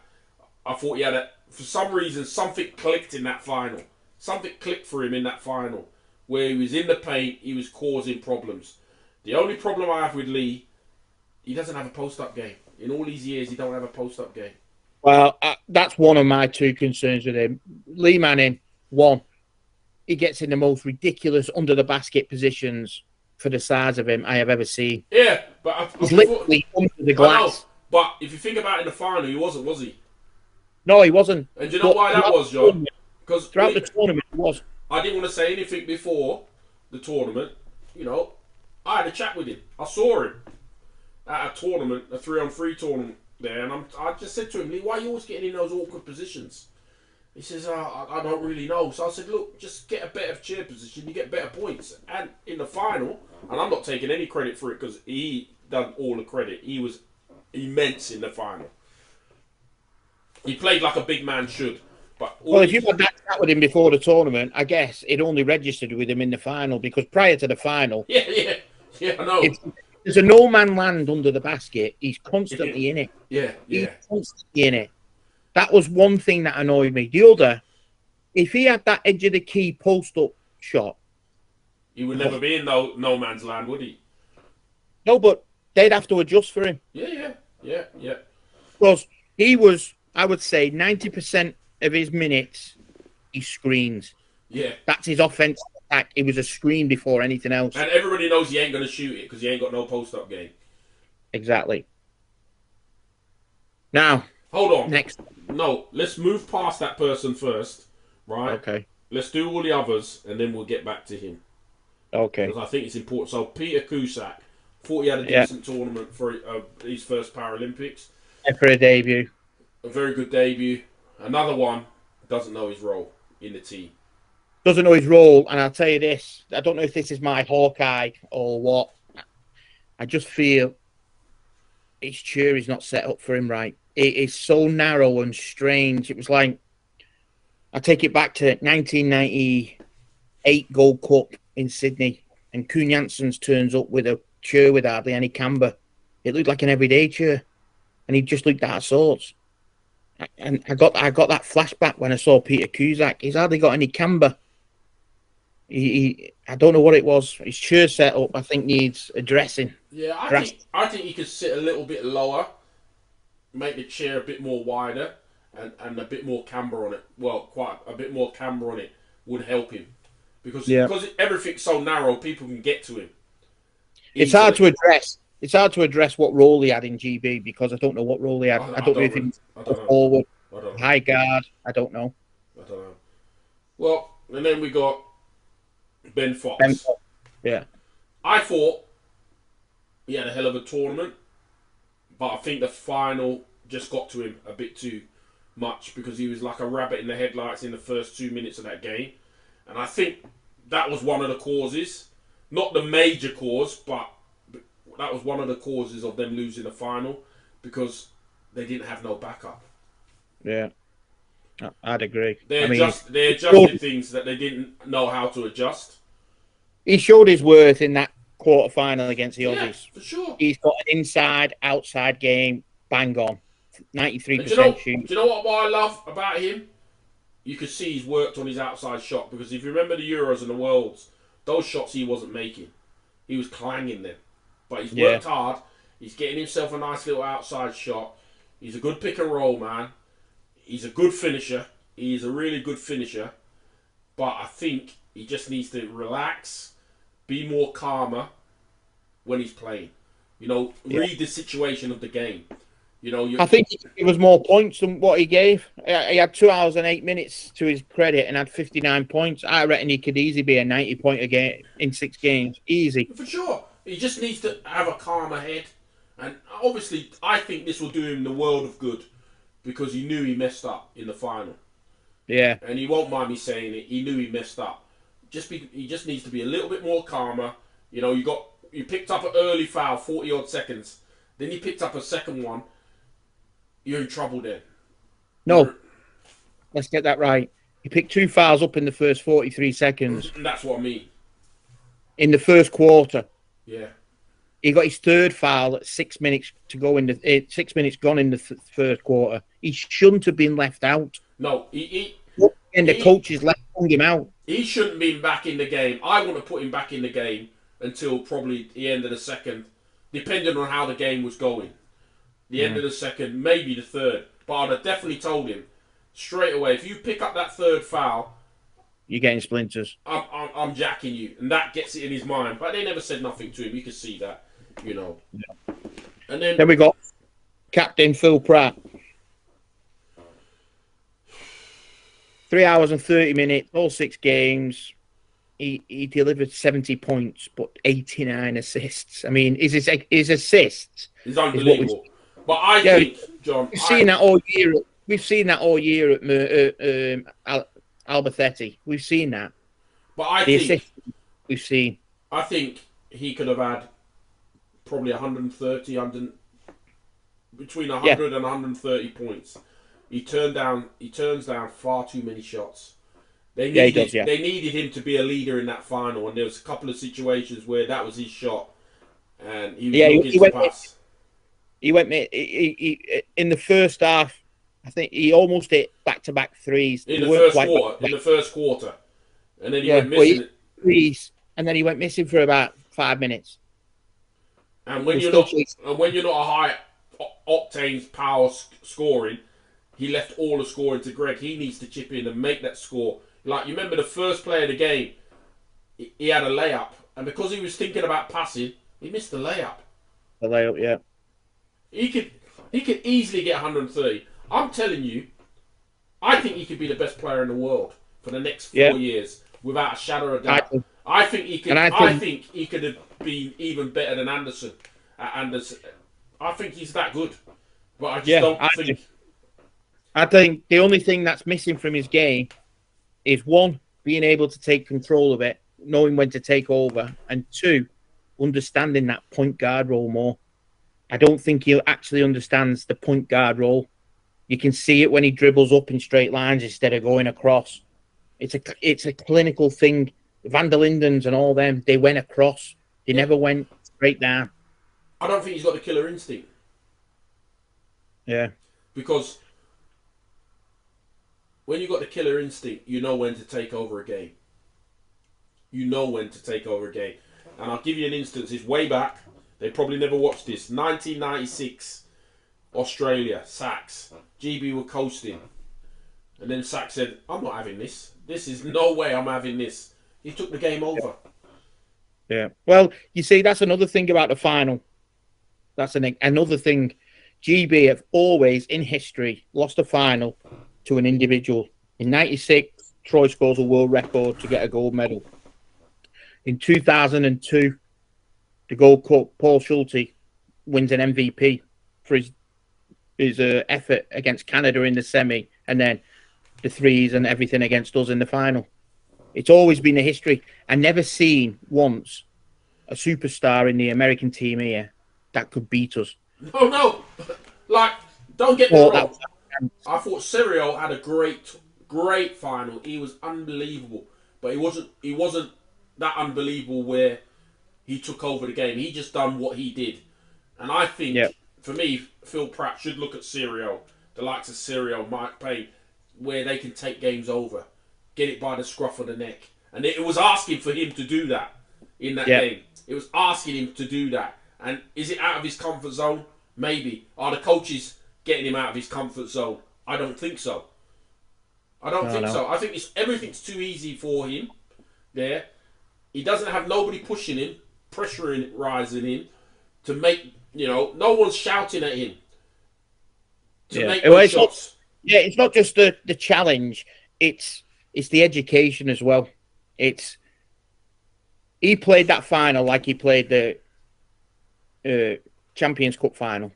I thought he had for some reason, something clicked in that final. Something clicked for him in that final. Where he was in the paint, he was causing problems. The only problem I have with Lee, he doesn't have a post-up game. In all these years, he don't have a post-up game. Well, that's one of my two concerns with him. Lee Manning, one, he gets in the most ridiculous under-the-basket positions for the size of him I have ever seen. Yeah, but he's literally under the glass. But if you think about it in the final, he wasn't, was he? No, he wasn't. And do you know why that was, John? Because throughout the tournament, he was. I didn't want to say anything before the tournament. I had a chat with him. I saw him at a tournament, a 3-on-3 tournament there, and I just said to him, Lee, why are you always getting in those awkward positions? He says, I don't really know. So I said, look, just get a better chair position, you get better points. And in the final, and I'm not taking any credit for it because he done all the credit. He was immense in the final. He played like a big man should. But if you had that chat with him before the tournament, I guess it only registered with him in the final because prior to the final... Yeah, I know. If there's a no-man land under the basket, he's constantly in it. Yeah. He's constantly in it. That was one thing that annoyed me. The other, if he had that edge of the key post-up shot... He would never be in no man's land, would he? No, but they'd have to adjust for him. Yeah. Because he was, I would say, 90% of his minutes, he screens. Yeah. That's his offensive attack. It was a screen before anything else. And everybody knows he ain't going to shoot it because he ain't got no post-up game. Exactly. Now... Hold on. Next. No, let's move past that person first, right? Okay. Let's do all the others, and then we'll get back to him. Okay. Because I think it's important. So, Peter Cusack, thought he had a decent tournament for his first Paralympics. Yeah, for a debut. A very good debut. Another one, doesn't know his role in the team. Doesn't know his role, and I'll tell you this. I don't know if this is my Hawkeye or what. I just feel his chair is not set up for him right. It is so narrow and strange. It was like, I take it back to 1998 Gold Cup in Sydney, and Kuhn Janssens turns up with a chair with hardly any camber. It looked like an everyday chair, and he just looked out of sorts. And I got that flashback when I saw Peter Cusack. He's hardly got any camber. I don't know what it was. His chair setup, I think, needs addressing. Yeah, I think he could sit a little bit lower, make the chair a bit more wider, and a bit more camber on it. Well, quite a bit more camber on it would help him. Because everything's so narrow, people can get to him. It's hard to address. It's hard to address what role he had in GB because I don't know what role he had. I don't know if he was forward, high guard. I don't know. Well, and then we got Ben Fox. Yeah. I thought he had a hell of a tournament, but I think the final just got to him a bit too much because he was like a rabbit in the headlights in the first 2 minutes of that game. And I think that was one of the causes. Not the major cause, but that was one of the causes of them losing the final because they didn't have no backup. Yeah, I'd agree. They adjusted things that they didn't know how to adjust. He showed his worth in that quarter-final against the Yeah, Aussies. for sure. He's got an inside-outside game, bang on, 93% shoot. Do you know what I love about him? You could see he's worked on his outside shot, because if you remember the Euros and the Worlds, those shots he wasn't making. He was clanging them. But he's worked hard. He's getting himself a nice little outside shot. He's a good pick and roll man. He's a good finisher. He's a really good finisher. But I think he just needs to relax, be more calmer when he's playing. You know, read the situation of the game. You know, I think it was more points than what he gave. He had 2 hours and 8 minutes to his credit and had 59 points. I reckon he could easily be a 90-point a game in 6 games. Easy. For sure. He just needs to have a calmer head. And obviously, I think this will do him the world of good, because he knew he messed up in the final. Yeah. And he won't mind me saying it. He knew he messed up. He just needs to be a little bit more calmer. You know, you picked up an early foul, 40-odd seconds. Then you picked up a second one. You're in trouble then. No. Let's get that right. He picked 2 fouls up in the first 43 seconds. And that's what I mean. In the first quarter. Yeah. He got his 3rd foul at 6 minutes to go in the 6 minutes gone in the first quarter. He shouldn't have been left out. No, and the coaches left him out. He shouldn't have been back in the game. I want to put him back in the game until probably the end of the second, depending on how the game was going. The end of the second, maybe the third. But I'd have definitely told him straight away, if you pick up that 3rd foul, you're getting splinters. I'm jacking you. And that gets it in his mind. But they never said nothing to him. You could see that, you know. Yeah. And then we got Captain Phil Pratt. 3 hours and 30 minutes, all 6 games. He delivered 70 points, but 89 assists. I mean, his assists is unbelievable. But I think, John, we've seen that all year. We've seen that all year at Albacete. We've seen that. But I think we've seen. I think he could have had probably 130, between 100 and 130 points. He turns down far too many shots. They needed him to be a leader in that final, and there was a couple of situations where that was his shot, and he was looking to pass. He went in the first half. I think he almost hit back-to-back threes. In the first quarter, and then he went missing threes, and then he went missing for about 5 minutes. And when you're not a high octane power scoring, he left all the scoring to Greg. He needs to chip in and make that score. Like, you remember the first play of the game, he had a layup, and because he was thinking about passing, he missed the layup. The layup, yeah. He could easily get 130. I'm telling you, I think he could be the best player in the world for the next 4 years, without a shadow of a doubt. I think he could. I think he could have been even better than Anderson. I think he's that good, but I just don't think. I think the only thing that's missing from his game is, 1, being able to take control of it, knowing when to take over, and 2, understanding that point guard role more. I don't think he actually understands the point guard role. You can see it when he dribbles up in straight lines instead of going across. It's a clinical thing. Van der Lindens and all them, they went across. They never went straight down. I don't think he's got the killer instinct. Yeah. Because when you've got the killer instinct, you know when to take over a game. You know when to take over a game. And I'll give you an instance. It's way back. They probably never watched this. 1996, Australia, Sachs. GB were coasting. And then Sachs said, I'm not having this. This is no way I'm having this. He took the game over. Yeah. Well, you see, that's another thing about the final. That's another thing. GB have always, in history, lost a final to an individual. In 96, Troy scores a world record to get a gold medal. In 2002, the Gold Cup, Paul Schulte wins an MVP for his effort against Canada in the semi, and then the threes and everything against us in the final. It's always been a history. I never seen once a superstar in the American team here that could beat us. No. Like, don't get me wrong. I thought Serio had a great final. He was unbelievable, but he wasn't that unbelievable where he took over the game. He just done what he did. And I think, for me, Phil Pratt should look at Serial, the likes of Serial, Mike Payne, where they can take games over, get it by the scruff of the neck. And it was asking for him to do that in that game. It was asking him to do that. And is it out of his comfort zone? Maybe. Are the coaches getting him out of his comfort zone? I don't think so. I don't think so. I think everything's too easy for him there. He doesn't have nobody pushing him, pressuring, rising him to make, no one's shouting at him to make those shots. It's not just the challenge. It's the education as well. He played that final like he played the Champions Cup final.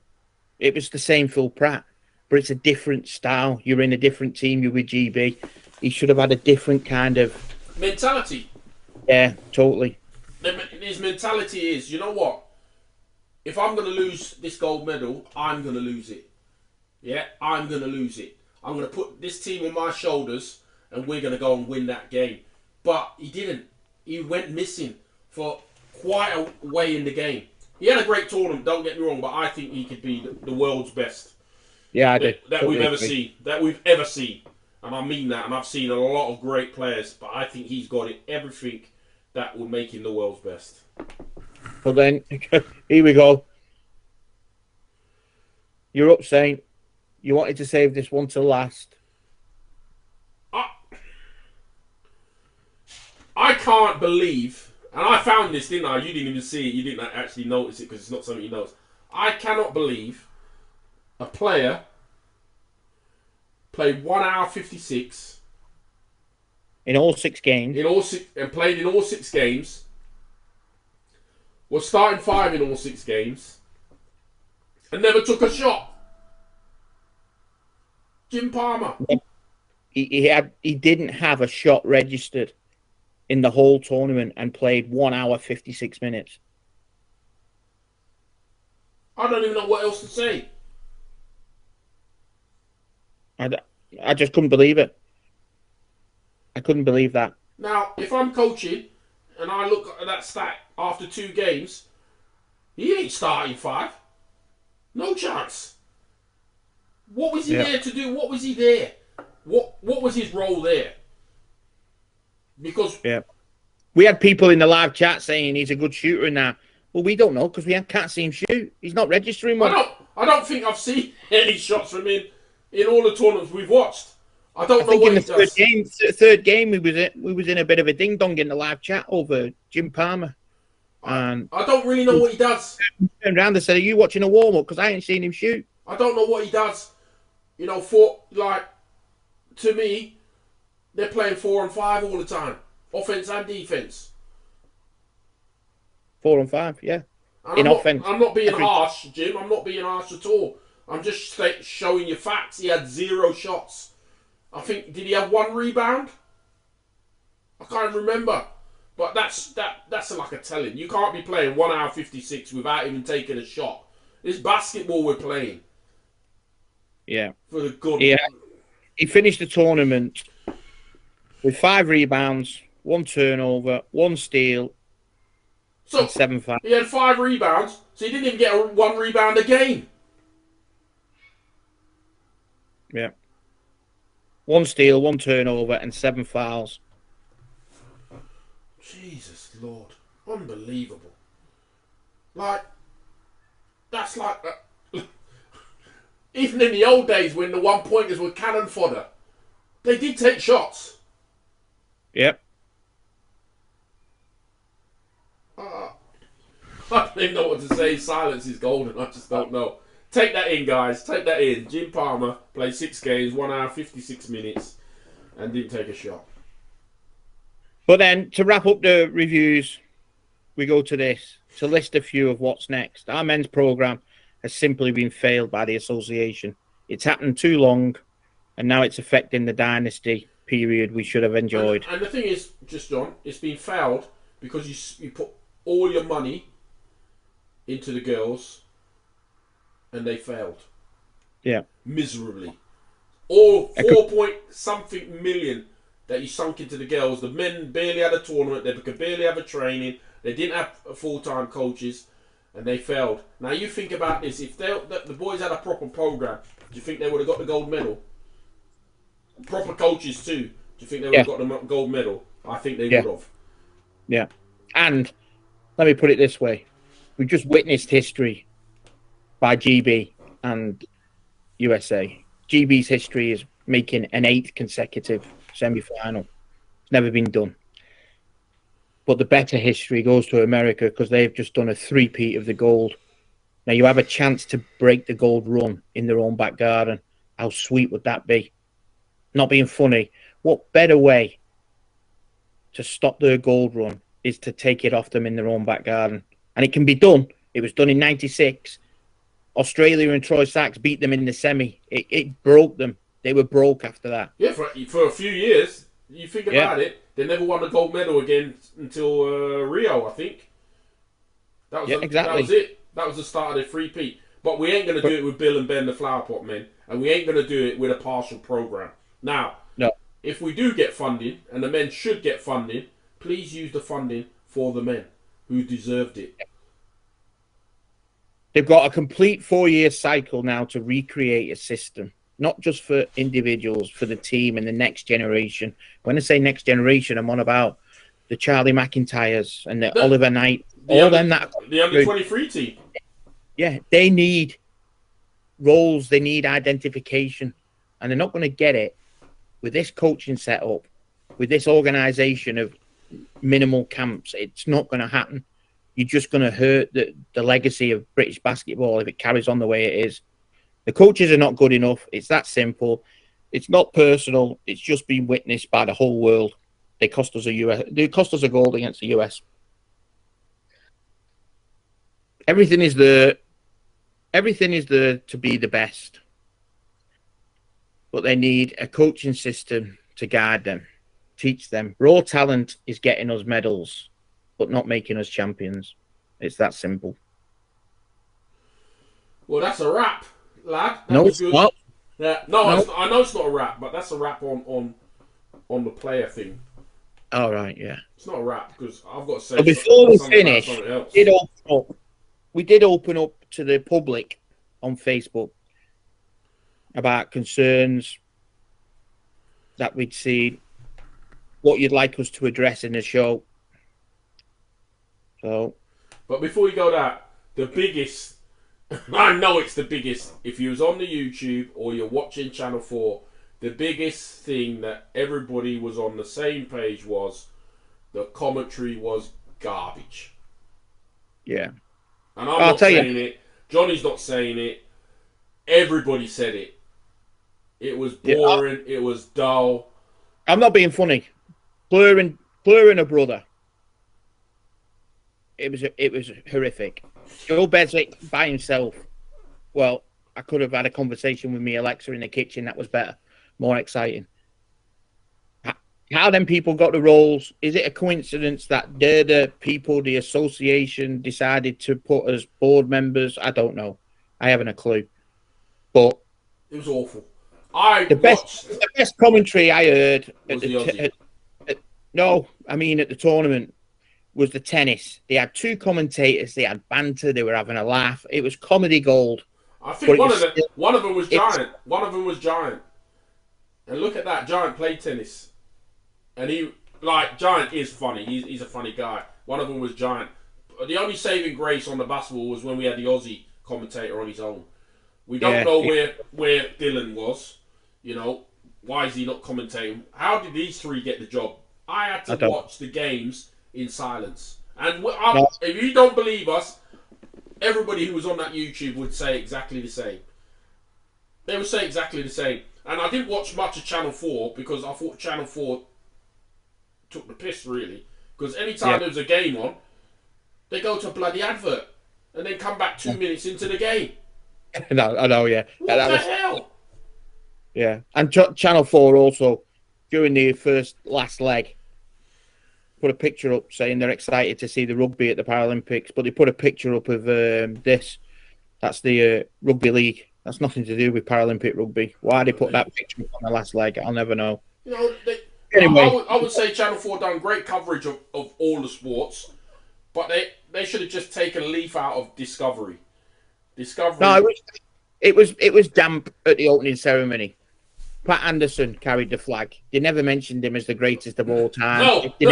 It was the same Phil Pratt, but it's a different style. You're in a different team. You're with GB. He should have had a different kind of mentality. Yeah, totally. His mentality is, you know what? If I'm going to lose this gold medal, I'm going to lose it. Yeah, I'm going to lose it. I'm going to put this team on my shoulders and we're going to go and win that game. But he didn't. He went missing for quite a way in the game. He had a great tournament, don't get me wrong, but I think he could be the world's best. Yeah, I do. That totally we've ever seen. That we've ever seen. And I mean that. And I've seen a lot of great players, but I think he's got everything that will make him the world's best. Well then, here we go. You're up, Saint. You wanted to save this one till last. I can't believe, and I found this, didn't I? You didn't even see it. You didn't actually notice it because it's not something you notice. I cannot believe a player played 1 hour 56 in all 6 games. And played in all 6 games. Was starting 5 in all 6 games, and never took a shot. Jim Palmer. He didn't have a shot registered in the whole tournament and played 1 hour 56 minutes. I don't even know what else to say. I just couldn't believe it. I couldn't believe that. Now, if I'm coaching and I look at that stat after 2 games, he ain't starting 5. No chance. What was he there to do? What was he there? What was his role there? Because we had people in the live chat saying he's a good shooter now. Well, we don't know because we can't see him shoot. He's not registering one. I don't think I've seen any shots from him in all the tournaments we've watched. I don't know what he does. Third game, we was in a bit of a ding dong in the live chat over Jim Palmer. And I don't really know what he does. Turned around and said, "Are you watching a warm up? Because I ain't seen him shoot." I don't know what he does. To me, they're playing 4 and 5 all the time, offense and defense. 4 and 5, yeah. And offense, I'm not being harsh, Jim. I'm not being harsh at all. I'm just showing you facts. He had 0 shots. I think, did he have 1 rebound? I can't remember. But that's like a telling. You can't be playing 1 hour 56 without even taking a shot. It's basketball we're playing. Yeah. For the good. Yeah. He finished the tournament with 5 rebounds, 1 turnover, 1 steal, and 7 fouls. He had 5 rebounds, so he didn't even get 1 rebound a game. Yeah. 1 steal, 1 turnover, and 7 fouls. Jesus Lord. Unbelievable. That's like... Even in the old days when the 1-pointers were cannon fodder, they did take shots. Yep. I don't even know what to say. Silence is golden. I just don't know. Take that in, guys. Take that in. Jim Palmer played 6 games, 1 hour, 56 minutes, and didn't take a shot. But then, to wrap up the reviews, we go to this. To list a few of what's next. Our men's programme has simply been failed by the association. It's happened too long, and now it's affecting the dynasty period we should have enjoyed. And the thing is, just John, it's been failed because you put all your money into the girls, and they failed. Yeah. Miserably. All 4 point something million that he sunk into the girls. The men barely had a tournament. They could barely have a training. They didn't have full-time coaches, and they failed. Now you think about this: if the boys had a proper program, do you think they would have got the gold medal? Proper coaches too. Do you think they would have got the gold medal? I think they would have. Yeah, and let me put it this way: we just witnessed history by GB and USA. GB's history is making an 8th consecutive semi-final. It's never been done. But the better history goes to America because they've just done a 3-peat of the gold. Now you have a chance to break the gold run in their own back garden. How sweet would that be? Not being funny. What better way to stop their gold run is to take it off them in their own back garden? And it can be done. It was done in 96. Australia and Troy Sachs beat them in the semi. It broke them. They were broke after that. Yeah, for a few years. You think about it, they never won a gold medal again until Rio, I think. That was exactly. That was it. That was the start of their 3-peat. But we ain't going to do it with Bill and Ben, the Flower Pot men. And we ain't going to do it with a partial program. Now, if we do get funding, and the men should get funding, please use the funding for the men who deserved it. They've got a complete 4-year cycle now to recreate a system, not just for individuals, for the team and the next generation. When I say next generation, I'm on about the Charlie McIntyres and the Oliver Knight, the under-23 team. Yeah, they need roles, they need identification, and they're not going to get it with this coaching setup, with this organisation of minimal camps. It's not going to happen. You're just going to hurt the legacy of British basketball if it carries on the way it is. The coaches are not good enough. It's that simple. It's not personal. It's just been witnessed by the whole world. They cost us a gold against the US. Everything is there to be the best. But they need a coaching system to guide them, teach them. Raw talent is getting us medals, but not making us champions. It's that simple. Well, that's a wrap, lad. No, it's not. Yeah, I know it's not a wrap, but that's a wrap on the player thing. All right, yeah. It's not a wrap because I've got to say. So before we finish, we did open up to the public on Facebook about concerns that we'd see, what you'd like us to address in the show. So, but before we go that, the biggest, I know it's the biggest, if you was on the YouTube or you're watching Channel 4, the biggest thing that everybody was on the same page was the commentary was garbage. Yeah. And I'm not saying it. Johnny's not saying it. Everybody said it. It was boring. It was dull. I'm not being funny. Blurring a brother. It was horrific. Joe Beswick by himself. Well, I could have had a conversation with me Alexa in the kitchen. That was better, more exciting. How them people got the roles? Is it a coincidence that they're the people the association decided to put as board members? I don't know. I haven't a clue. But it was awful. The best commentary I heard at the tournament was the tennis. They had 2 commentators. They had banter. They were having a laugh. It was comedy gold. I think one of them was Giant. One of them was Giant. And look at that. Giant played tennis. And Giant is funny. He's a funny guy. One of them was Giant. The only saving grace on the basketball was when we had the Aussie commentator on his own. We don't know where Dylan was. You know, why is he not commentating? How did these 3 get the job? I had to watch the games in silence. And if you don't believe us, everybody who was on that YouTube would say exactly the same. They would say exactly the same. And I didn't watch much of Channel 4 because I thought Channel 4 took the piss, really. Because anytime there was a game on, they go to a bloody advert and then come back 2 minutes into the game. No, I know, yeah. What the hell? Yeah. And Channel 4 also, during the last leg, put a picture up saying they're excited to see the rugby at the Paralympics, but they put a picture up of this. That's the rugby league. That's nothing to do with Paralympic rugby. Why they put that picture up on the last leg, I'll never know. You know, Anyway, I would say Channel 4 done great coverage of all the sports, but they should have just taken a leaf out of Discovery. no, it was damp at the opening ceremony. Pat Anderson carried the flag. They never mentioned him as the greatest of all time. They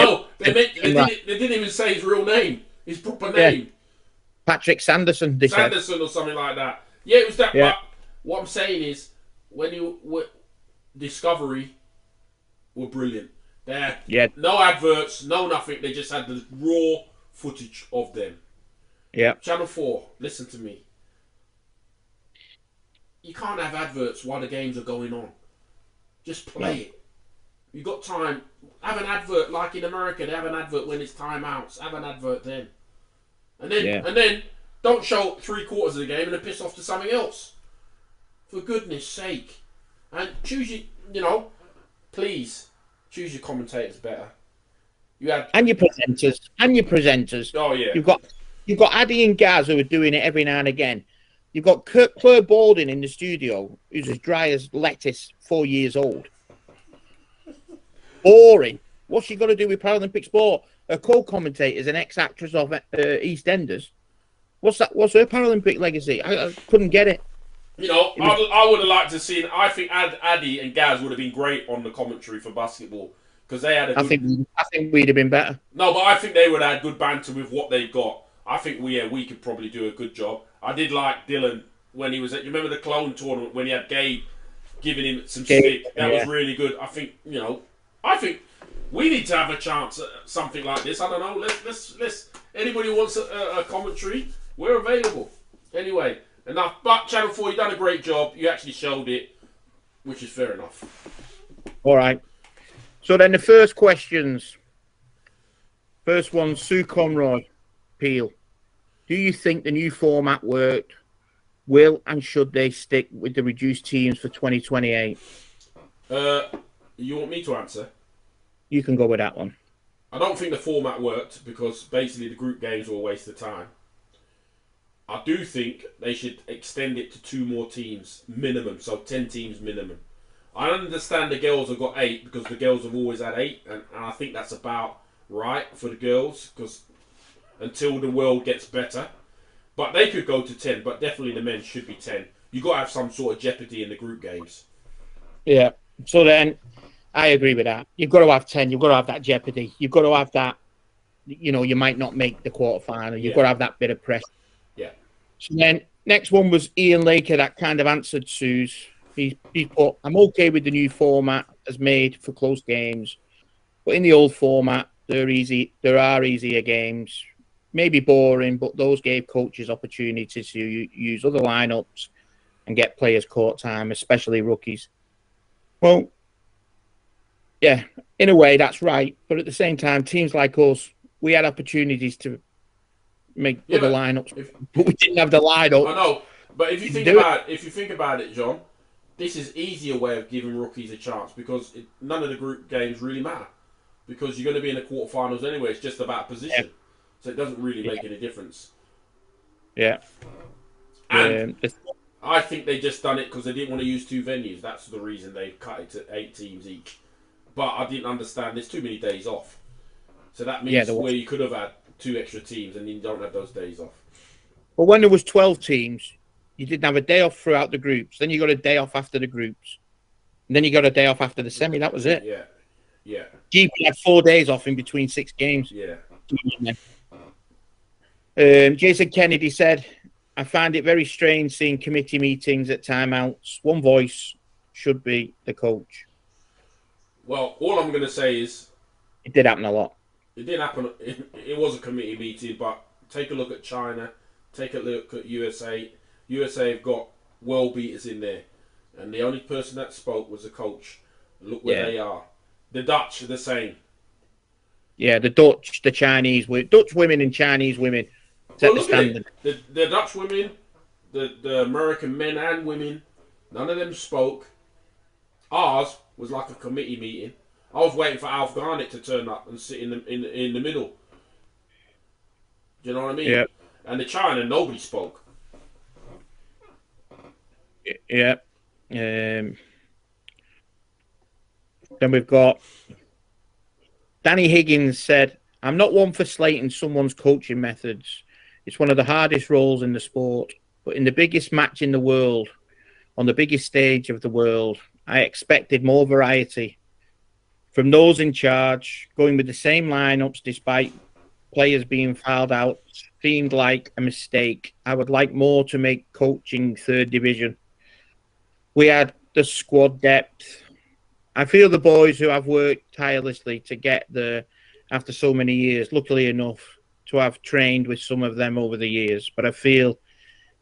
didn't even say his real name, his proper name. Patrick Sanderson, they said. Sanderson or something like that. Yeah, it was that. Yeah. But what I'm saying is, when you were Discovery were brilliant. They had no adverts, no nothing. They just had the raw footage of them. Yeah. Channel 4, listen to me. You can't have adverts while the games are going on. Just play it. You got time. Have an advert like in America. They have an advert when it's timeouts. Have an advert then. And then don't show 3/4 of the game and then piss off to something else. For goodness sake. And choose please choose your commentators better. And your presenters. Oh yeah. You've got Addy and Gaz who are doing it every now and again. You've got Claire Balding in the studio, who's as dry as lettuce, 4 years old. Boring. What's she got to do with Paralympic sport? Her co-commentator is an ex-actress of EastEnders. What's her Paralympic legacy? I couldn't get it. I would have liked to see. I think Addy and Gaz would have been great on the commentary for basketball because they had. I think we'd have been better. No, but I think they would have had good banter with what they've got. I think we could probably do a good job. I did like Dylan when he was at. You remember the Clone tournament when he had Gabe giving him some stick? That was really good. I think we need to have a chance at something like this. I don't know. Let's anybody who wants a commentary, we're available. Anyway, enough. But Channel 4, you've done a great job. You actually showed it, which is fair enough. All right. So then the first questions. First one, Sue Conroy, Peel. Do you think the new format worked? Will and should they stick with the reduced teams for 2028? You want me to answer? You can go with that one. I don't think the format worked because basically the group games were a waste of time. I do think they should extend it to 2 more teams minimum, so 10 teams minimum. I understand the girls have got 8 because the girls have always had 8, and I think that's about right for the girls because until the world gets better. But they could go to 10, but definitely the men should be 10. You've got to have some sort of jeopardy in the group games. Yeah, so then I agree with that. You've got to have 10. You've got to have that jeopardy. You've got to have that, you might not make the quarterfinal. You've got to have that bit of pressure. Yeah. So then next one was Ian Laker that kind of answered Sue's. He put, I'm okay with the new format as made for close games, but in the old format, there are easier games. Maybe boring, but those gave coaches opportunities to use other lineups and get players court time, especially rookies. Well, yeah, in a way, that's right. But at the same time, teams like us, we had opportunities to make other lineups, but we didn't have the lineup. I know, but if you think about it, John, this is easier way of giving rookies a chance because none of the group games really matter because you're going to be in the quarterfinals anyway. It's just about position. Yeah. So it doesn't really make any difference. Yeah. And I think they just done it because they didn't want to use 2 venues. That's the reason they cut it to 8 teams each. But I didn't understand there's too many days off. So that means where you could have had 2 extra teams and you don't have those days off. But when there was 12 teams, you didn't have a day off throughout the groups. Then you got a day off after the groups. And then you got a day off after the semi. That was it. Yeah. Yeah. GB had 4 days off in between 6 games. Yeah. Jason Kennedy said, I find it very strange seeing committee meetings at timeouts. One voice should be the coach. Well, all I'm going to say is... It did happen a lot. It did happen. It was a committee meeting, but take a look at China. Take a look at USA. USA have got world beaters in there. And the only person that spoke was the coach. Look where they are. The Dutch are the same. Yeah, the Dutch, the Chinese, Dutch women and Chinese women set the standard. The Dutch women, the American men and women, none of them spoke. Ours was like a committee meeting. I was waiting for Alf Garnett to turn up and sit in the middle. Do you know what I mean? Yeah. And the China, nobody spoke. Yeah. Then we've got Danny Higgins said, I'm not one for slating someone's coaching methods. It's one of the hardest roles in the sport. But in the biggest match in the world, on the biggest stage of the world, I expected more variety from those in charge. Going with the same lineups despite players being fouled out seemed like a mistake. I would like more to make coaching third division. We had the squad depth. I feel the boys who have worked tirelessly to get there after so many years, luckily enough to have trained with some of them over the years, but I feel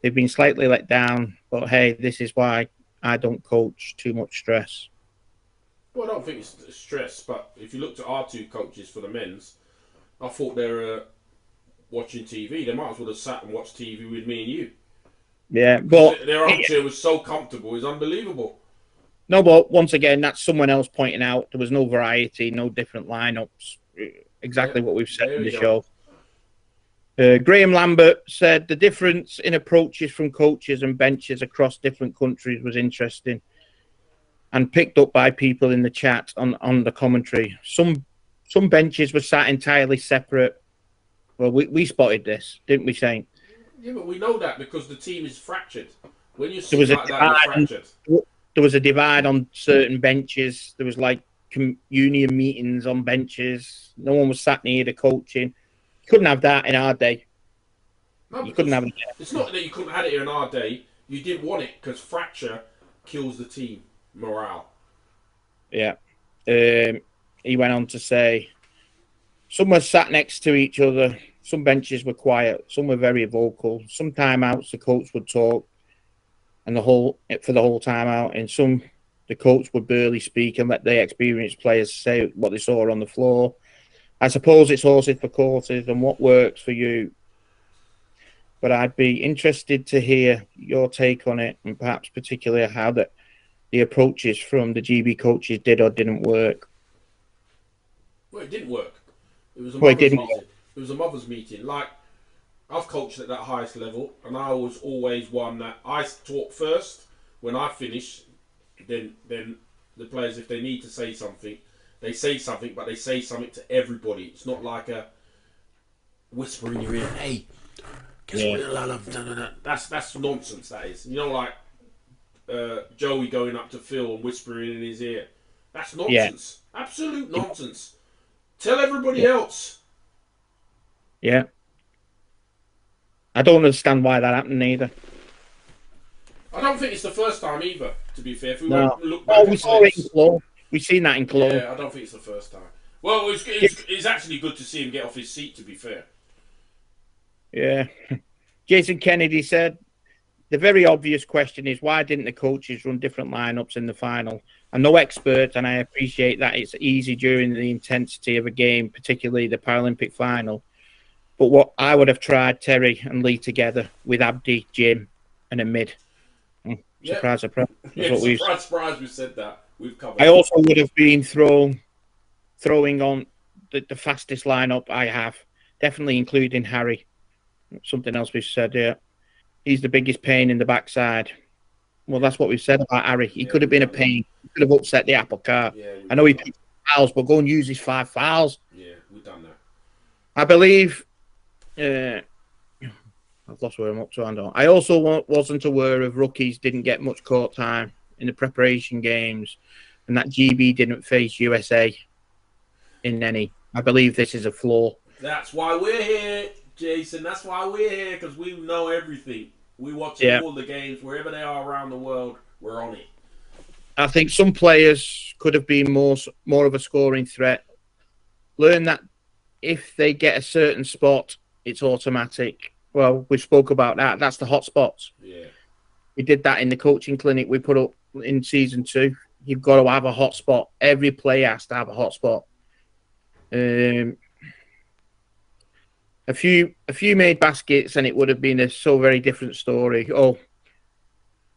they've been slightly let down. But hey, this is why I don't coach. Too much stress. Well, I don't think it's stress, but if you looked at our two coaches for the men's, I thought they were watching TV. They might as well have sat and watched TV with me and you. Yeah, but their armchair was so comfortable, it's unbelievable. No, but once again, that's someone else pointing out there was no variety, no different lineups. Exactly what we've said in the show. Graham Lambert said the difference in approaches from coaches and benches across different countries was interesting and picked up by people in the chat on the commentary. Some benches were sat entirely separate. Well, we spotted this, didn't we, Shane? Yeah, but we know that because the team is fractured. When you sit like that, you're fractured. There was a divide on certain benches. There was like union meetings on benches. No one was sat near the coaching. You couldn't have that in our day. No, you couldn't have it. It's not that you couldn't have it in our day. You didn't want it because fracture kills the team morale. Yeah. He went on to say, some were sat next to each other. Some benches were quiet. Some were very vocal. Some timeouts, the coach would talk and for the whole time out. And some, the coach would barely speak and let the experienced players say what they saw on the floor. I suppose it's horses for courses and what works for you. But I'd be interested to hear your take on it and perhaps particularly how the approaches from the GB coaches did or didn't work. Well, it didn't work. It was a mother's meeting. It was a mother's meeting. Like, I've coached at that highest level, and I was always one that I talk first. When I finish, then the players, if they need to say something, they say something, but they say something to everybody. It's not like a whisper in your ear, hey, guess what? That's nonsense, that is. You know, like Joey going up to Phil and whispering in his ear. That's nonsense. Yeah. Absolute nonsense. Tell everybody else. Yeah. I don't understand why that happened either. I don't think it's the first time either, to be fair. If we look back we saw it in Cologne. We've seen that in Cologne. Yeah, I don't think it's the first time. Well, it's actually good to see him get off his seat, to be fair. Yeah. Jason Kennedy said, the very obvious question is why didn't the coaches run different lineups in the final? I'm no expert, and I appreciate that it's easy during the intensity of a game, particularly the Paralympic final. But what I would have tried Terry and Lee together with Abdi, Jim, and a mid. Surprise, surprise. Surprise, we said that. We've covered. I also would have been throwing on the fastest lineup I have, definitely including Harry. Something else we've said here. He's the biggest pain in the backside. Well, that's what we've said about Harry. He could have been a pain. He could have upset the apple cart. Yeah, I know he picked fouls, but go and use his 5 fouls. Yeah, we've done that. I believe... I've lost where I'm up to. I also wasn't aware of rookies didn't get much court time in the preparation games and that GB didn't face USA in any. I believe this is a flaw. That's why we're here, Jason. That's why we're here, because we know everything. We watch all the games wherever they are around the world. We're on it. I think some players could have been more of a scoring threat. Learn that if they get a certain spot, it's automatic. Well, we spoke about that. That's the hot spots. Yeah. We did that in the coaching clinic we put up in season 2. You've got to have a hot spot. Every player has to have a hot spot. A few made baskets and it would have been a so very different story. Oh,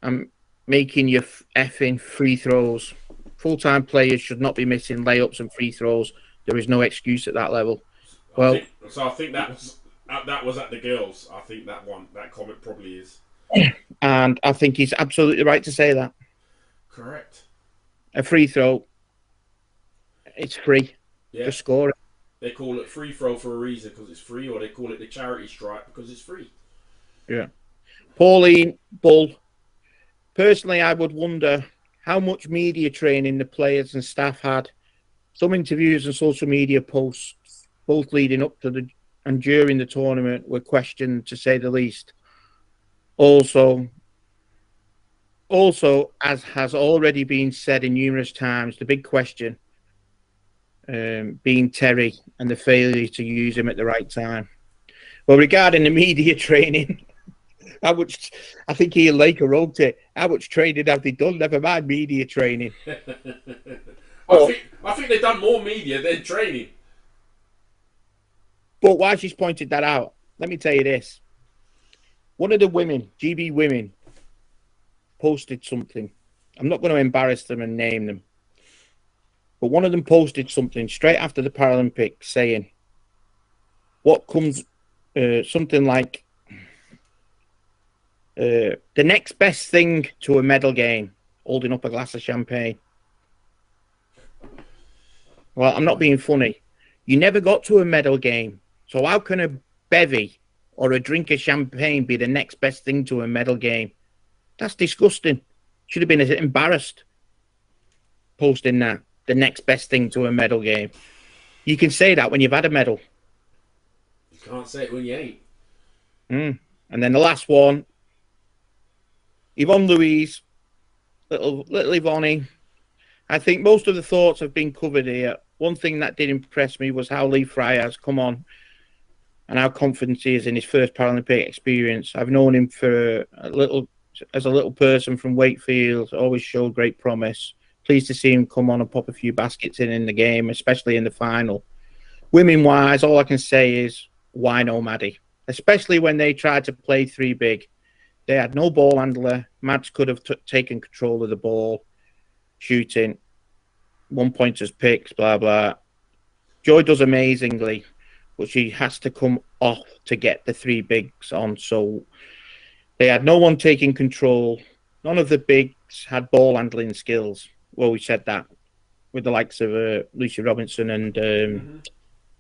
I'm making your effing free throws. Full-time players should not be missing layups and free throws. There is no excuse at that level. I think that was at the girls. I think that comment probably is. And I think he's absolutely right to say that. Correct. A free throw, it's free. Yeah. Just score it. They call it free throw for a reason because it's free, or they call it the charity stripe because it's free. Yeah. Pauline, Bull. Personally, I would wonder how much media training the players and staff had. Some interviews and social media posts, both leading up to and during the tournament, were questioned, to say the least. Also, as has already been said in numerous times, the big question being Terry and the failure to use him at the right time. Well, regarding the media training, I think Ian Laker wrote it. How much training have they done? Never mind media training. I think they've done more media than training. But why she's pointed that out, let me tell you this. One of the women, GB women, posted something. I'm not going to embarrass them and name them. But one of them posted something straight after the Paralympics saying, what comes, something like, the next best thing to a medal game, holding up a glass of champagne. Well, I'm not being funny. You never got to a medal game. So how can a bevy or a drink of champagne be the next best thing to a medal game? That's disgusting. Should have been embarrassed posting that. The next best thing to a medal game. You can say that when you've had a medal. You can't say it when you ain't. And then the last one, Yvonne Louise, little Yvonne. I think most of the thoughts have been covered here. One thing that did impress me was how Lee Fry has come on and how confident he is in his first Paralympic experience. I've known him as a little person from Wakefield, always showed great promise. Pleased to see him come on and pop a few baskets in the game, especially in the final. Women-wise, all I can say is, why no Maddie? Especially when they tried to play three big. They had no ball handler. Mads could have taken control of the ball, shooting, one-pointers picks, blah, blah. Joy does amazingly, but she has to come off to get the three bigs on. So they had no one taking control. None of the bigs had ball handling skills. Well, we said that with the likes of Lucy Robinson and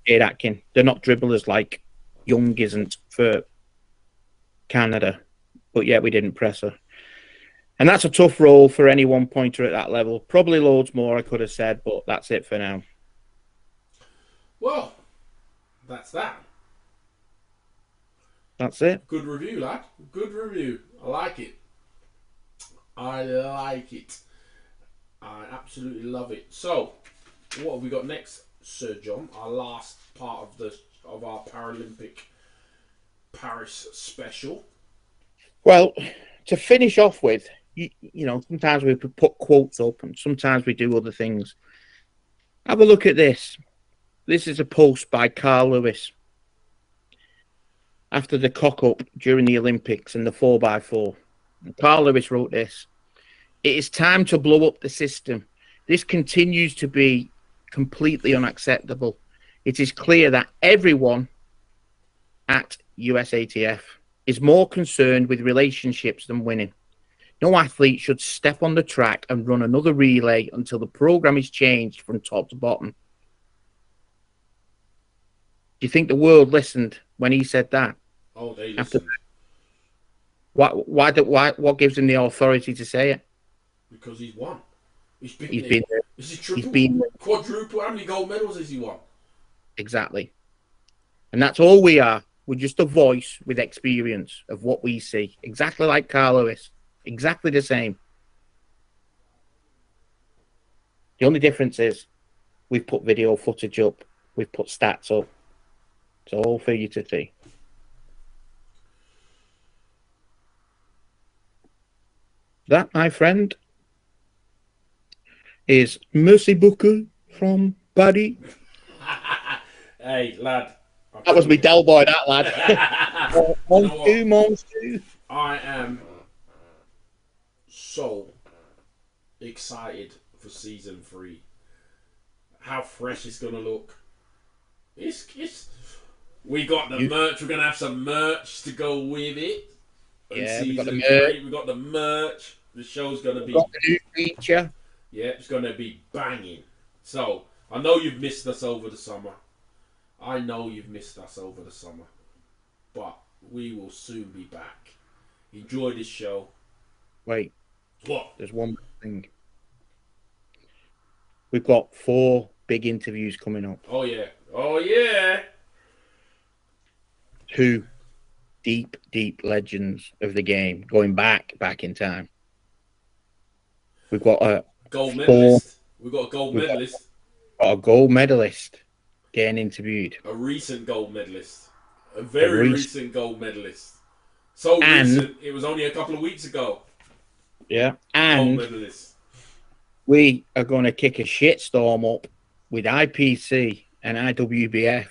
Jade Atkin. They're not dribblers like Young isn't for Canada. But yet we didn't press her. And that's a tough role for any one-pointer at that level. Probably loads more, I could have said, but that's it for now. Well, that's that. That's it. Good review, lad. Good review. I like it. I like it. I absolutely love it. So, what have we got next, Sir John? Our last part of our Paralympic Paris special. Well, to finish off with, you know, sometimes we put quotes up and sometimes we do other things. Have a look at this. This is a post by Carl Lewis after the cock-up during the Olympics and the 4x4. Carl Lewis wrote this. It is time to blow up the system. This continues to be completely unacceptable. It is clear that everyone at USATF is more concerned with relationships than winning. No athlete should step on the track and run another relay until the program is changed from top to bottom. Do you think the world listened when he said that? Oh, they listened. What gives him the authority to say it? Because he's won. He's been there. This is triple, quadruple. How many gold medals has he won? Exactly. And that's all we are. We're just a voice with experience of what we see. Exactly like Carl Lewis. Exactly the same. The only difference is we've put video footage up. We've put stats up. It's all for you to see. That, my friend, is merci beaucoup from Paris. Hey, lad. That was me Del Boy, that lad. Monster. I am so excited for season 3. How fresh it's gonna look. We got the merch. We're gonna have some merch to go with it. Yeah, we got the merch. We got the merch. The show's gonna be. Got the new feature. Yeah, it's gonna be banging. So I know you've missed us over the summer. I know you've missed us over the summer. But we will soon be back. Enjoy this show. Wait. What? There's one more thing. We've got 4 big interviews coming up. Oh, yeah. Oh, yeah. 2 deep, deep legends of the game going back in time. We've got a gold medalist. We've got a gold We've medalist. got a gold medalist getting interviewed. A recent gold medalist. A very recent gold medalist. So And- recent, it was only a couple of weeks ago. Yeah. Gold And medalist. we are going to kick a shitstorm up with IPC and IWBF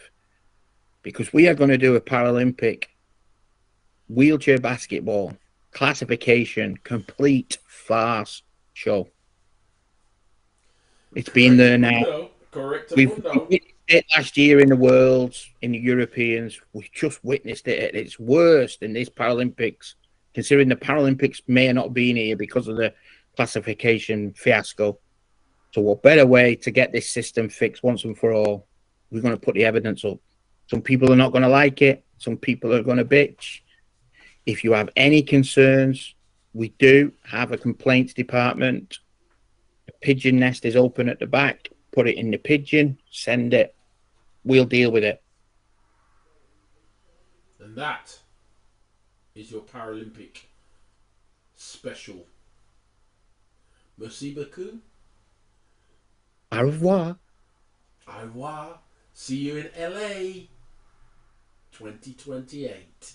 because we are going to do a Paralympic wheelchair basketball classification complete farce show. It's been there now. Correct. We witnessed it last year in the Worlds, in the Europeans. We just witnessed it at its worst in this Paralympics, considering the Paralympics may have not been here because of the classification fiasco. So what better way to get this system fixed once and for all? We're going to put the evidence up. Some people are not going to like it. Some people are going to bitch. If you have any concerns, we do have a complaints department. The pigeon nest is open at the back. Put it in the pigeon, send it. We'll deal with it. And that is your Paralympic special. Merci beaucoup. Au revoir. Au revoir. See you in LA 2028.